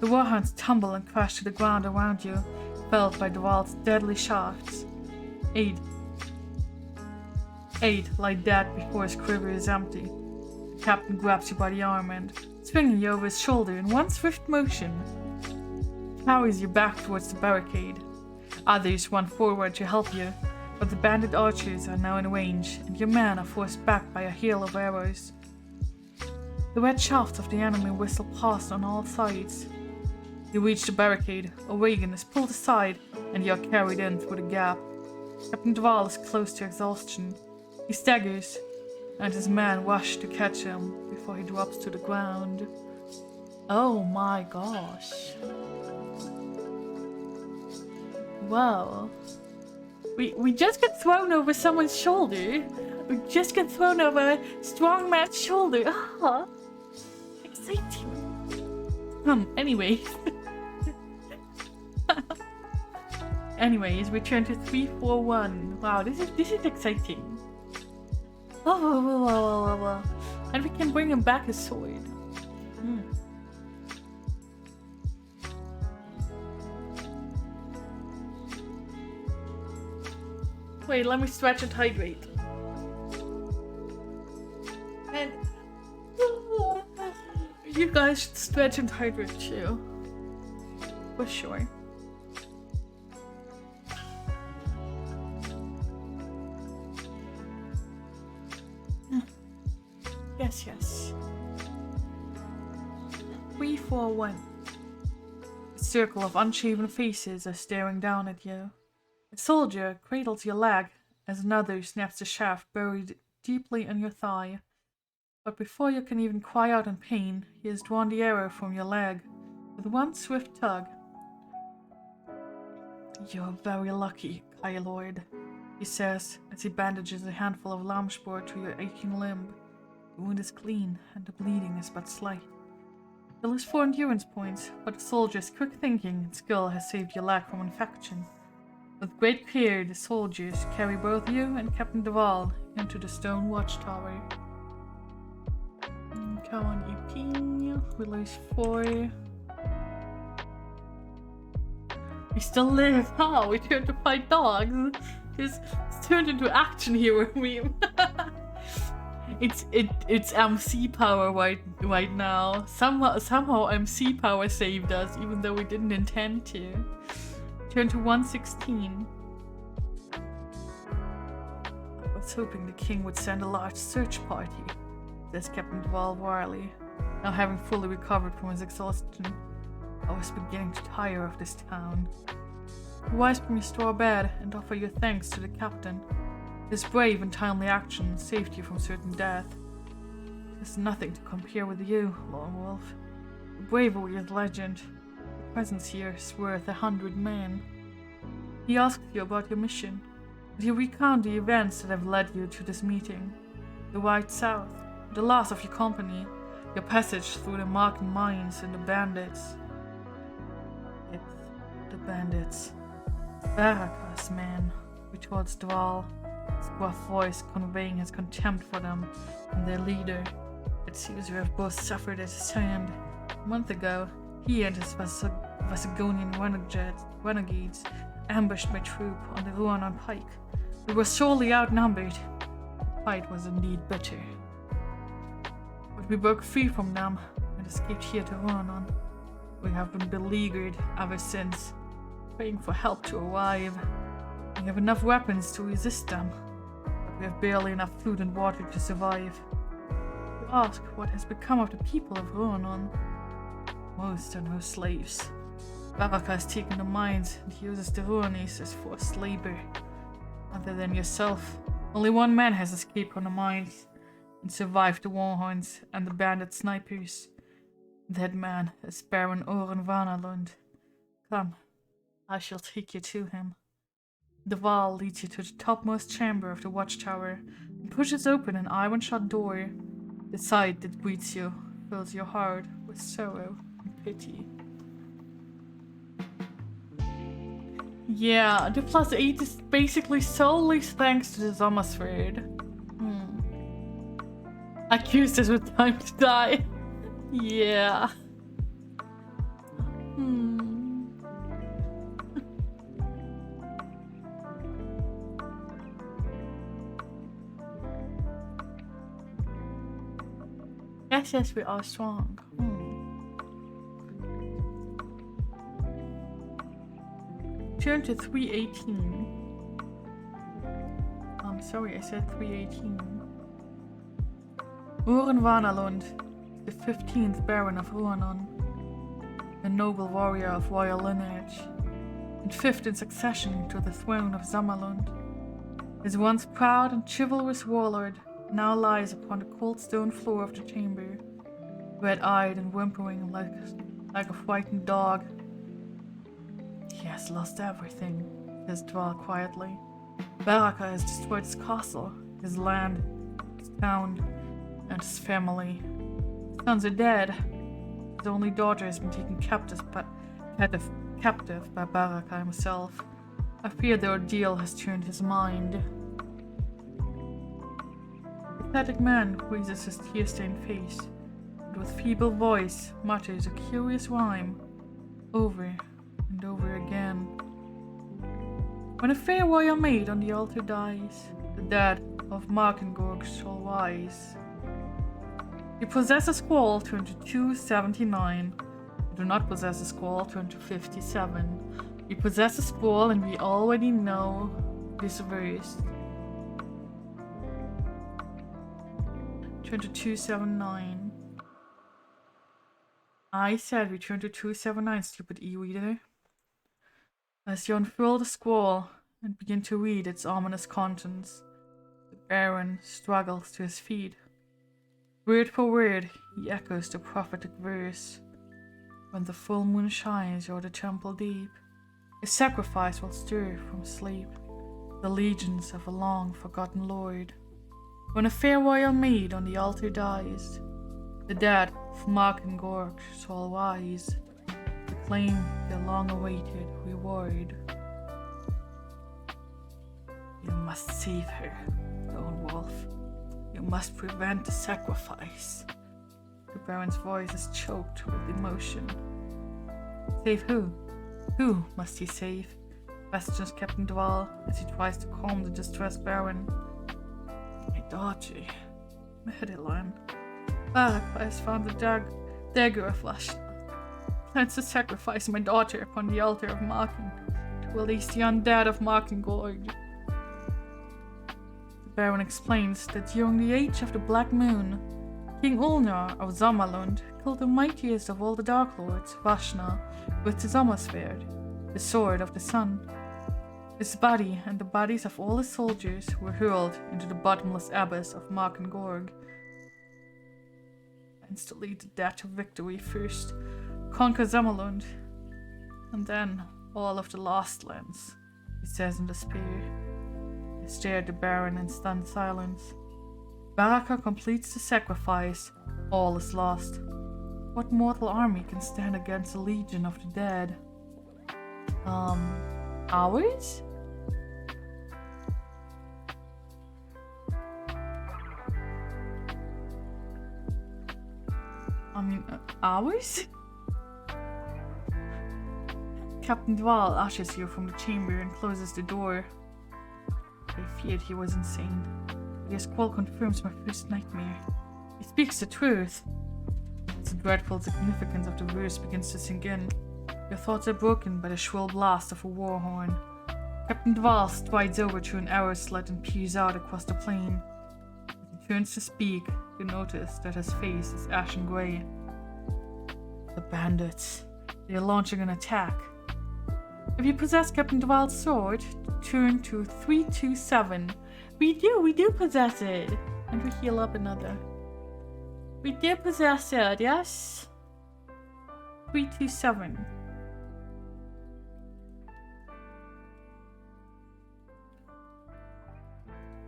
The warhounds tumble and crash to the ground around you, felled by Duvall's deadly shafts. Eight lie dead before his quiver is empty. The captain grabs you by the arm and, swinging you over his shoulder in one swift motion, carries you back towards the barricade. Others run forward to help you, but the bandit archers are now in range, and your men are forced back by a hail of arrows. The red shafts of the enemy whistle past on all sides. You reach the barricade, a wagon is pulled aside, and you are carried in through the gap. Captain Duvall is close to exhaustion. He staggers, and his men rush to catch him before he drops to the ground. Oh my gosh. Wow. We just get thrown over someone's shoulder. We just get thrown over a strong man's shoulder. Ah, exciting. Anyway. Anyways, we turn to 341. Wow, this is exciting. Oh. And we can bring him back his sword. Wait, let me stretch and hydrate. And you guys should stretch and hydrate too. For sure. Yes. 341. A circle of unshaven faces are staring down at you. A soldier cradles your leg as another snaps the shaft buried deeply in your thigh. But before you can even cry out in pain, he has drawn the arrow from your leg with one swift tug. You're very lucky, Kai Lord, he says as he bandages a handful of lamspore to your aching limb. The wound is clean, and the bleeding is but slight. Still is 4 endurance points, but the soldier's quick thinking and skill has saved your leg from infection. With great care, the soldiers carry both you and Captain Duval into the stone watchtower. Come on, EP. Release 4. We still live. Oh, we turned to fight dogs. It's turned into action hero meme. It's MC power right now. Somehow MC power saved us, even though we didn't intend to. Turn to 116. I was hoping the king would send a large search party, says Captain Duval warily. Now having fully recovered from his exhaustion, I was beginning to tire of this town. Rise from your straw bed and offer your thanks to the captain. His brave and timely action saved you from certain death. There's nothing to compare with you, Lone Wolf. Your bravery is legend. Your presence here is worth 100 men. He asked you about your mission. Would you recount the events that have led you to this meeting? The White South, the loss of your company, your passage through the Marken mines and the bandits. It's the bandits. Baraka's men, retorts Duval, his gruff voice conveying his contempt for them and their leader. It seems you have both suffered at his hand. A month ago, he and his Vasagonian renegades ambushed my troop on the Ruanon Pike. We were sorely outnumbered. The fight was indeed bitter. But we broke free from them and escaped here to Ruanon. We have been beleaguered ever since, praying for help to arrive. We have enough weapons to resist them, but we have barely enough food and water to survive. You ask what has become of the people of Ruanon. Most are no slaves. Baraka has taken the mines and uses the Ruanese as forced labor. Other than yourself, only one man has escaped from the mines and survived the warhorns and the bandit snipers. That man is Baron Oren Vanalund. Come, I shall take you to him. Duval leads you to the topmost chamber of the watchtower and pushes open an iron-shut door. The sight that greets you fills your heart with sorrow and pity. Yeah, the +8 is basically solely thanks to the Sommersford. Accused us with time to die. Yeah. Yes, we are strong. Turn to 318. I'm sorry, I said 318. Oren Vanalund, the 15th Baron of Ruanon, a noble warrior of royal lineage, and 5th in succession to the throne of Zamalund. His once proud and chivalrous warlord now lies upon the cold stone floor of the chamber, red-eyed and whimpering like a frightened dog. He has lost everything, says Duval quietly. Baraka has destroyed his castle, his land, his town, and his family. His sons are dead. His only daughter has been taken captive by Baraka himself. I fear the ordeal has turned his mind. The pathetic man raises his tear-stained face, and with feeble voice mutters a curious rhyme, over and over again. When a fair warrior maid on the altar dies, the dead of Markengorg shall rise. You possess a scroll, turn to 279. You do not possess a scroll, turn to 57. You possess a scroll, and we already know this verse. Turn to 279. I said we turn to 279, stupid e-reader. As you unfurl the scroll and begin to read its ominous contents, the Baron struggles to his feet. Word for word, he echoes the prophetic verse. When the full moon shines o'er the temple deep, a sacrifice will stir from sleep the legions of a long-forgotten lord. When a fair royal maid on the altar dies, the dead of Markengorg shall rise to claim their long-awaited reward. must save her, lone wolf. You must prevent the sacrifice. The Baron's voice is choked with emotion. Save who? Who must he save? Questions Captain Duvall as he tries to calm the distressed Baron. My daughter, Madeline. Barak has found the dagger of Vashna. Plans to sacrifice my daughter upon the altar of Marken to release the undead of Markengorg. The Baron explains that during the age of the Black Moon, King Ulnar of Zamalund killed the mightiest of all the Dark Lords, Vashna, with the Sommersword, the sword of the sun. His body and the bodies of all his soldiers were hurled into the bottomless abyss of Markengorg. And to lead the dead to victory first, conquer Zamalund, and then all of the Lost Lands, he says in despair. They stare at the Baron in stunned silence. Baraka completes the sacrifice, all is lost. What mortal army can stand against a legion of the dead? Ours? Ours? Captain Duvall ushers you from the chamber and closes the door. I feared he was insane. But his call confirms my first nightmare. He speaks the truth. The dreadful significance of the verse begins to sink in. Your thoughts are broken by the shrill blast of a war horn. Captain Duvall strides over to an arrow slit and peers out across the plain. As he turns to speak, you notice that his face is ashen grey. The bandits. They are launching an attack. If you possess Captain Duvall's sword, turn to 327. We do possess it. And we heal up another. We do possess it, yes? 327.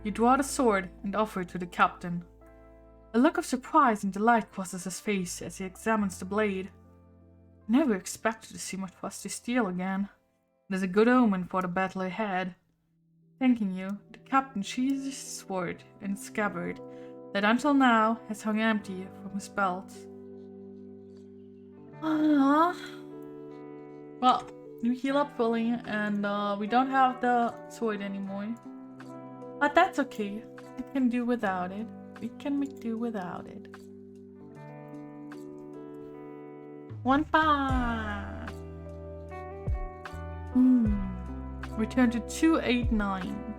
You draw the sword and offer it to the captain. A look of surprise and delight crosses his face as he examines the blade. Never expected to see my trusty steel again. It is a good omen for the battle ahead. Thanking you, the captain sheathes his sword in its scabbard that until now has hung empty from his belt. Well, we heal up fully and we don't have the sword anymore. But that's okay. We can do without it. We can make do without it. 1-5. Return to 289.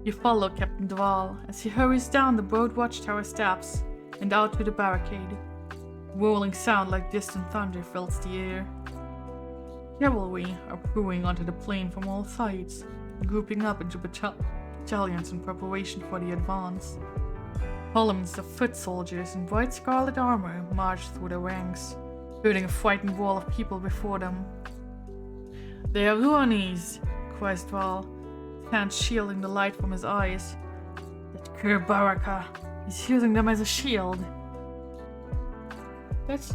You follow Captain Duvall as he hurries down the broad watchtower steps and out to the barricade. A rolling sound like distant thunder fills the air. Cavalry are pouring onto the plain from all sides, grouping up into battalions in preparation for the advance. Columns of foot soldiers in bright scarlet armor march through the ranks, herding a frightened wall of people before them. "They are Ruanis!" cries Dval, his hand shielding the light from his eyes. "That cur Baraka, he's using them as a shield." That's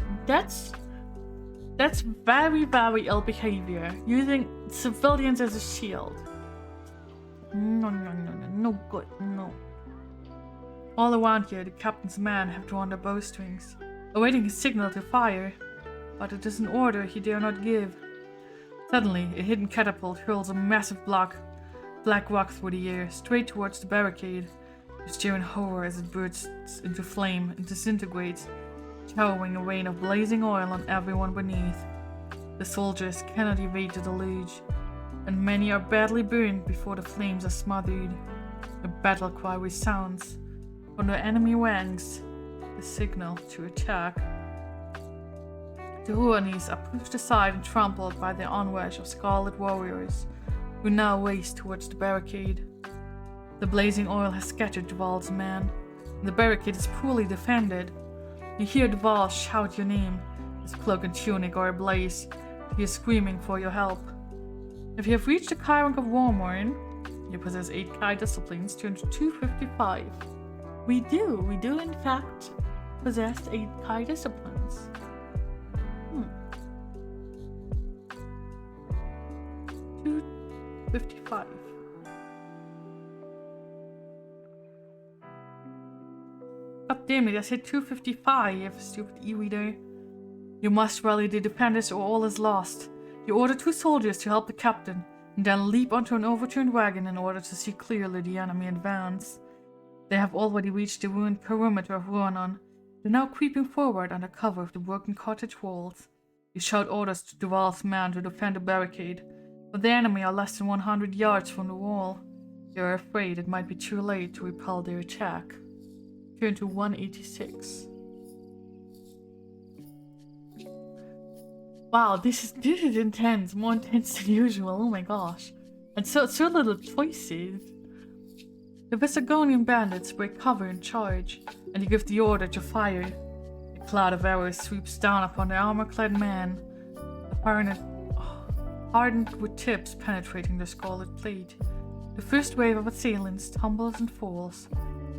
very, very ill behavior, using civilians as a shield. No good, no. All around here, the captain's men have drawn their bowstrings, awaiting his signal to fire, but it is an order he dare not give. Suddenly, a hidden catapult hurls a massive black rock through the air, straight towards the barricade. You stare in horror as it bursts into flame and disintegrates, showering a rain of blazing oil on everyone beneath. The soldiers cannot evade the deluge, and many are badly burned before the flames are smothered. A battle cry resounds from the enemy ranks, the signal to attack. The Ruanis are pushed aside and trampled by the onrush of scarlet warriors, who now race towards the barricade. The blazing oil has scattered Duvall's men, and the barricade is poorly defended. You hear Duvall shout your name, his cloak and tunic are ablaze. He is screaming for your help. If you have reached the Kai rank of Warmorn, you possess 8 Kai disciplines, turn to 255. We do in fact possess 8 Kai disciplines. 255. God damn it, I said 255, stupid e-reader. You must rally the defenders or all is lost. You order 2 soldiers to help the captain, and then leap onto an overturned wagon in order to see clearly the enemy advance. They have already reached the ruined perimeter of Ronan. They're now creeping forward under cover of the broken cottage walls. You shout orders to Duval's men to defend the barricade, but the enemy are less than 100 yards from the wall. You are afraid it might be too late to repel their attack. Turn to 186. Wow, this is intense, more intense than usual. Oh my gosh, and so little choices. The Vesagonian bandits break cover and charge, and you give the order to fire. A cloud of arrows sweeps down upon the armor-clad man, hardened with tips penetrating their scarlet plate. The first wave of assailants tumbles and falls.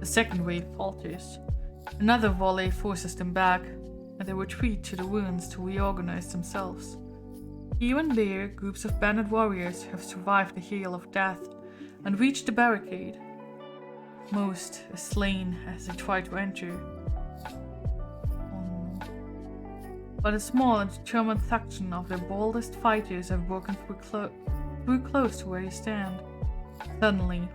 The second wave falters. Another volley forces them back, and they retreat to the ruins to reorganize themselves. Here and there, groups of bandit warriors have survived the hail of death and reached the barricade. Most are slain as they try to enter. But a small and determined section of their boldest fighters have broken through close to where you stand. Suddenly,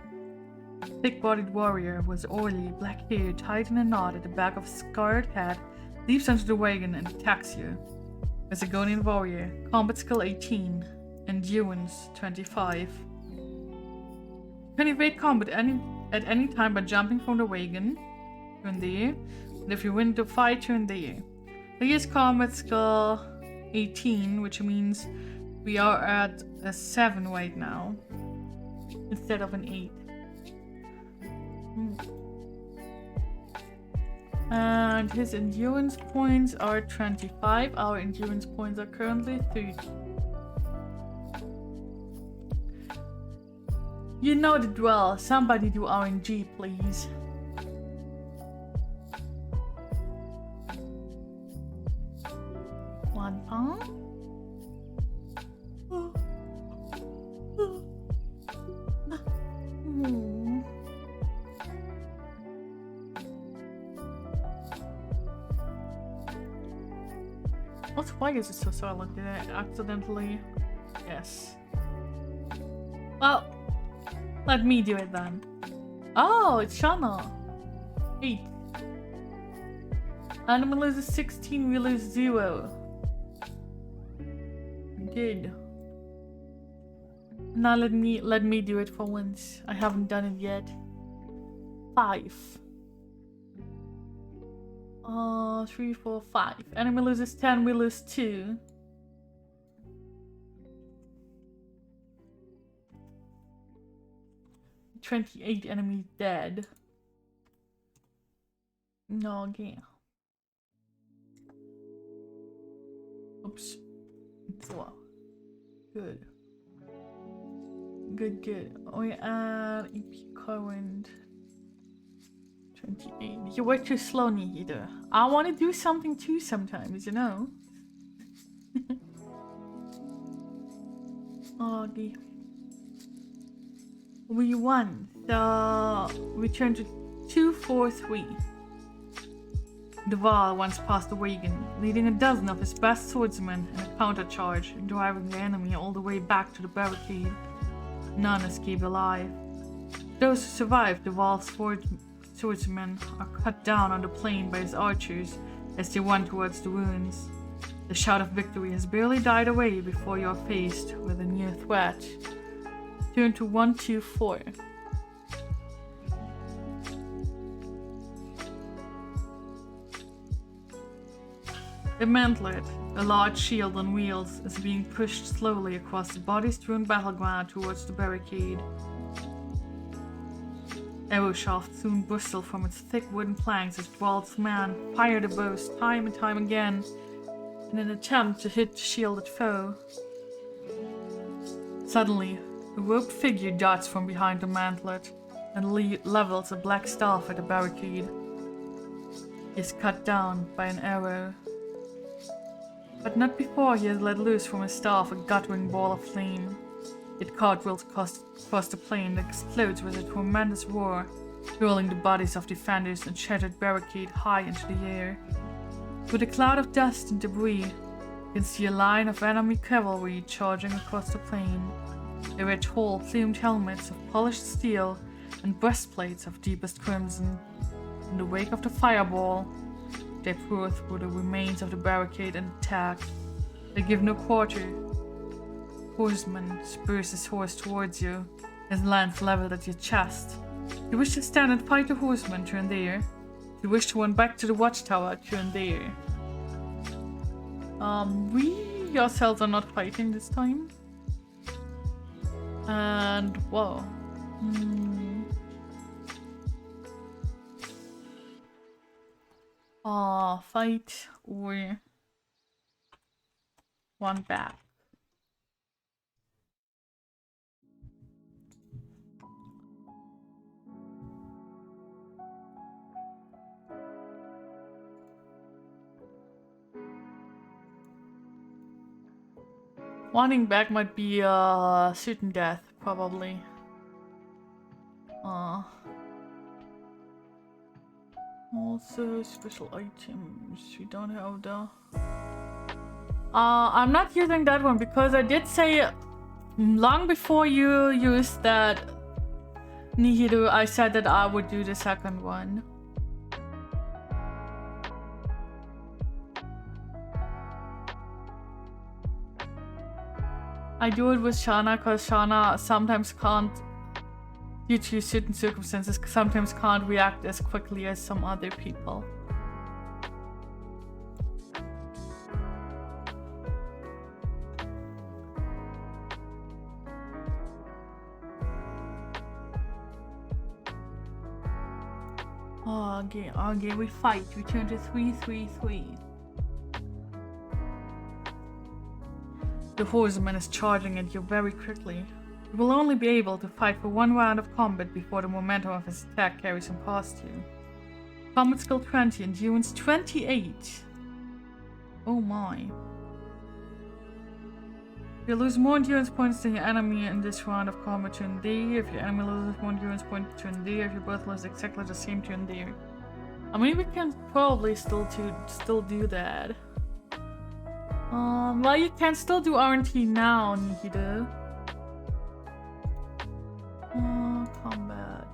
a thick-bodied warrior with oily black hair tied in a knot at the back of a scarred head leaps onto the wagon and attacks you. A Zagonian warrior, combat skill 18, endurance 25. You can evade combat at any time by jumping from the wagon, turn there, and if you win the fight, turn there. He is combat skill 18, which means we are at a 7 right now, instead of an 8. And his endurance points are 25. Our endurance points are currently 30. You know the drill. Somebody do RNG, please. One pound. Why is it so silent? Did I accidentally? Yes. Well, let me do it then. Oh, it's Shana. 8. Enemy loses 16, we lose 0. Good. Now let me do it for once. I haven't done it yet. 5. 3, 4, 5. Enemy loses 10, we lose 2. $28 enemies dead. No, again. Oops. Wow. Good. Good. Oh yeah, EP current. 28. You work too slow, Nihida. I want to do something too sometimes, you know? Okay. We won. So, we turned to 2-4-3. Duval once passed the wagon, leading a dozen of his best swordsmen in a countercharge, driving the enemy all the way back to the barricade. None escaped alive. Those who survived Duval's swordsmen are cut down on the plain by his archers as they run towards the ruins. The shout of victory has barely died away before you are faced with a new threat. Turn to 124. The mantlet, a large shield on wheels, is being pushed slowly across the body-strewn battleground towards the barricade. Arrow shafts soon bristle from its thick wooden planks as Dwalt's men fire the bows time and time again in an attempt to hit the shielded foe. Suddenly, a robed figure darts from behind the mantlet and levels a black staff at the barricade. He is cut down by an arrow. But not before he has let loose from his staff a guttering ball of flame. It cartwheels across the plain and explodes with a tremendous roar hurling the bodies of defenders and shattered barricade high into the air. With a cloud of dust and debris, you can see a line of enemy cavalry charging across the plain. They wear tall, plumed helmets of polished steel and breastplates of deepest crimson. In the wake of the fireball, they pour through the remains of the barricade and attack. They give no quarter. Horseman spurs his horse towards you, his lance leveled at your chest. You wish to stand and fight the horseman, turn there. You wish to run back to the watchtower, turn there. We ourselves are not fighting this time. And whoa. Fight or one back. Wanting back might be a certain death, probably. Also, special items. We don't have the. I'm not using that one because I did say long before you used that Nihiru, I said that I would do the second one. I do it with Shana because Shana sometimes can't, due to certain circumstances, sometimes can't react as quickly as some other people. Okay, we fight. We turn to 3-3-3. The horseman is charging at you very quickly. You will only be able to fight for one round of combat before the momentum of his attack carries him past you. Combat skill 20, endurance 28. Oh my. You lose more endurance points than your enemy in this round of combat, turn there. If your enemy loses more endurance points, turn there. If you both lose exactly the same, turn there. I mean, we can probably still do that. Well, you can still do RNT now, Nihiru. Combat.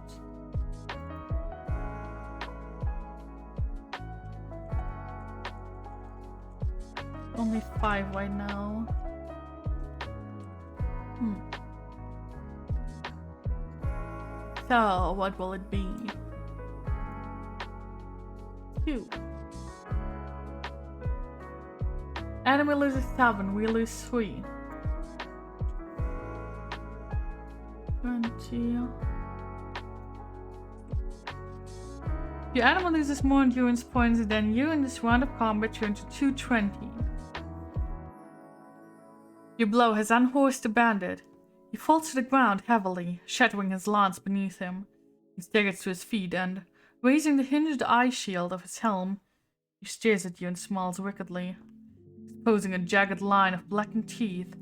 Only 5 right now. So, what will it be? 2. Enemy loses 7, we lose 3. 20. Your enemy loses more endurance points than you in this round of combat, turn to 220. Your blow has unhorsed the bandit. He falls to the ground heavily, shattering his lance beneath him. He staggers to his feet and, raising the hinged eye shield of his helm, he stares at you and smiles wickedly, exposing a jagged line of blackened teeth.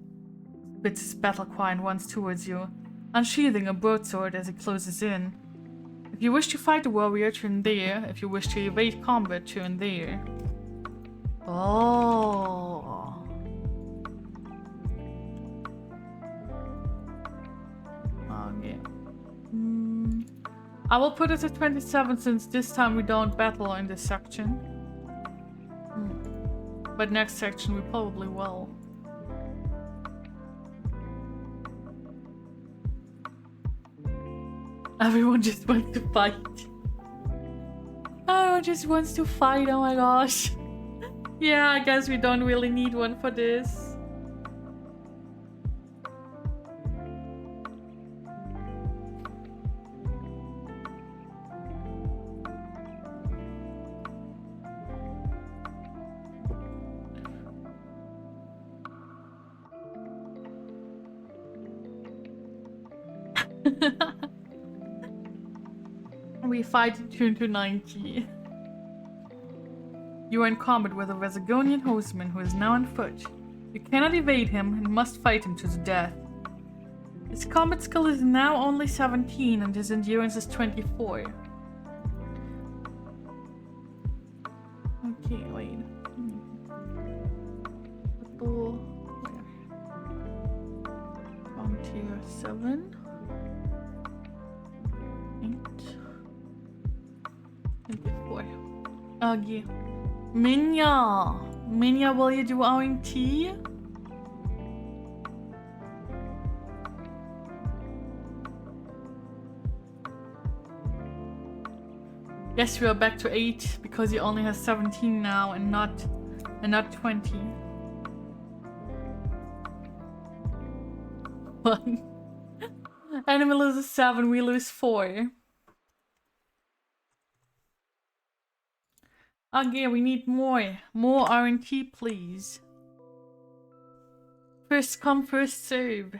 He spits his battle cry and runs towards you, unsheathing a broadsword as he closes in. If you wish to fight the warrior, turn there. If you wish to evade combat, turn there. Oh. Okay. I will put it at 27 since this time we don't battle in this section. But next section we probably will. Everyone just wants to fight. Everyone just wants to fight, oh my gosh. Yeah, I guess we don't really need one for this. We fight turn to 90. You are in combat with a Vesagonian horseman who is now on foot. You cannot evade him and must fight him to the death. His combat skill is now only 17 and his endurance is 24. Okay, wait. Football. Frontier 7. 8. 24. Okay. Minya! Minya, will you do R&T? Yes, we are back to 8 because he only has 17 now and not 20. 1. Enemy loses 7, we lose 4. Okay, we need more. More R&T, please. First come, first serve.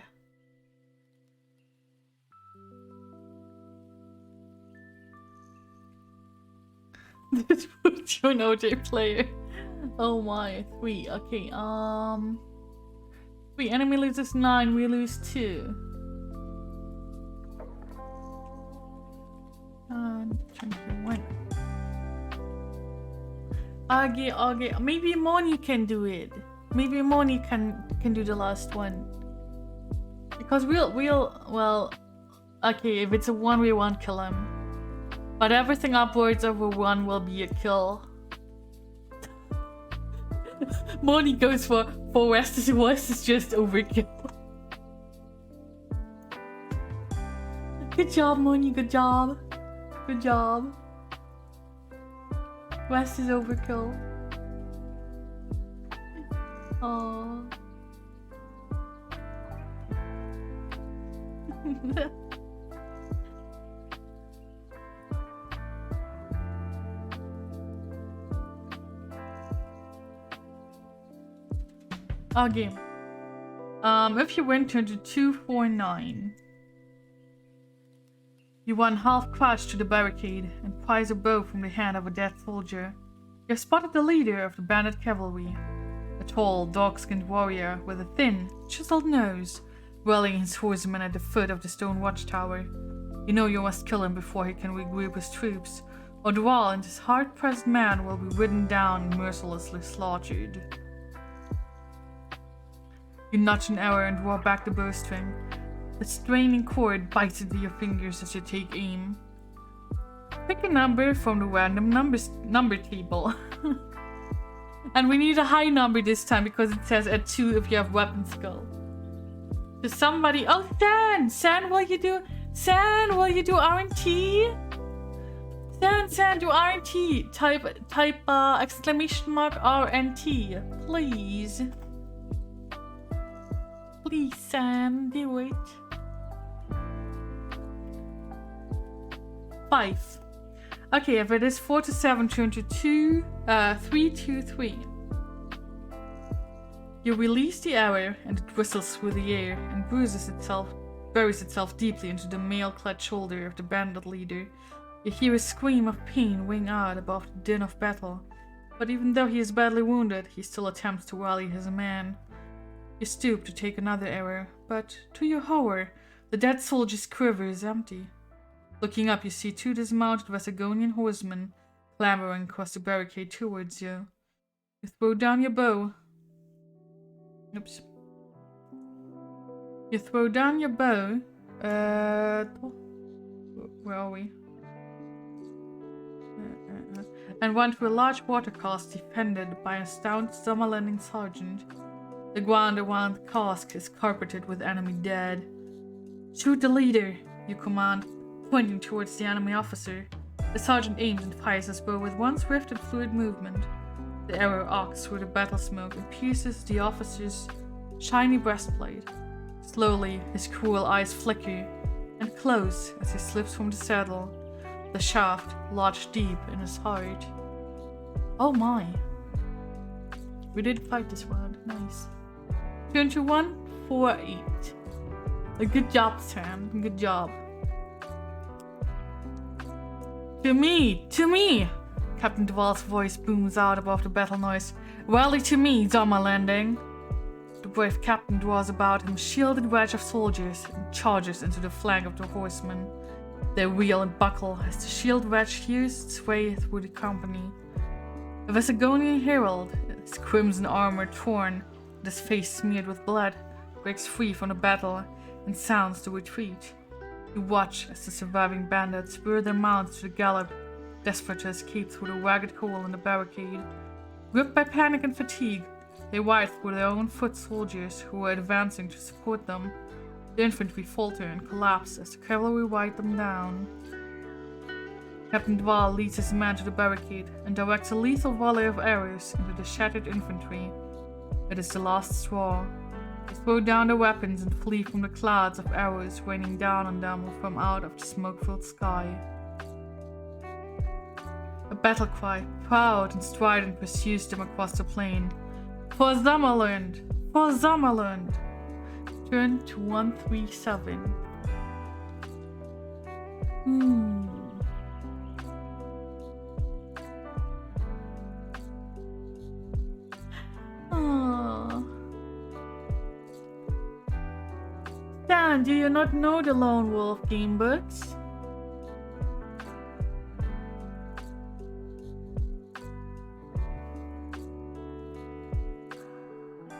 This puts you an OJ player. Oh my, 3. Okay, 3. Enemy loses 9, we lose 2. And 21. Okay. Maybe Moni can do it. Maybe Moni can do the last one. Because well, okay, if it's a 1, we won't kill him. But everything upwards over 1 will be a kill. Moni goes for West is just overkill. Good job, Moni, good job. Good job. West is overkill. Aww. Okay. If you win, turn to 249. You run half crouched to the barricade and prize a bow from the hand of a dead soldier. You have spotted the leader of the bandit cavalry, a tall, dark-skinned warrior with a thin, chiseled nose, rallying his horsemen at the foot of the stone watchtower. You know you must kill him before he can regroup his troops, or Dwal and his hard-pressed man will be ridden down and mercilessly slaughtered. You nudge an arrow and draw back the bowstring. The straining cord bites into your fingers as you take aim. Pick a number from the random number table. And we need a high number this time because it says at 2 if you have weapon skill. To somebody. Oh, San, will you do R&T? San, do R&T. Type exclamation mark R&T, please. Please, San, do it. 5. Okay, if it is 4 to 7, turn to 3 to 3. You release the arrow and it whistles through the air and buries itself deeply into the mail-clad shoulder of the bandit leader. You hear a scream of pain ring out above the din of battle, but even though he is badly wounded, he still attempts to rally his men. You stoop to take another arrow, but to your horror, the dead soldier's quiver is empty. Looking up, you see 2 dismounted Vesagonian horsemen clambering across the barricade towards you. You throw down your bow. Oops. You throw down your bow. Where are we? And run to a large water cask defended by a stout summer-landing sergeant. The ground around the cask is carpeted with enemy dead. Shoot the leader, you command, pointing towards the enemy officer. The sergeant aims and fires his bow with one swift and fluid movement. The arrow arcs through the battle smoke and pierces the officer's shiny breastplate. Slowly, his cruel eyes flicker and close as he slips from the saddle, the shaft lodged deep in his heart. Oh my. We did fight this round. Nice. Turn to 148. Good job, Sam. Good job. To me! Captain Duvall's voice booms out above the battle noise. Rally to me, Zama Landing. The brave captain draws about him a shielded wedge of soldiers and charges into the flank of the horsemen. They reel and buckle as the shield wedge hews its way through the company. A Vesagonian herald, his crimson armor torn, and his face smeared with blood, breaks free from the battle and sounds the retreat. You watch as the surviving bandits spur their mounts to the gallop, desperate to escape through the ragged hole in the barricade. Gripped by panic and fatigue, they ride through their own foot soldiers who are advancing to support them. The infantry falter and collapse as the cavalry ride them down. Captain Dval leads his men to the barricade and directs a lethal volley of arrows into the shattered infantry. It is the last straw. They throw down their weapons and flee from the clouds of arrows raining down on them from out of the smoke-filled sky. A battle cry, proud and strident, pursues them across the plain. For Sommerland! For Sommerland! Turn to 137. Dan, do you not know the Lone Wolf gamebooks?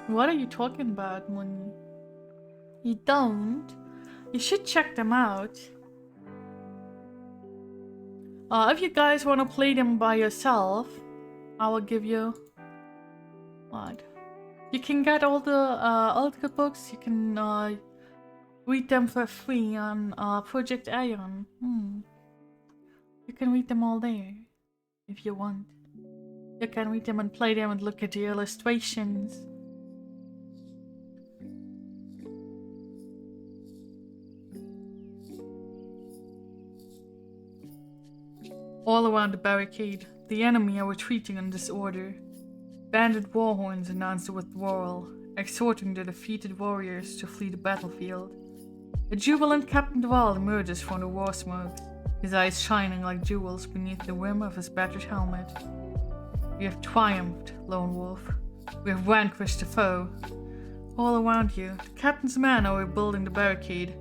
What are you talking about, Moni? You don't? You should check them out. If you guys want to play them by yourself, I will give you... What? You can get all the books. You can read them for free on Project Ion. You can read them all there, if you want. You can read them and play them and look at the illustrations. All around the barricade, the enemy are retreating in disorder. Banded war horns announce the withdrawal, exhorting the defeated warriors to flee the battlefield. A jubilant Captain Dval emerges from the war smoke, his eyes shining like jewels beneath the rim of his battered helmet. We have triumphed, Lone Wolf. We have vanquished the foe. All around you, the captain's men are rebuilding the barricade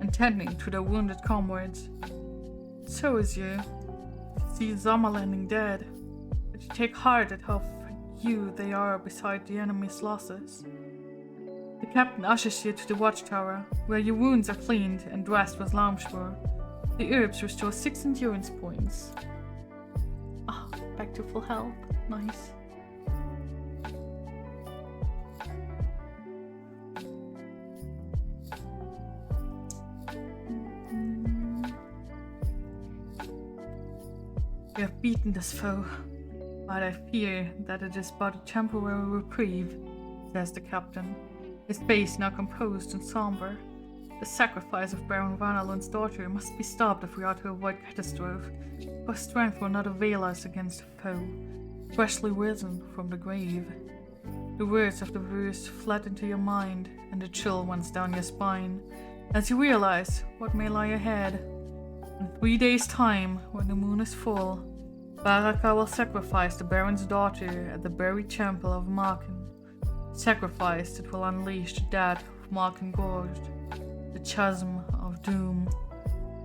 and tending to their wounded comrades. So is you. See Sommerlanding dead, but you take heart at how few they are beside the enemy's losses. The captain ushers you to the watchtower, where your wounds are cleaned and dressed with Lamspur. The herbs restore 6 endurance points. Back to full health. Nice. We have beaten this foe, but I fear that it is but a temporary reprieve, says the captain, his face now composed and somber. The sacrifice of Baron Vanalund's daughter must be stopped if we are to avoid catastrophe. Our strength will not avail us against a foe, freshly risen from the grave. The words of the verse flood into your mind, and a chill runs down your spine, as you realize what may lie ahead. In 3 days' time, when the moon is full, Baraka will sacrifice the Baron's daughter at the buried temple of Marken. Sacrifice that will unleash the death of Marken Gorge, the Chasm of Doom.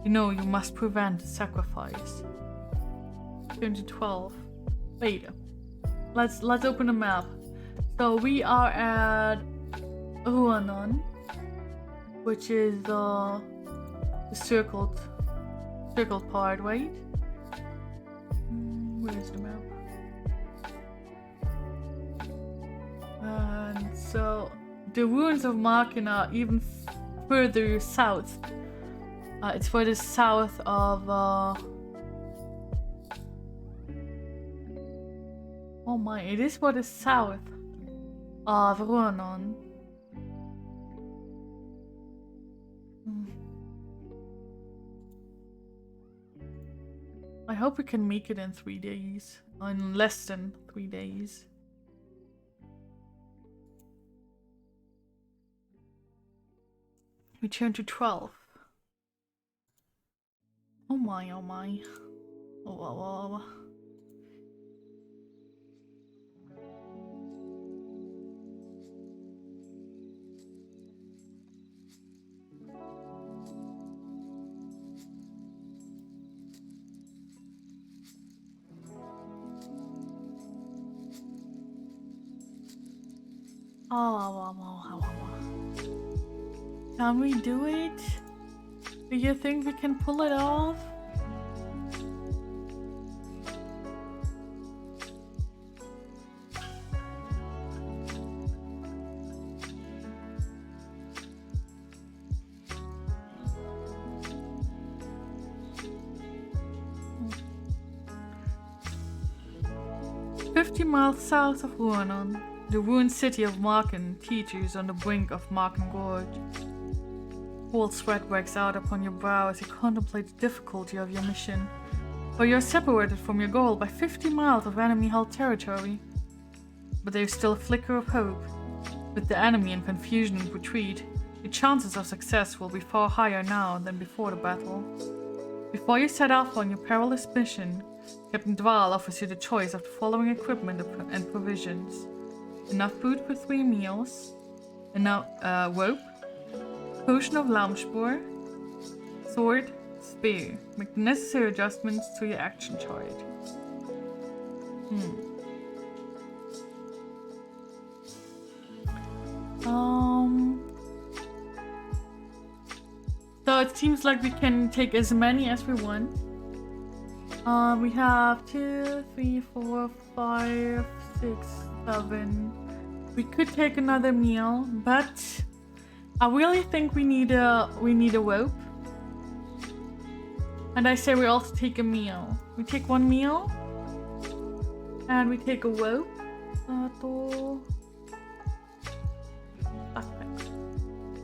You know you must prevent the sacrifice. Turn to 12. Wait. Let's open the map. So we are at Ruanon, which is the circled part, right? Where's the map? And so the ruins of Marken are even further south. It's further south of oh my, it is further south of Ruanon. I hope we can make it in 3 days. In less than 3 days. We turn to 12. Oh my, oh my. Oh, oh, oh. Can we do it? Do you think we can pull it off? Hmm. 50 miles south of Ruanon, the ruined city of Marken teeters on the brink of Marken Gorge. Cold sweat breaks out upon your brow as you contemplate the difficulty of your mission, for you are separated from your goal by 50 miles of enemy-held territory. But there is still a flicker of hope. With the enemy in confusion and retreat, your chances of success will be far higher now than before the battle. Before you set off on your perilous mission, Captain Dval offers you the choice of the following equipment and provisions: enough food for 3 meals, enough rope, potion of Lamspor, sword, spear. Make the necessary adjustments to your action chart. So it seems like we can take as many as we want. We have 2, 3, 4, 5, 6, 7. We could take another meal, but I really think we need a rope. And I say we also take a meal. We take 1 meal, and we take a rope.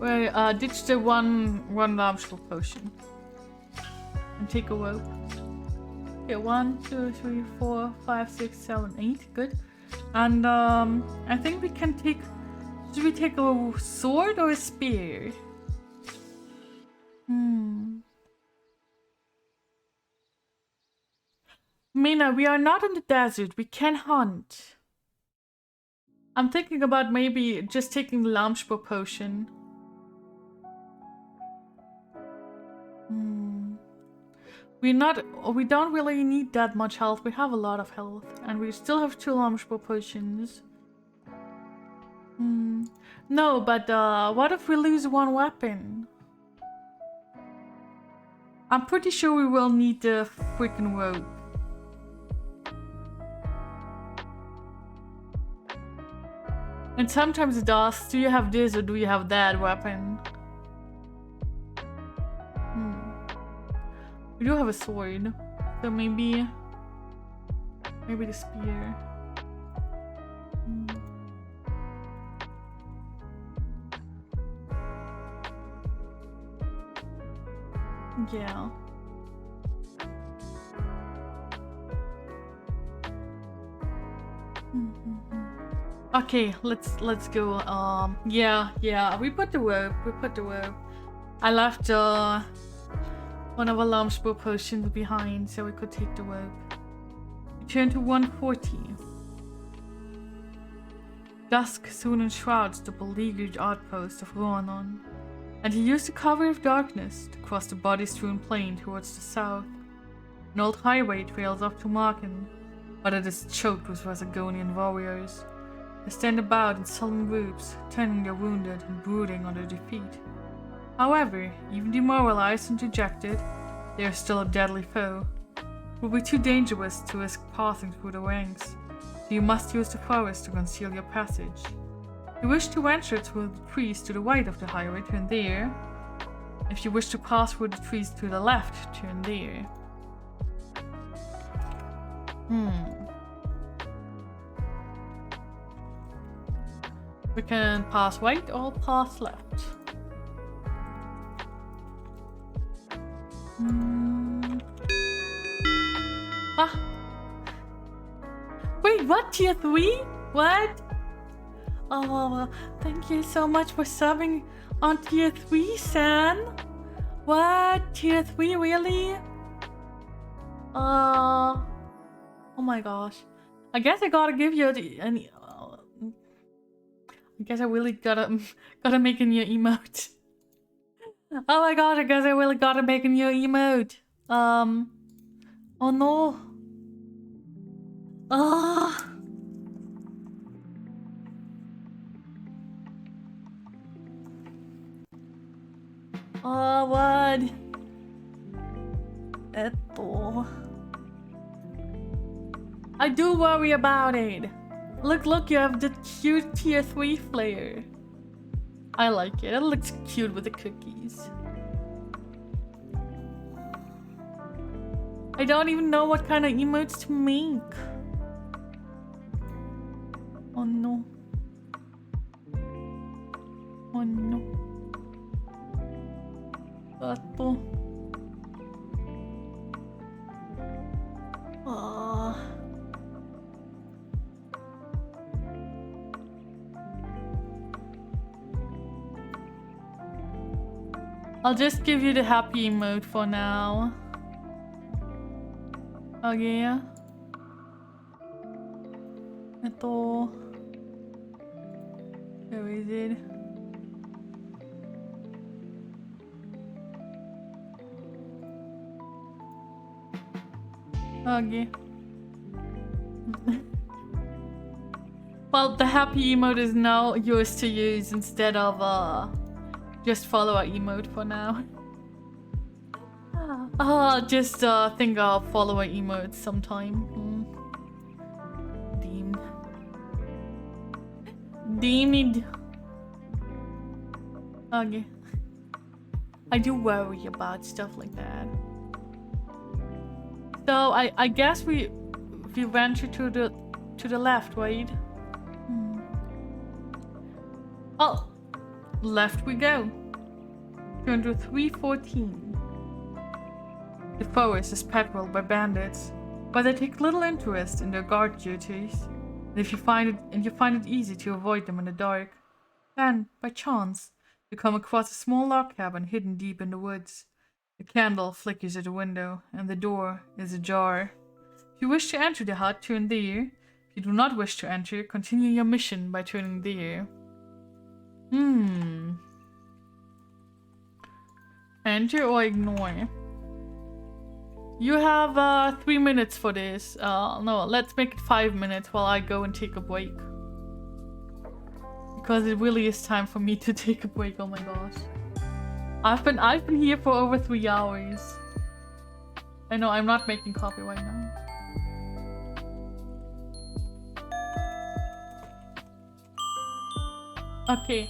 We ditch the one Lamspor potion and take a rope. Okay, 1, 2, 3, 4, 5, 6, 7, 8. Good. And I think we can take. Should we take a sword or a spear? Mina, we are not in the desert. We can hunt. I'm thinking about maybe just taking the Lamspor potion. We don't really need that much health. We have a lot of health. And we still have 2 Lamspor potions. No, but what if we lose 1 weapon? I'm pretty sure we will need the freaking rope. And sometimes it asks, do you have this or do you have that weapon? We do have a sword, so maybe the spear. Yeah. Okay, let's go. Yeah. We put the rope. I left one of our Lamspor potions behind, so we could take the rope. Return to 140. Dusk soon enshrouds the beleaguered outpost of Ruanon, and he used the cover of darkness to cross the body-strewn plain towards the south. An old highway trails up to Marken, but it is choked with Rosagonian warriors. They stand about in sullen groups, tending their wounded and brooding on their defeat. However, even demoralized and dejected, they are still a deadly foe. It will be too dangerous to risk passing through the ranks, so you must use the forest to conceal your passage. If you wish to venture through the trees to the right of the highway, turn there. If you wish to pass through the trees to the left, turn there. We can pass right or pass left. Wait, what? Tier 3? What? Oh, thank you so much for subbing on Tier 3, San. What? Tier 3, really? Oh my gosh. I guess I gotta give you I guess I really gotta make a new emote. Oh my gosh, I guess I really gotta make a new emote. Oh no. what? Eto. I do worry about it. Look, you have the cute tier 3 flare. I like it. It looks cute with the cookies. I don't even know what kind of emotes to make. Oh no. Oh no. Eto. I'll just give you the happy emote for now. Okay. Ito. Where is it? Okay. Well, the happy emote is now yours to use instead of just follower emote for now. Just think of follower emotes sometime. Deemed. Okay. I do worry about stuff like that. So I guess we venture to the left, right? Oh, left we go. 20314. The forest is patrolled by bandits, but they take little interest in their guard duties. And if you find it easy to avoid them in the dark, then, by chance, you come across a small log cabin hidden deep in the woods. A candle flickers at the window, and the door is ajar. If you wish to enter the hut, turn there. If you do not wish to enter, continue your mission by turning there. Enter or ignore? You have 3 minutes for this. No, let's make it 5 minutes while I go and take a break. Because it really is time for me to take a break, oh my gosh. I've been here for over 3 hours. I know, I'm not making coffee right now. Okay,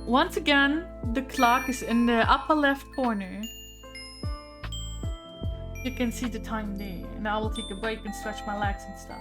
once again, the clock is in the upper left corner. You can see the time there, and I will take a break and stretch my legs and stuff.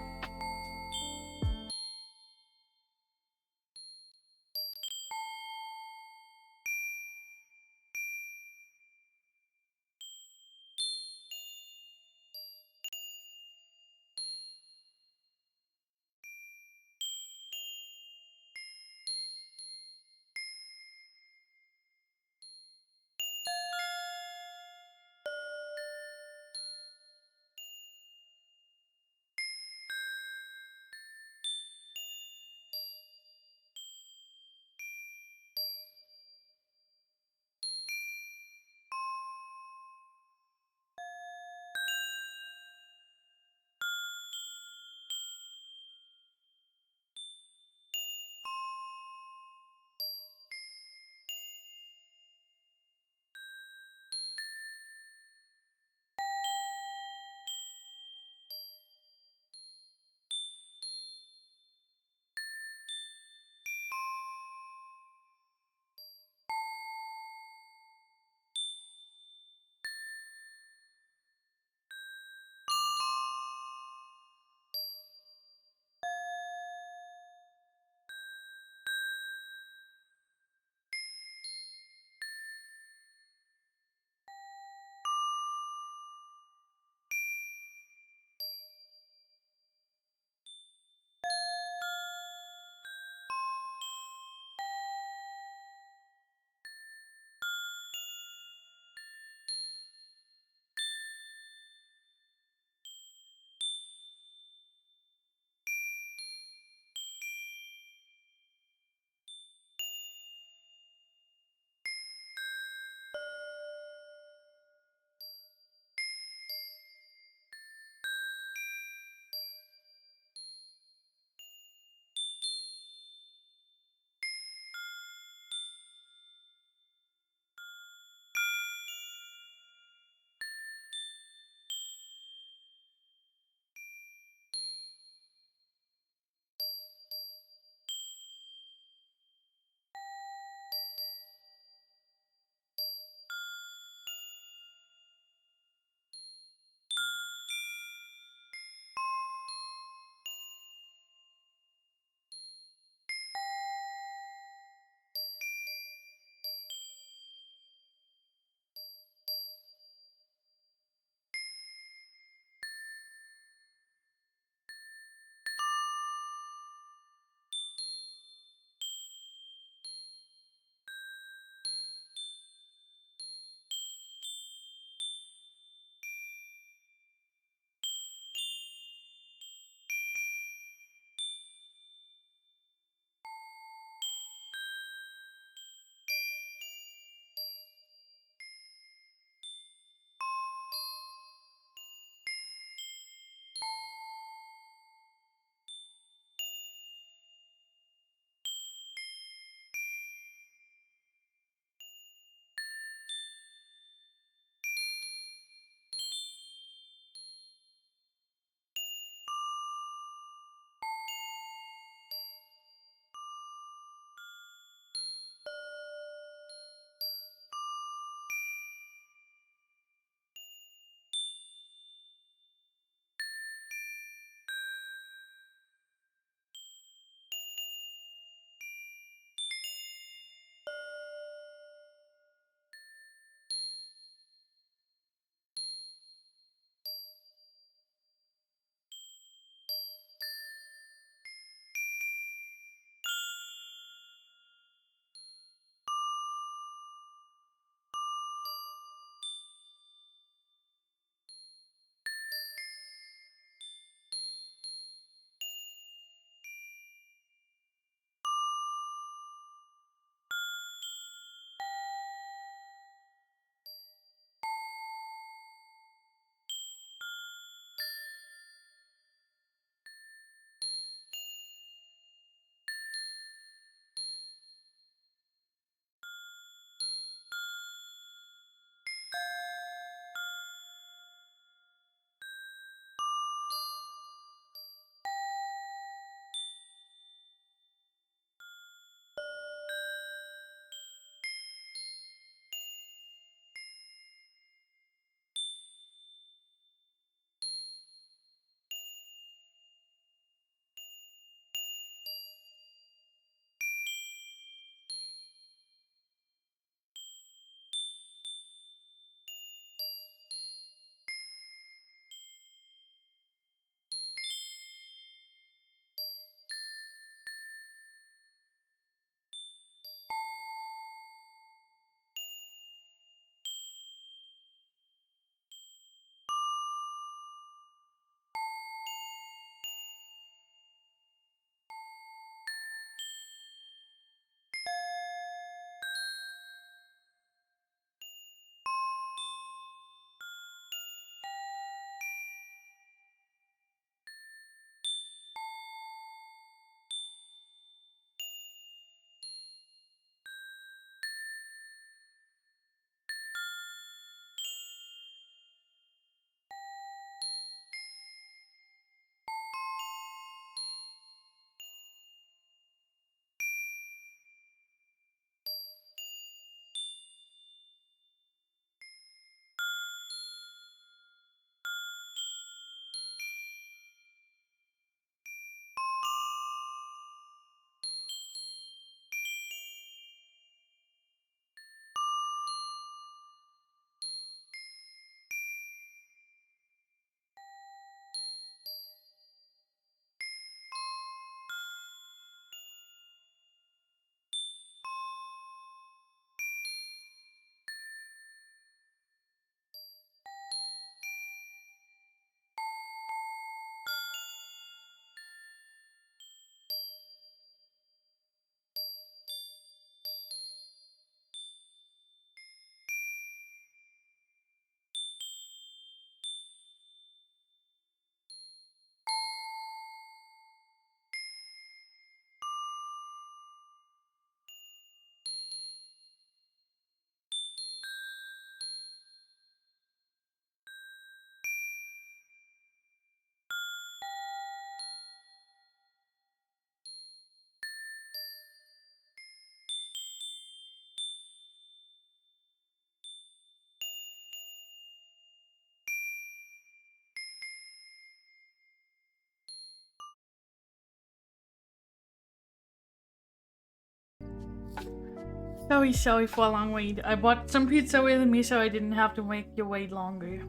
Sorry for a long wait. I bought some pizza with me so I didn't have to make you wait longer.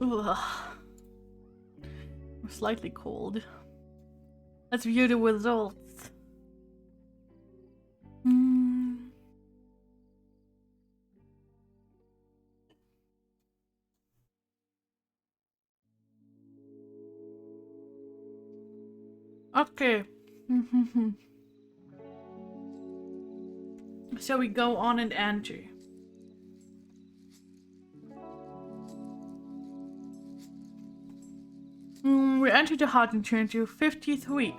Ugh. I'm slightly cold. Let's view the results. Okay. So we go on and enter. We enter the hut and turn to 53.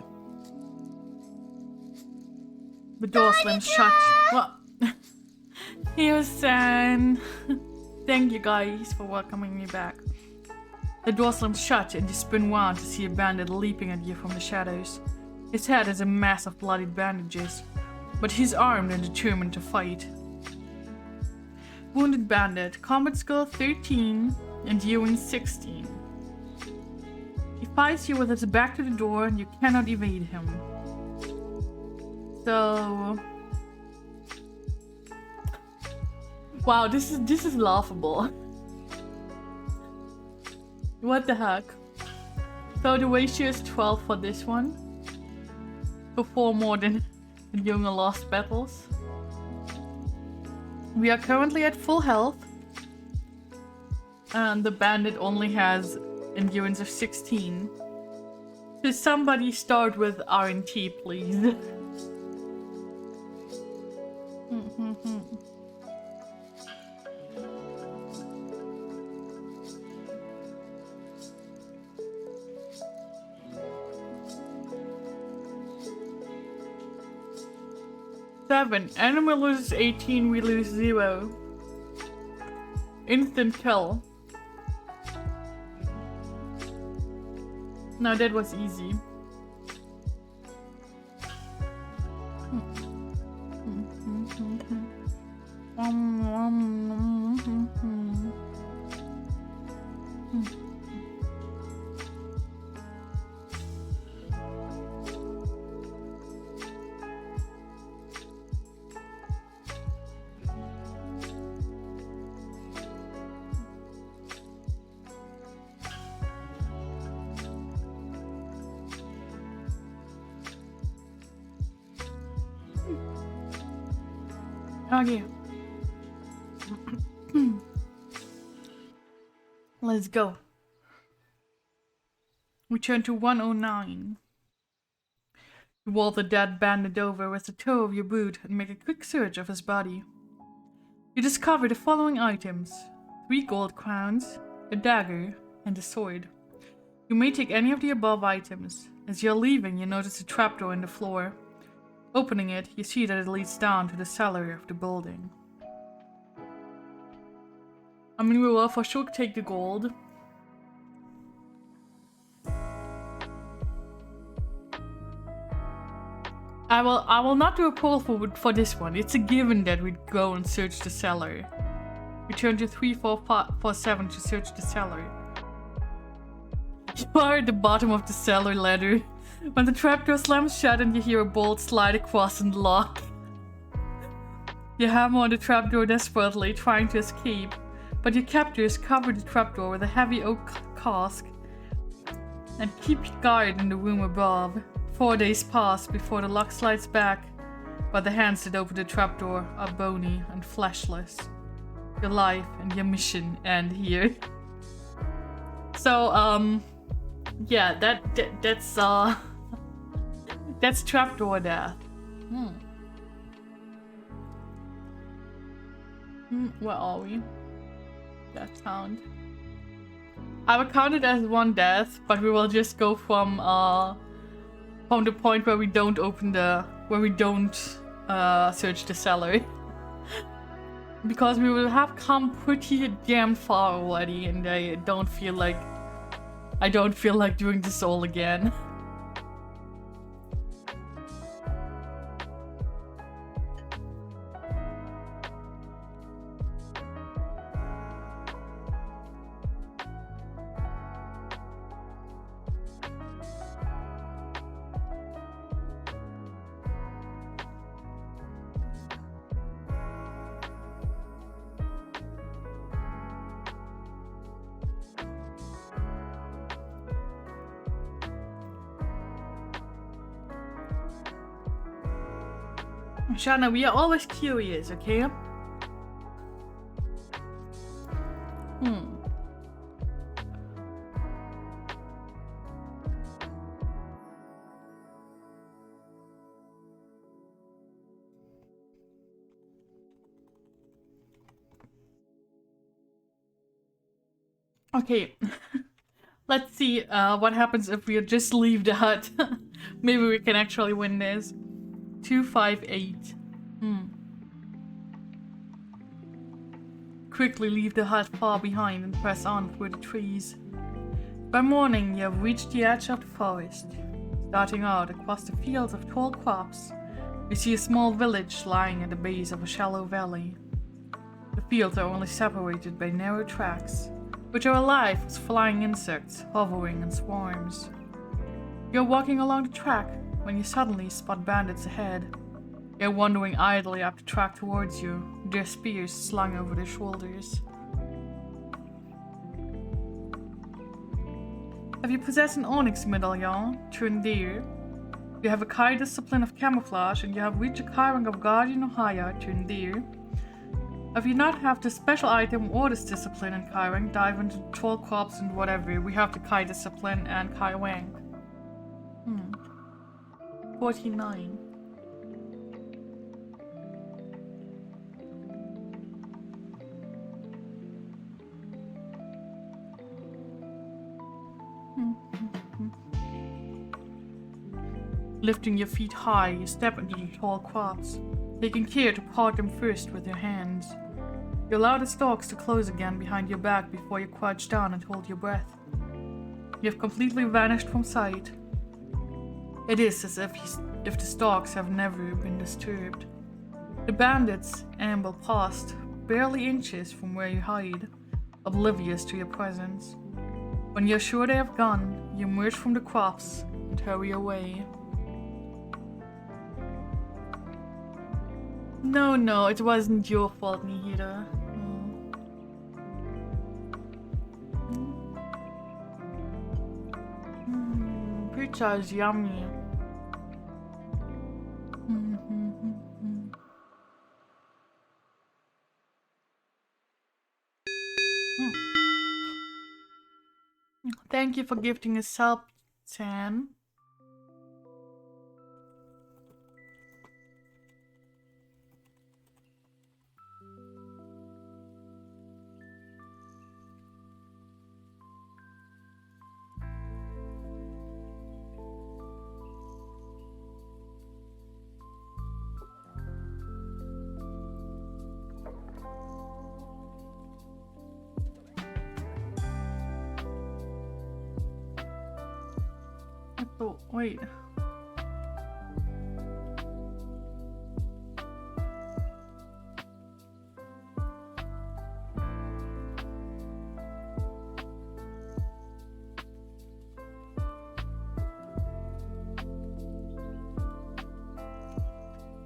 The door slams shut. What? Here's San. Thank you guys for welcoming me back. The door slams shut and you spin round to see a bandit leaping at you from the shadows. His head is a mass of bloodied bandages, but he's armed and determined to fight. Wounded bandit, combat skill 13, enduring 16. He fights you with his back to the door and you cannot evade him. So... Wow, this is laughable. What the heck? So the ratio is 12 for this one. So 4 more than during the lost battles. We are currently at full health. And the bandit only has endurance of 16. So somebody start with R&T, please. Seven. Enemy loses 18, we lose 0. Instant kill. Now that was easy. Okay. Let's go. We turn to 109. You wall the dead bandit over with the toe of your boot and make a quick search of his body. You discover the following items: 3 gold crowns, a dagger, and a sword. You may take any of the above items. As you're leaving, you notice a trapdoor in the floor. Opening it, you see that it leads down to the cellar of the building. I mean, we will for sure take the gold. I will not do a poll for this one. It's a given that we go and search the cellar. We turn to 3447 to search the cellar. You are at the bottom of the cellar ladder when the trapdoor slams shut and you hear a bolt slide across and lock. You hammer on the trapdoor desperately, trying to escape, but your captors cover the trapdoor with a heavy oak cask and keep guard in the room above. 4 days pass before the lock slides back, but the hands that open the trapdoor are bony and fleshless. Your life and your mission end here. So, yeah, that's trapdoor death. Where are we? That sound. I will count it as 1 death, but we will just go from the point where we don't search the cellar. Because we will have come pretty damn far already, and I don't feel like doing this all again. Shana, we are always curious, okay? Okay. Let's see what happens if we just leave the hut. Maybe we can actually win this. 258. Quickly leave the hut far behind and press on through the trees. By morning, you have reached the edge of the forest. Starting out across the fields of tall crops, you see a small village lying at the base of a shallow valley. The fields are only separated by narrow tracks, which are alive with flying insects hovering in swarms. You're walking along the track when you suddenly spot bandits ahead. They're wandering idly up the track towards you, their spears slung over their shoulders. If you possess an onyx medallion, turn deer. You have a Kai discipline of camouflage and you have reached a Kai rank of guardian or higher, turn deer. If you not have the special item or this discipline in Kai rank, dive into tall crops and whatever. We have the Kai discipline and Kai rank. 49. Lifting your feet high, you step into the tall crops, taking care to part them first with your hands. You allow the stalks to close again behind your back before you crouch down and hold your breath. You have completely vanished from sight. It is as if the stalks have never been disturbed. The bandits amble past, barely inches from where you hide, oblivious to your presence. When you're sure they have gone, you emerge from the crops and hurry away. No, it wasn't your fault, Nihira. Pizza is yummy. Thank you for gifting a sub, Tan. Oh, wait.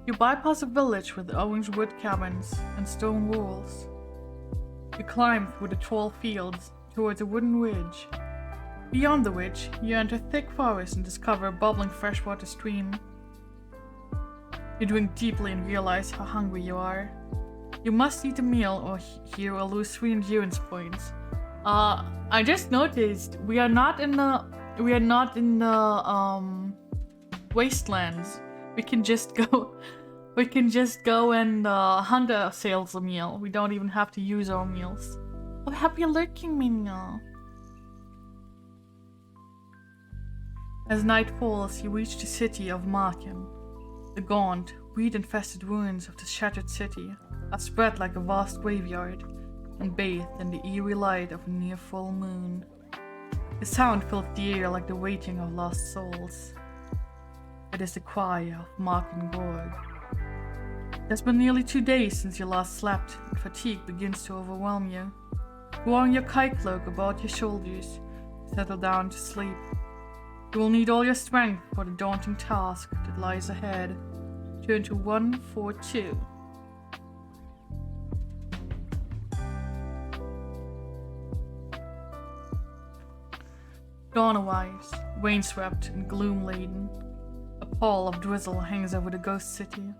You bypass a village with orange wood cabins and stone walls. You climb through the tall fields towards a wooden ridge. Beyond the ridge, you enter thick forest and discover a bubbling freshwater stream. You drink deeply and realize how hungry you are. You must eat a meal or you will lose 3 endurance points. I just noticed we are not in the wastelands. We can just go and hunt ourselves a meal. We don't even have to use our meals. Oh, happy lurking, Minna. As night falls, you reach the city of Marken. The gaunt, weed-infested ruins of the shattered city are spread like a vast graveyard and bathed in the eerie light of a near full moon. The sound fills the air like the waiting of lost souls. It is the cry of Marken Gorg. It has been nearly 2 days since you last slept, and fatigue begins to overwhelm you. Drawing your kite cloak about your shoulders, settle down to sleep. You will need all your strength for the daunting task that lies ahead. Turn to 142. Dawn arrives, rain-swept and gloom-laden. A pall of drizzle hangs over the ghost city.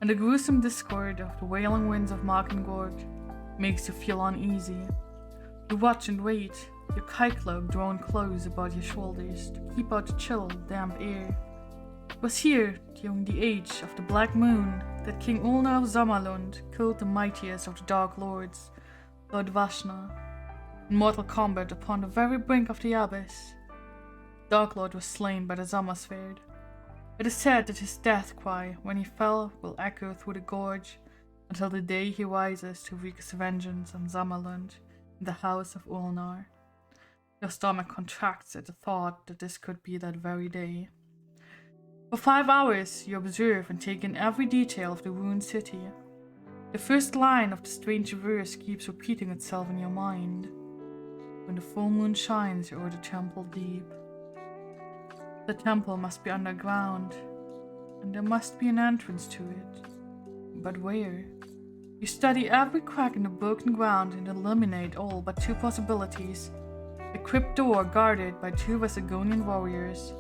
and the gruesome discord of the wailing winds of Markengord makes you feel uneasy. You watch and wait, your kite cloak drawn close about your shoulders to keep out the chill, damp air. It was here, during the age of the Black Moon, that King Ulnar of Zamalund killed the mightiest of the Dark Lords, Lord Vashna, in mortal combat upon the very brink of the abyss. The Dark Lord was slain by the Zamasverd. It is said that his death cry, when he fell, will echo through the gorge until the day he rises to wreak his vengeance on Zamalund in the house of Ulnar. Your stomach contracts at the thought that this could be that very day. For 5 hours, you observe and take in every detail of the ruined city. The first line of the strange verse keeps repeating itself in your mind. When the full moon shines o'er the temple deep. The temple must be underground, and there must be an entrance to it. But where? You study every crack in the broken ground and eliminate all but 2 possibilities. A crypt door guarded by 2 Vesagonian warriors,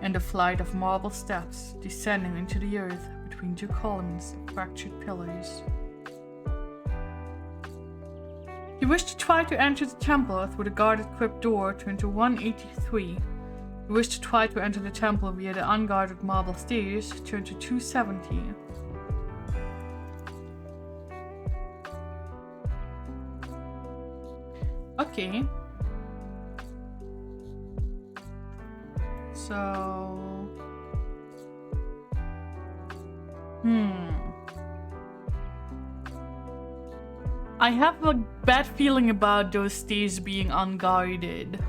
and a flight of marble steps descending into the earth between 2 columns of fractured pillars. You wish to try to enter the temple through the guarded crypt door to enter 183. You wish to try to enter the temple via the unguarded marble stairs to enter 270. Okay. So... I have a bad feeling about those stairs being unguarded.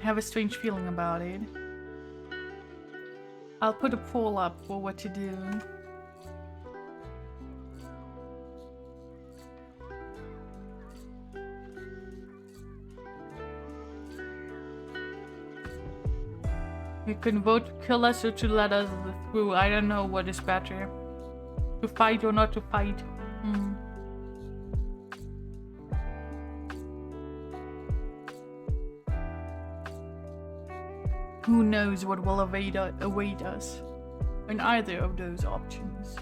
I have a strange feeling about it. I'll put a poll up for what to do. You can vote to kill us or to let us through. I don't know what is better. To fight or not to fight. Who knows what will await us in either of those options.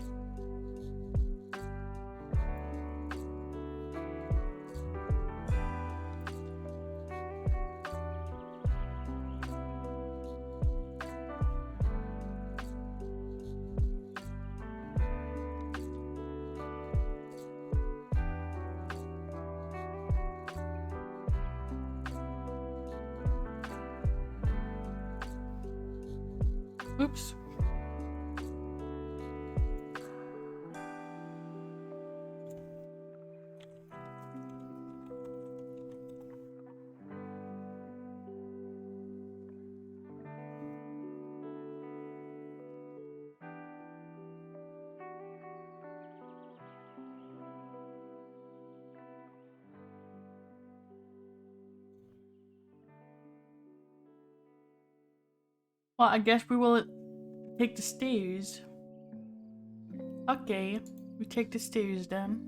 Oops. Well, I guess we will take the stairs. Okay, we take the stairs then.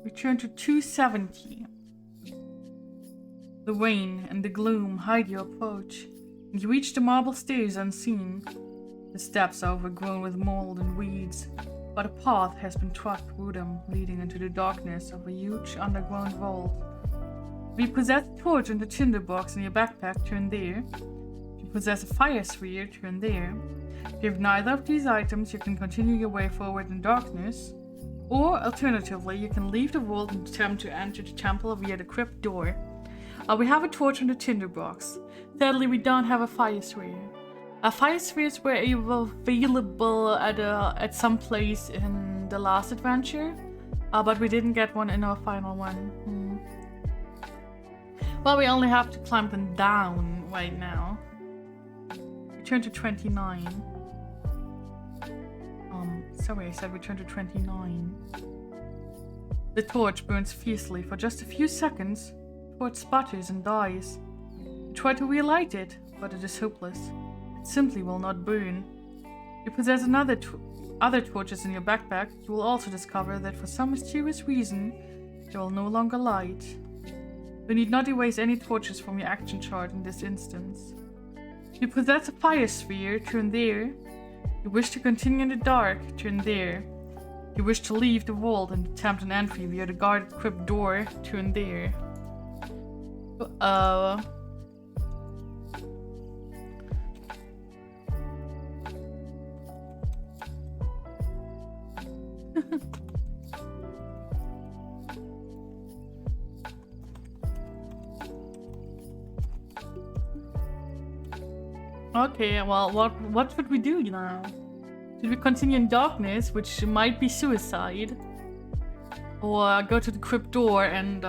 Return to 270. The rain and the gloom hide your approach, and you reach the marble stairs unseen. The steps are overgrown with mold and weeds, but a path has been trod through them, leading into the darkness of a huge underground vault. If you possess a torch and a tinderbox in your backpack, turn there. If you possess a fire sphere, turn there. If you have neither of these items, you can continue your way forward in darkness. Or, alternatively, you can leave the vault and attempt to enter the temple via the crypt door. We have a torch and a tinderbox. Sadly, we don't have a fire sphere. Fire spheres were available at some place in the last adventure, but we didn't get one in our final one. Well, we only have to climb them down right now. Return to 29. Sorry, I said return to 29. The torch burns fiercely for just a few seconds before it sputters and dies. You try to relight it, but it is hopeless. It simply will not burn. You possess other torches in your backpack. You will also discover that for some mysterious reason, they will no longer light. You need not erase any torches from your action chart in this instance. You possess a fire sphere, turn there. You wish to continue in the dark, turn there. You wish to leave the vault and attempt an entry via the guarded crypt door, turn there. Okay, well, what should we do now? Should we continue in darkness, which might be suicide? Or go to the crypt door and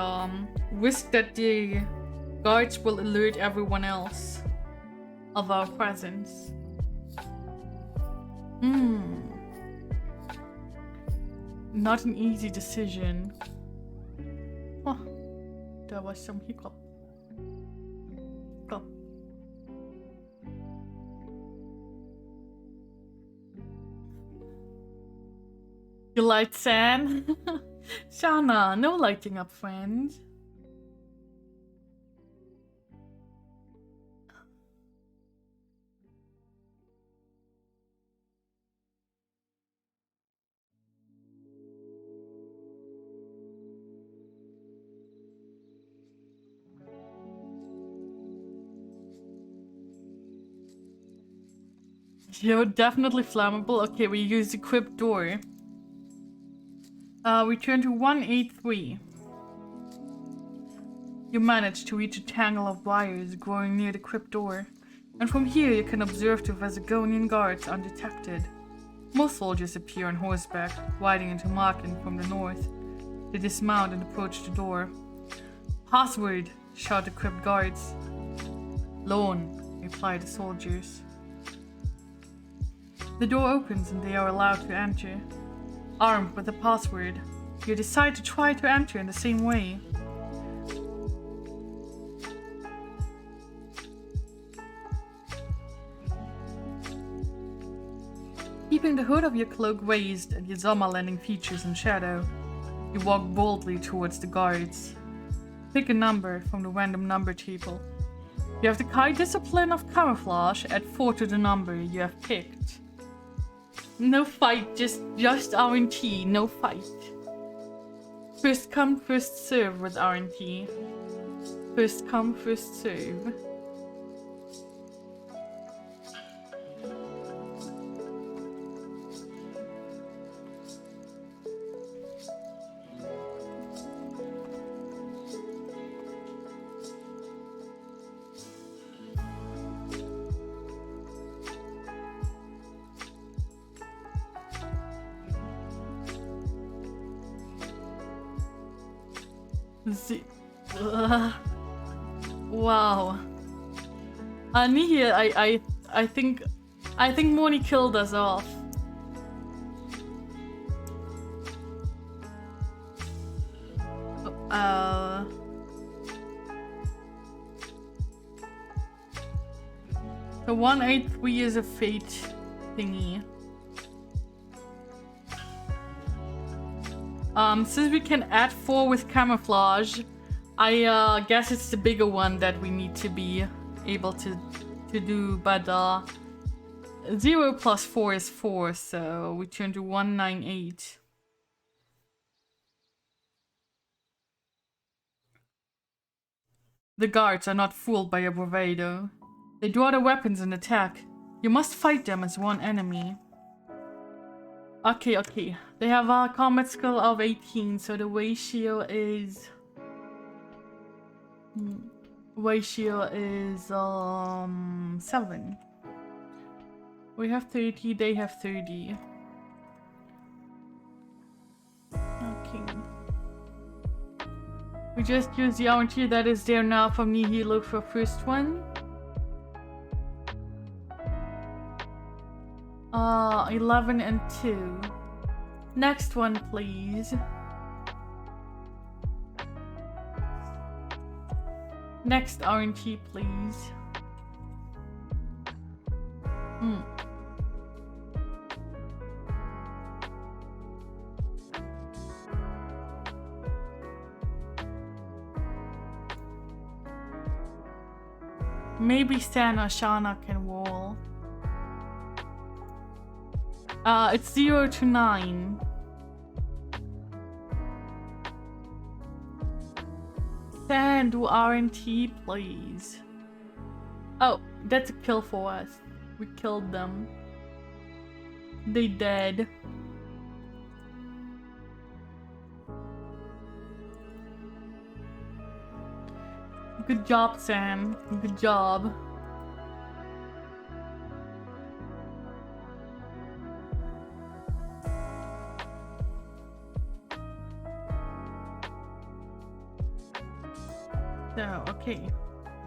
risk that the guards will alert everyone else of our presence? Not an easy decision. Oh, there was some hiccup. Go. You light sand? Shana, no lighting up, friend. You're definitely flammable. Okay, we use the crypt door. Return to 183. You manage to reach a tangle of wires growing near the crypt door, and from here you can observe the Vesagonian guards undetected. Most soldiers appear on horseback, riding into Marken from the north. They dismount and approach the door. Password, shout the crypt guards. Loan, reply the soldiers. The door opens and they are allowed to enter. Armed with the password, you decide to try to enter in the same way. Keeping the hood of your cloak raised and your Zama landing features in shadow, you walk boldly towards the guards. Pick a number from the random number table. You have the high discipline of camouflage, add 4 to the number you have picked. No fight, just RNT, no fight. First come, first serve with RNT. First come, first serve. Wow. Nihil, I think Moni killed us off. The 183 is a fate thingy. Since we can add 4 with camouflage, I guess it's the bigger one that we need to be able to do, but 0 plus 4 is 4, so we turn to 198. The guards are not fooled by your bravado. They draw their weapons and attack. You must fight them as one enemy. Okay. They have a combat skill of 18, so the ratio is... Ratio is 7. We have 30, they have 30. Okay. We just use the RNG that is there now from Nihilo for first one. 11 and 2. Next one, please. Next RNG, please. Hmm. Maybe Stan or Shauna can wall. It's 0 to 9. Stan, do RNT, please. Oh, that's a kill for us. We killed them. They dead. Good job, Sam. Good job. So, okay.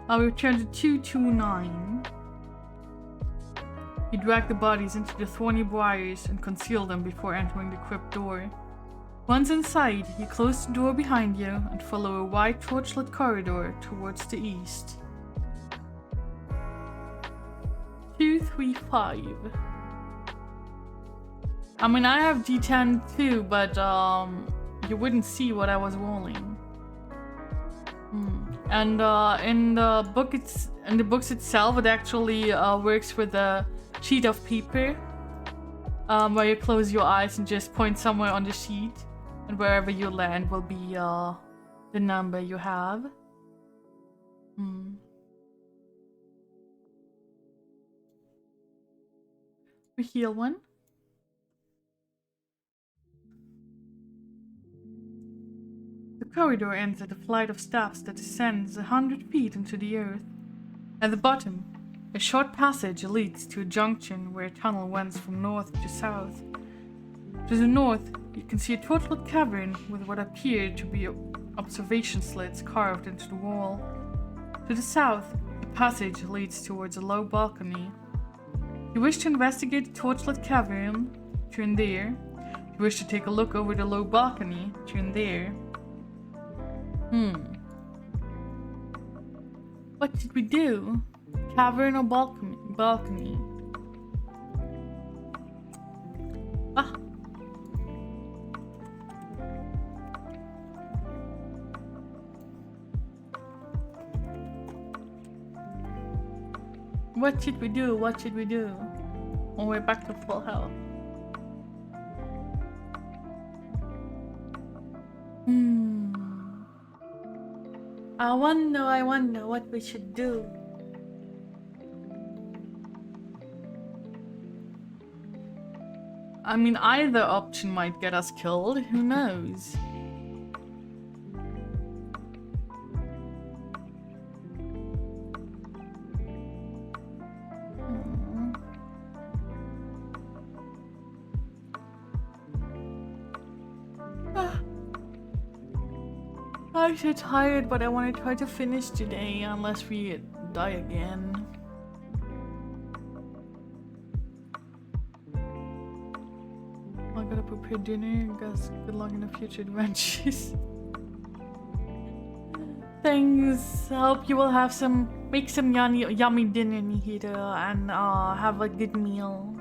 I'll return to 229. You drag the bodies into the thorny briars and conceal them before entering the crypt door. Once inside, you close the door behind you and follow a wide torchlit corridor towards the east. 235. I mean, I have D10 too, but you wouldn't see what I was rolling. And in the books itself, it actually works with a sheet of paper, where you close your eyes and just point somewhere on the sheet, and wherever you land will be the number you have. We heal one. The corridor ends at a flight of steps that descends 100 feet into the earth. At the bottom, a short passage leads to a junction where a tunnel runs from north to south. To the north, you can see a torchlit cavern with what appear to be observation slits carved into the wall. To the south, the passage leads towards a low balcony. You wish to investigate the torchlit cavern? Turn there. You wish to take a look over the low balcony? Turn there. What did we do? Cavern or balcony? Ah. What should we do? What should we do? Oh, we're back to full health. I wonder what we should do. I mean, either option might get us killed, who knows? I'm so tired, but I want to try to finish today, unless we die again. I gotta prepare dinner. Guys, good luck in the future adventures. Thanks. I hope you will have make some yummy dinner, Nihito, and have a good meal.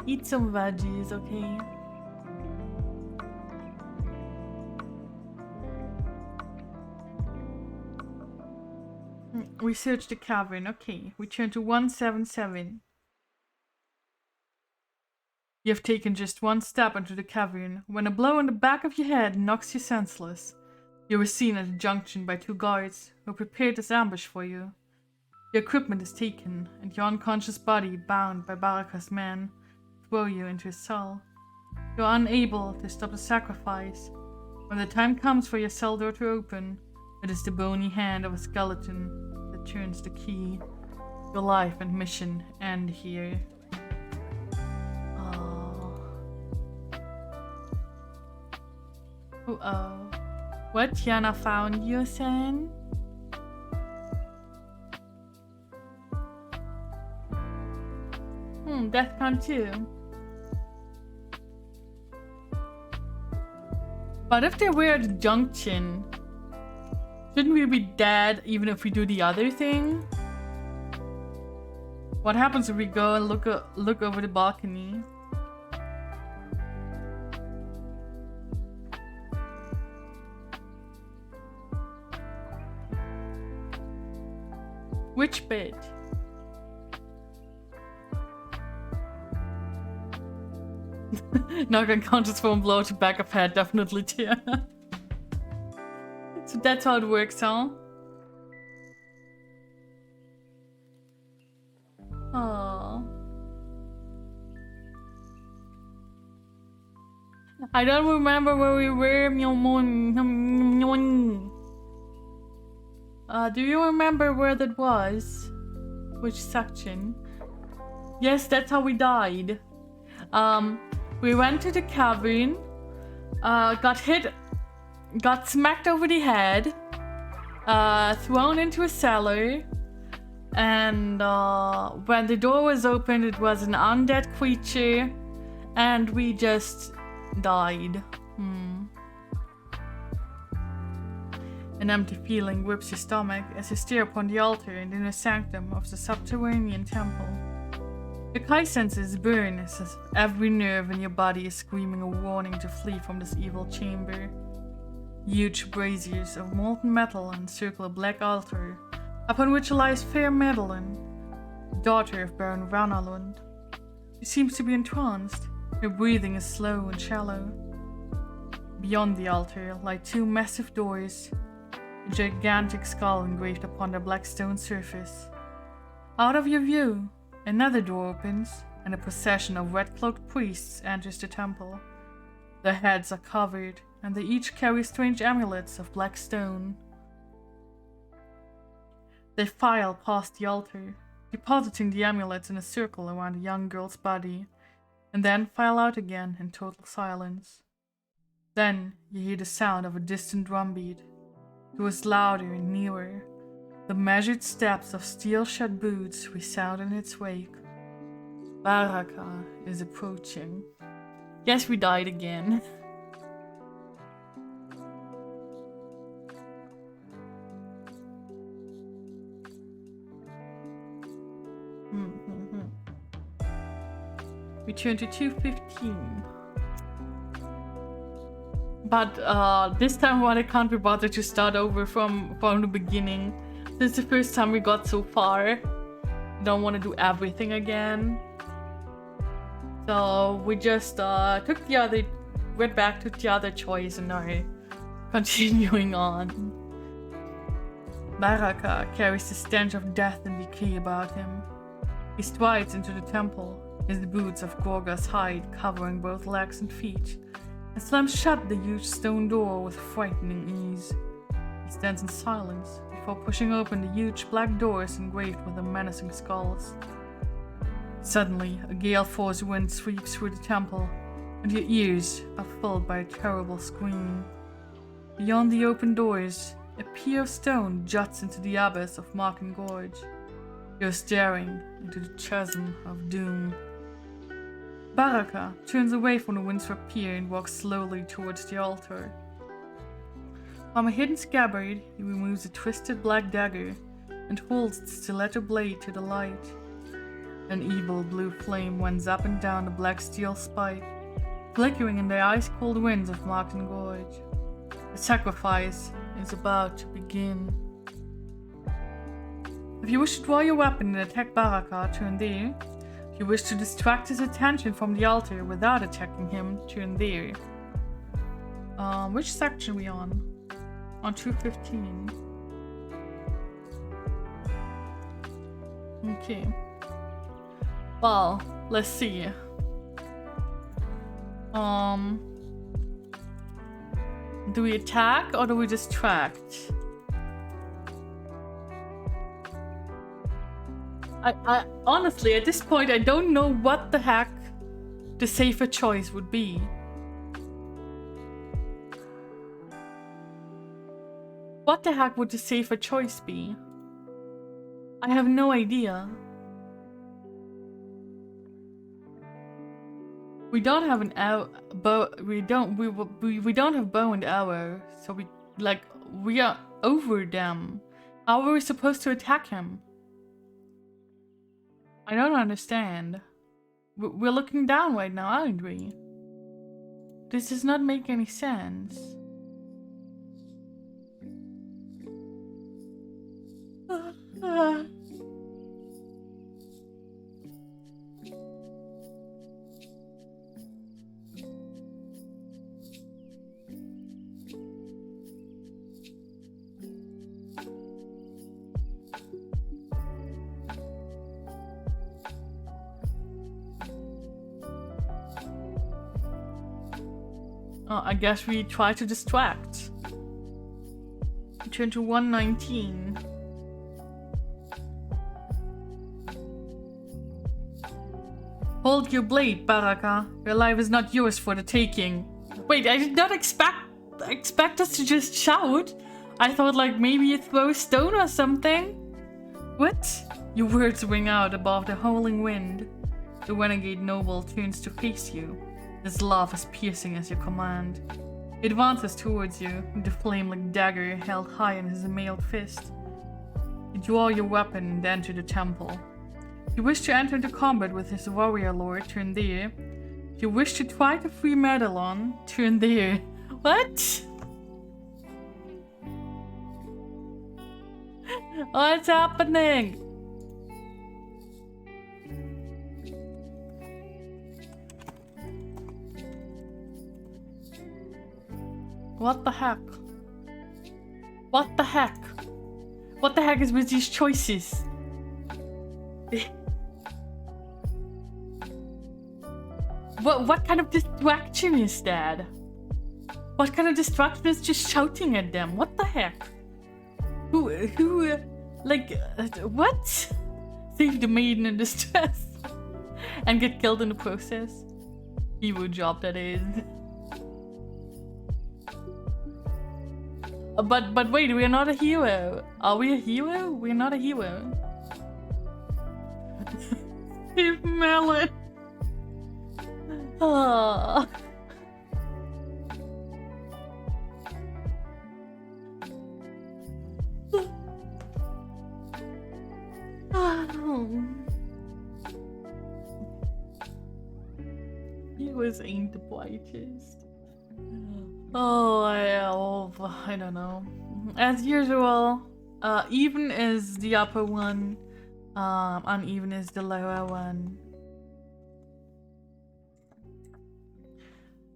Eat some veggies, okay? Research the cavern. Okay, we turn to 177. You have taken just one step into the cavern when a blow on the back of your head knocks you senseless. You were seen at a junction by two guards who prepared this ambush for you. Your equipment is taken, and your unconscious body, bound by Baraka's men, throw you into his cell. You are unable to stop the sacrifice. When the time comes for your cell door to open, it is the bony hand of a skeleton that turns the key. Your life and mission end here. Uh-oh. What? Tiana found you, Sen? Death count 2. But if they were at the junction, shouldn't we be dead even if we do the other thing? What happens if we go and look over the balcony? Which bit? Knock unconscious from blow to back of head, definitely tear. So that's how it works, huh? Oh. I don't remember where we were. Do you remember where that was? Which section? Yes, that's how we died. We went to the cavern, got smacked over the head, thrown into a cellar, and when the door was opened, it was an undead creature, and we just died. An empty feeling grips your stomach as you stare upon the altar in the inner sanctum of the subterranean temple. Your Kai senses burn as every nerve in your body is screaming a warning to flee from this evil chamber. Huge braziers of molten metal encircle a black altar, upon which lies fair Madeline, daughter of Baron Ranalund. She seems to be entranced. Her breathing is slow and shallow. Beyond the altar lie two massive doors, a gigantic skull engraved upon the black stone surface. Out of your view, another door opens, and a procession of red-cloaked priests enters the temple. Their heads are covered, and they each carry strange amulets of black stone. They file past the altar, depositing the amulets in a circle around the young girl's body, and then file out again in total silence. Then you hear the sound of a distant drumbeat. It grows louder and nearer. The measured steps of steel-shod boots resound in its wake. Baraka is approaching. Yes, we died again. We turn to 215. But this time around I can't be bothered to start over from the beginning. This is the first time we got so far. Don't want to do everything again. So we just went back to the other choice and are continuing on. Baraka carries the stench of death and decay about him. He strides into the temple, his boots of Gorga's hide covering both legs and feet, and slams shut the huge stone door with frightening ease. He stands in silence before pushing open the huge black doors engraved with the menacing skulls. Suddenly, a gale force wind sweeps through the temple, and your ears are filled by a terrible scream. Beyond the open doors, a pier of stone juts into the abyss of Marken Gorge. You're staring into the Chasm of Doom. Baraka turns away from the windswept pier and walks slowly towards the altar. From a hidden scabbard, he removes a twisted black dagger and holds the stiletto blade to the light. An evil blue flame runs up and down the black steel spike, flickering in the ice-cold winds of Marken Gorge. The sacrifice is about to begin. If you wish to draw your weapon and attack Baraka, turn there. If you wish to distract his attention from the altar without attacking him, turn there. Which section are we on? On 215. Okay. Well, let's see. Do we attack or do we distract? I honestly, at this point, I don't know what the heck the safer choice would be. What the heck would the safer choice be? I have no idea. We don't have an bow. We don't have bow and arrow, so we are over them. How are we supposed to attack him? I don't understand. We're looking down right now, aren't we? This does not make any sense. I guess we try to distract. Turn to 119. Hold your blade, Baraka. Your life is not yours for the taking. Wait, I did not expect us to just shout. I thought like maybe you throw a stone or something. What? Your words ring out above the howling wind. The renegade noble turns to face you. His laugh is piercing as your command. He advances towards you, the flame-like dagger held high in his mailed fist. You draw your weapon and enter the temple. If you wish to enter into combat with his warrior lord, turn there. If you wish to try to free Madelon, turn there. What? What's happening? What the heck? What the heck? What the heck is with these choices? What kind of distraction is that? What kind of distraction is just shouting at them? What the heck? What? Save the maiden in distress and get killed in the process? Evil job that is. But wait, we're not a hero. Are we a hero? We're not a hero. Steve Melon. Oh. Heroes ain't the brightest. I don't know. As usual, even is the upper one, uneven is the lower one.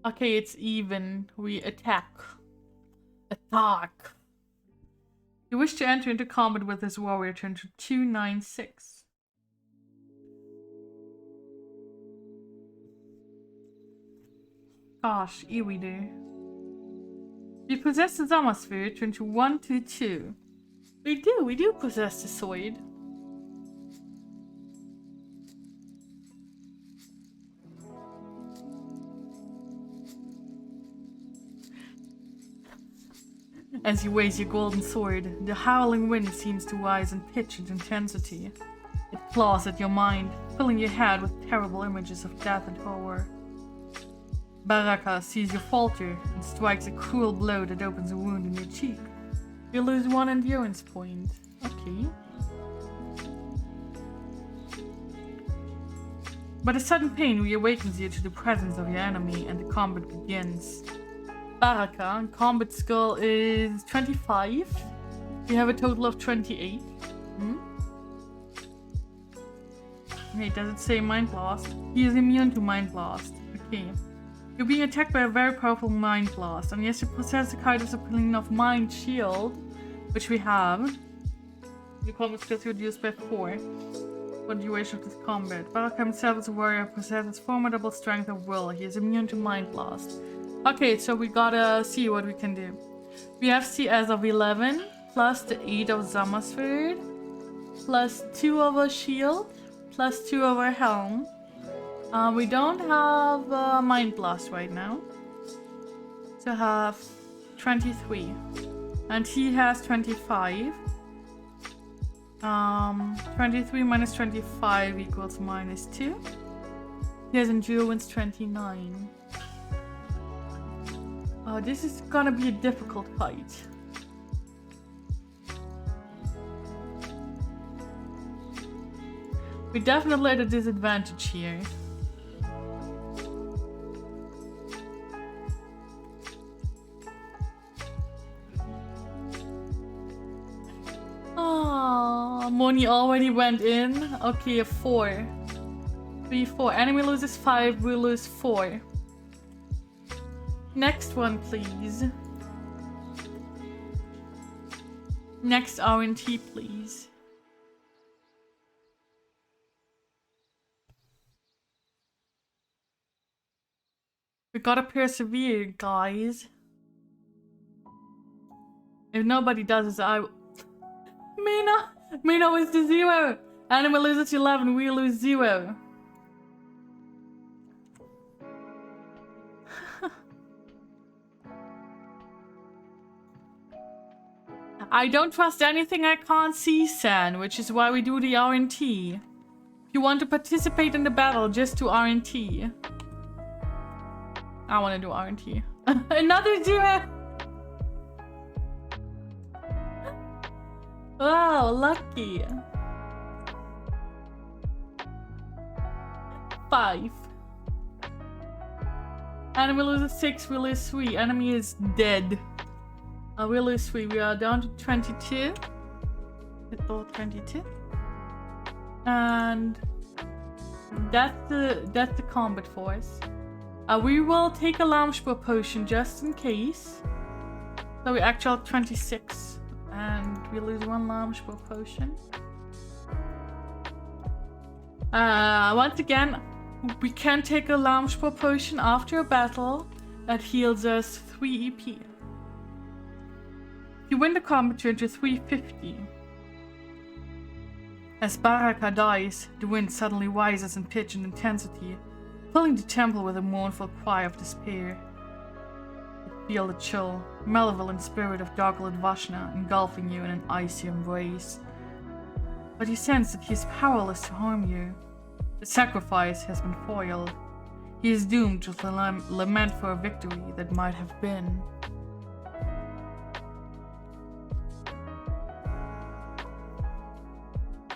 Okay, it's even. We attack. Attack. You wish to enter into combat with this warrior, turn to 296. Gosh, here we do. You possess the Zama Sphere, turn to 122. We do possess the sword. As you raise your golden sword, the howling wind seems to rise in pitch and intensity. It claws at your mind, filling your head with terrible images of death and horror. Baraka sees you falter and strikes a cruel blow that opens a wound in your cheek. You lose 1 endurance point. Okay. But a sudden pain reawakens you to the presence of your enemy and the combat begins. Baraka, combat skill is 25. You have a total of 28. Wait, does it say Mind Blast? He is immune to Mind Blast. Okay. You're being attacked by a very powerful Mind Blast. And yes, you possess the kind of discipline of Mind Shield, which we have. Your combat skill is reduced by 4 for the duration of this combat. Baraka himself is a warrior who possesses formidable strength of will. He is immune to Mind Blast. Okay, so we gotta see what we can do. We have CS of 11, plus the 8 of Zamasford, plus 2 of a shield, plus 2 of our helm. We don't have Mind Blast right now. So have 23. And he has 25. 23 minus 25 equals minus 2. He has endurance 29. Oh, this is gonna be a difficult fight. We're definitely at a disadvantage here. Ah, Moni already went in. Okay, 4. 3, 4. Enemy loses 5, we lose 4. Next one, please. Next R&T, please. We gotta persevere, guys. If nobody does this, Mina is the 0. Enemy loses 11, we lose 0. I don't trust anything I can't see, San, which is why we do the R&T. If you want to participate in the battle, just do R&T. I want to do R&T. Another 0! Wow, lucky. 5. Enemy loses 6, we lose 3. Enemy is dead. We lose 3. We are down to 22. Hit all 22. And that's the combat force. We will take a Lamspur potion just in case. So we actually have 26. And we lose 1 Lamspur potion. Once again, we can take a Lamspur potion after a battle that heals us 3 EP. If you win the combat, turn to 350. As Baraka dies, the wind suddenly rises in pitch and intensity, filling the temple with a mournful cry of despair. You feel the chill, malevolent spirit of Dark Lord Vashna engulfing you in an icy embrace. But you sense that he is powerless to harm you. The sacrifice has been foiled. He is doomed to lament for a victory that might have been.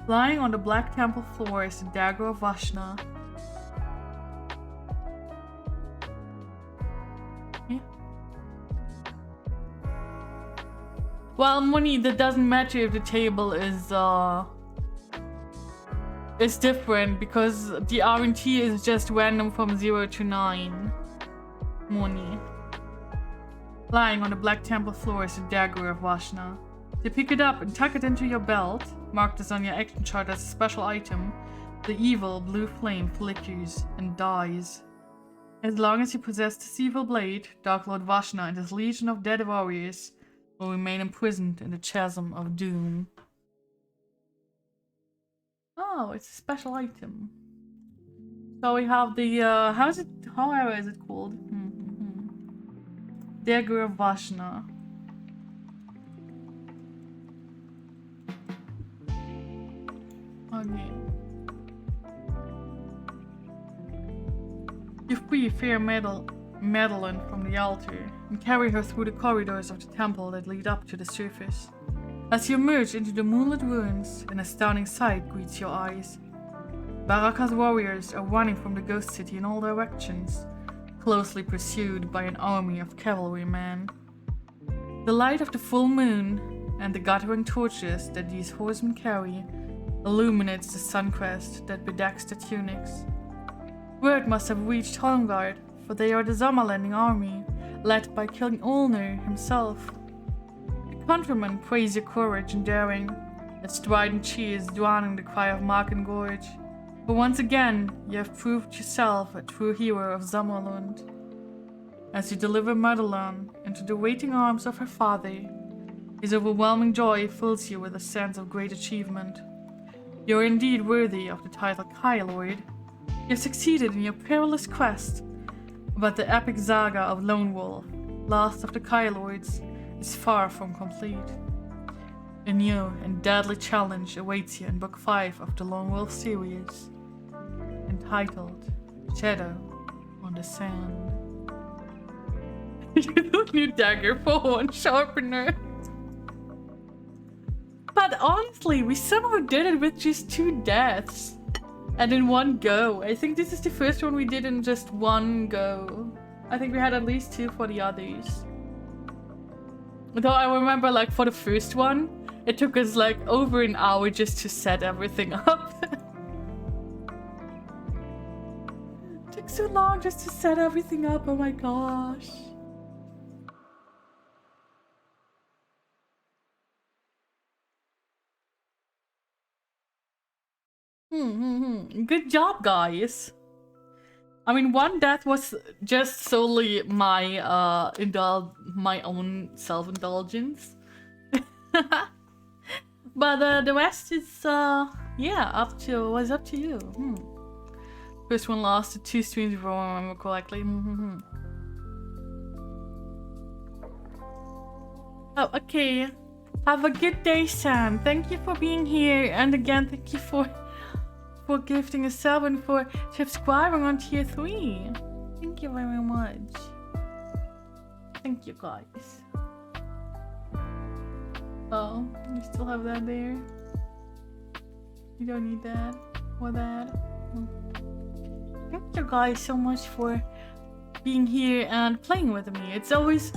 Lying on the black temple floor is the dagger of Vashna. Yeah. Well, Moni, that doesn't matter if the table is different because the R&T is just random from 0 to 9. Moni. Lying on the black temple floor is the dagger of Vashna. To pick it up and tuck it into your belt, marked as on your action chart as a special item, the evil blue flame flickers and dies. As long as you possess this evil blade, Dark Lord Vashna and his legion of dead warriors will remain imprisoned in the Chasm of Doom. Oh, it's a special item. So we have the, how is it called? Dagger of Vashna. Okay. You free fair Madeline from the altar and carry her through the corridors of the temple that lead up to the surface. As you emerge into the moonlit ruins, an astounding sight greets your eyes. Baraka's warriors are running from the ghost city in all directions, closely pursued by an army of cavalrymen. The light of the full moon and the guttering torches that these horsemen carry illuminates the suncrest that bedecks their tunics. Word must have reached Holmgard, for they are the Zamalanding army, led by King Ulner himself. The countrymen praise your courage and daring, its strident cheers drowning the cry of Marken Gorge. For once again, you have proved yourself a true hero of Zamalund. As you deliver Madeline into the waiting arms of her father, his overwhelming joy fills you with a sense of great achievement. You are indeed worthy of the title Kylord. You have succeeded in your perilous quest, but the epic saga of Lone Wolf, last of the Kylords, is far from complete. A new and deadly challenge awaits you in Book 5 of the Lone Wolf series, entitled Shadow on the Sand. New dagger for one sharpener. But honestly, we somehow did it with just 2 deaths. And in one go. I think this is the first one we did in just one go. I think we had at least 2 for the others. Though I remember, like, for the first one, it took us like over an hour just to set everything up. It took so long just to set everything up, oh my gosh. Good job, guys. I mean, one death was just solely my my own self-indulgence. But the rest is yeah, was up to you. First one lasted 2 streams if I remember correctly. Oh, okay. Have a good day, Sam. Thank you for being here, and again, thank you for gifting a sub and for subscribing on tier 3. Thank you very much. Thank you, guys. Oh, you still have that there? You don't need that or that. Thank you guys so much for being here and playing with me. It's always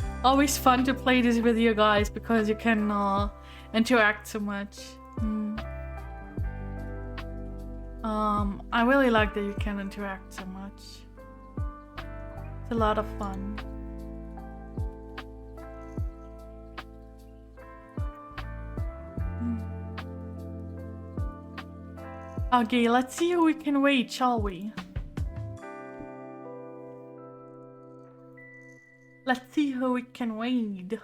fun to play this with you guys because you can interact so much. I really like that you can interact so much. It's a lot of fun. Okay, let's see who we can wait, shall we? Let's see who we can wait.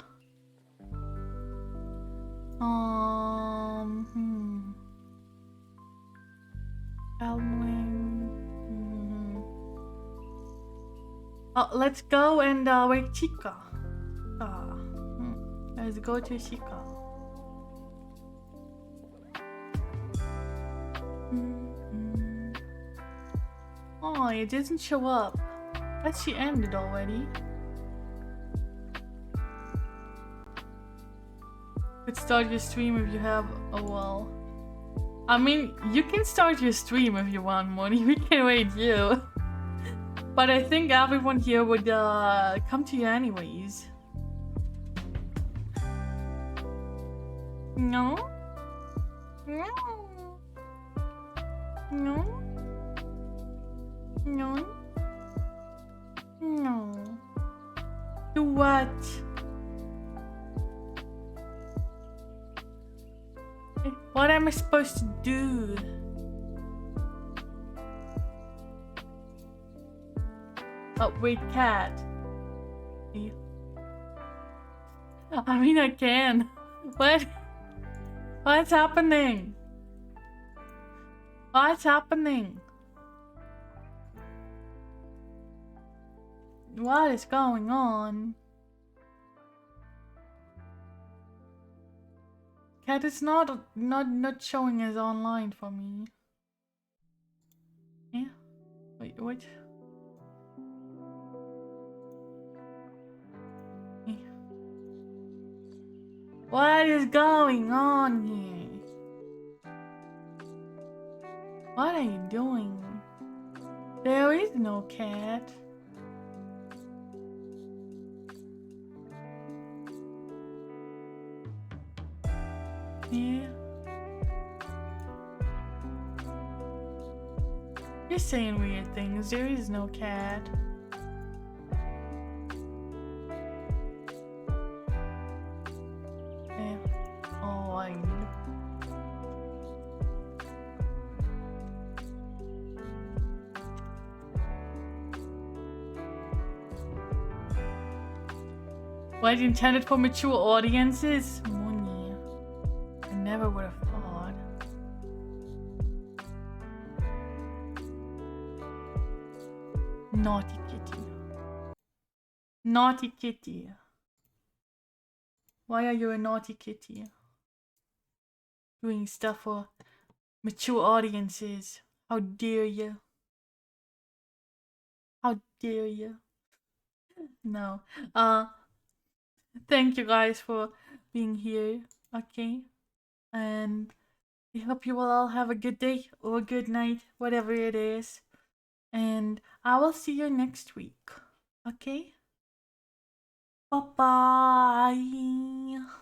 Elwing. Oh, let's go and wake Chica. Let's go to Chica. Oh, it doesn't show up. But she ended already. Could start your stream if you have a wall. I mean, you can start your stream if you want, Moni. We can wait you. But I think everyone here would come to you anyways. No? No? No? No? No. Do what? What am I supposed to do? Oh, wait, cat. I mean, I can. What? What's happening? What's happening? What is going on? Cat is not showing as online for me. Yeah. Wait, what? Yeah. What is going on here? What are you doing? There is no cat. Yeah. You're saying weird things. There is no cat. Yeah. Oh, I know. What, intended for mature audiences? Money. I never would have thought. Naughty kitty. Naughty kitty. Why are you a naughty kitty? Doing stuff for mature audiences. How dare you? How dare you? No. Thank you guys for being here. Okay. And I hope you will all have a good day or a good night, whatever it is. And I will see you next week. Okay? Bye bye.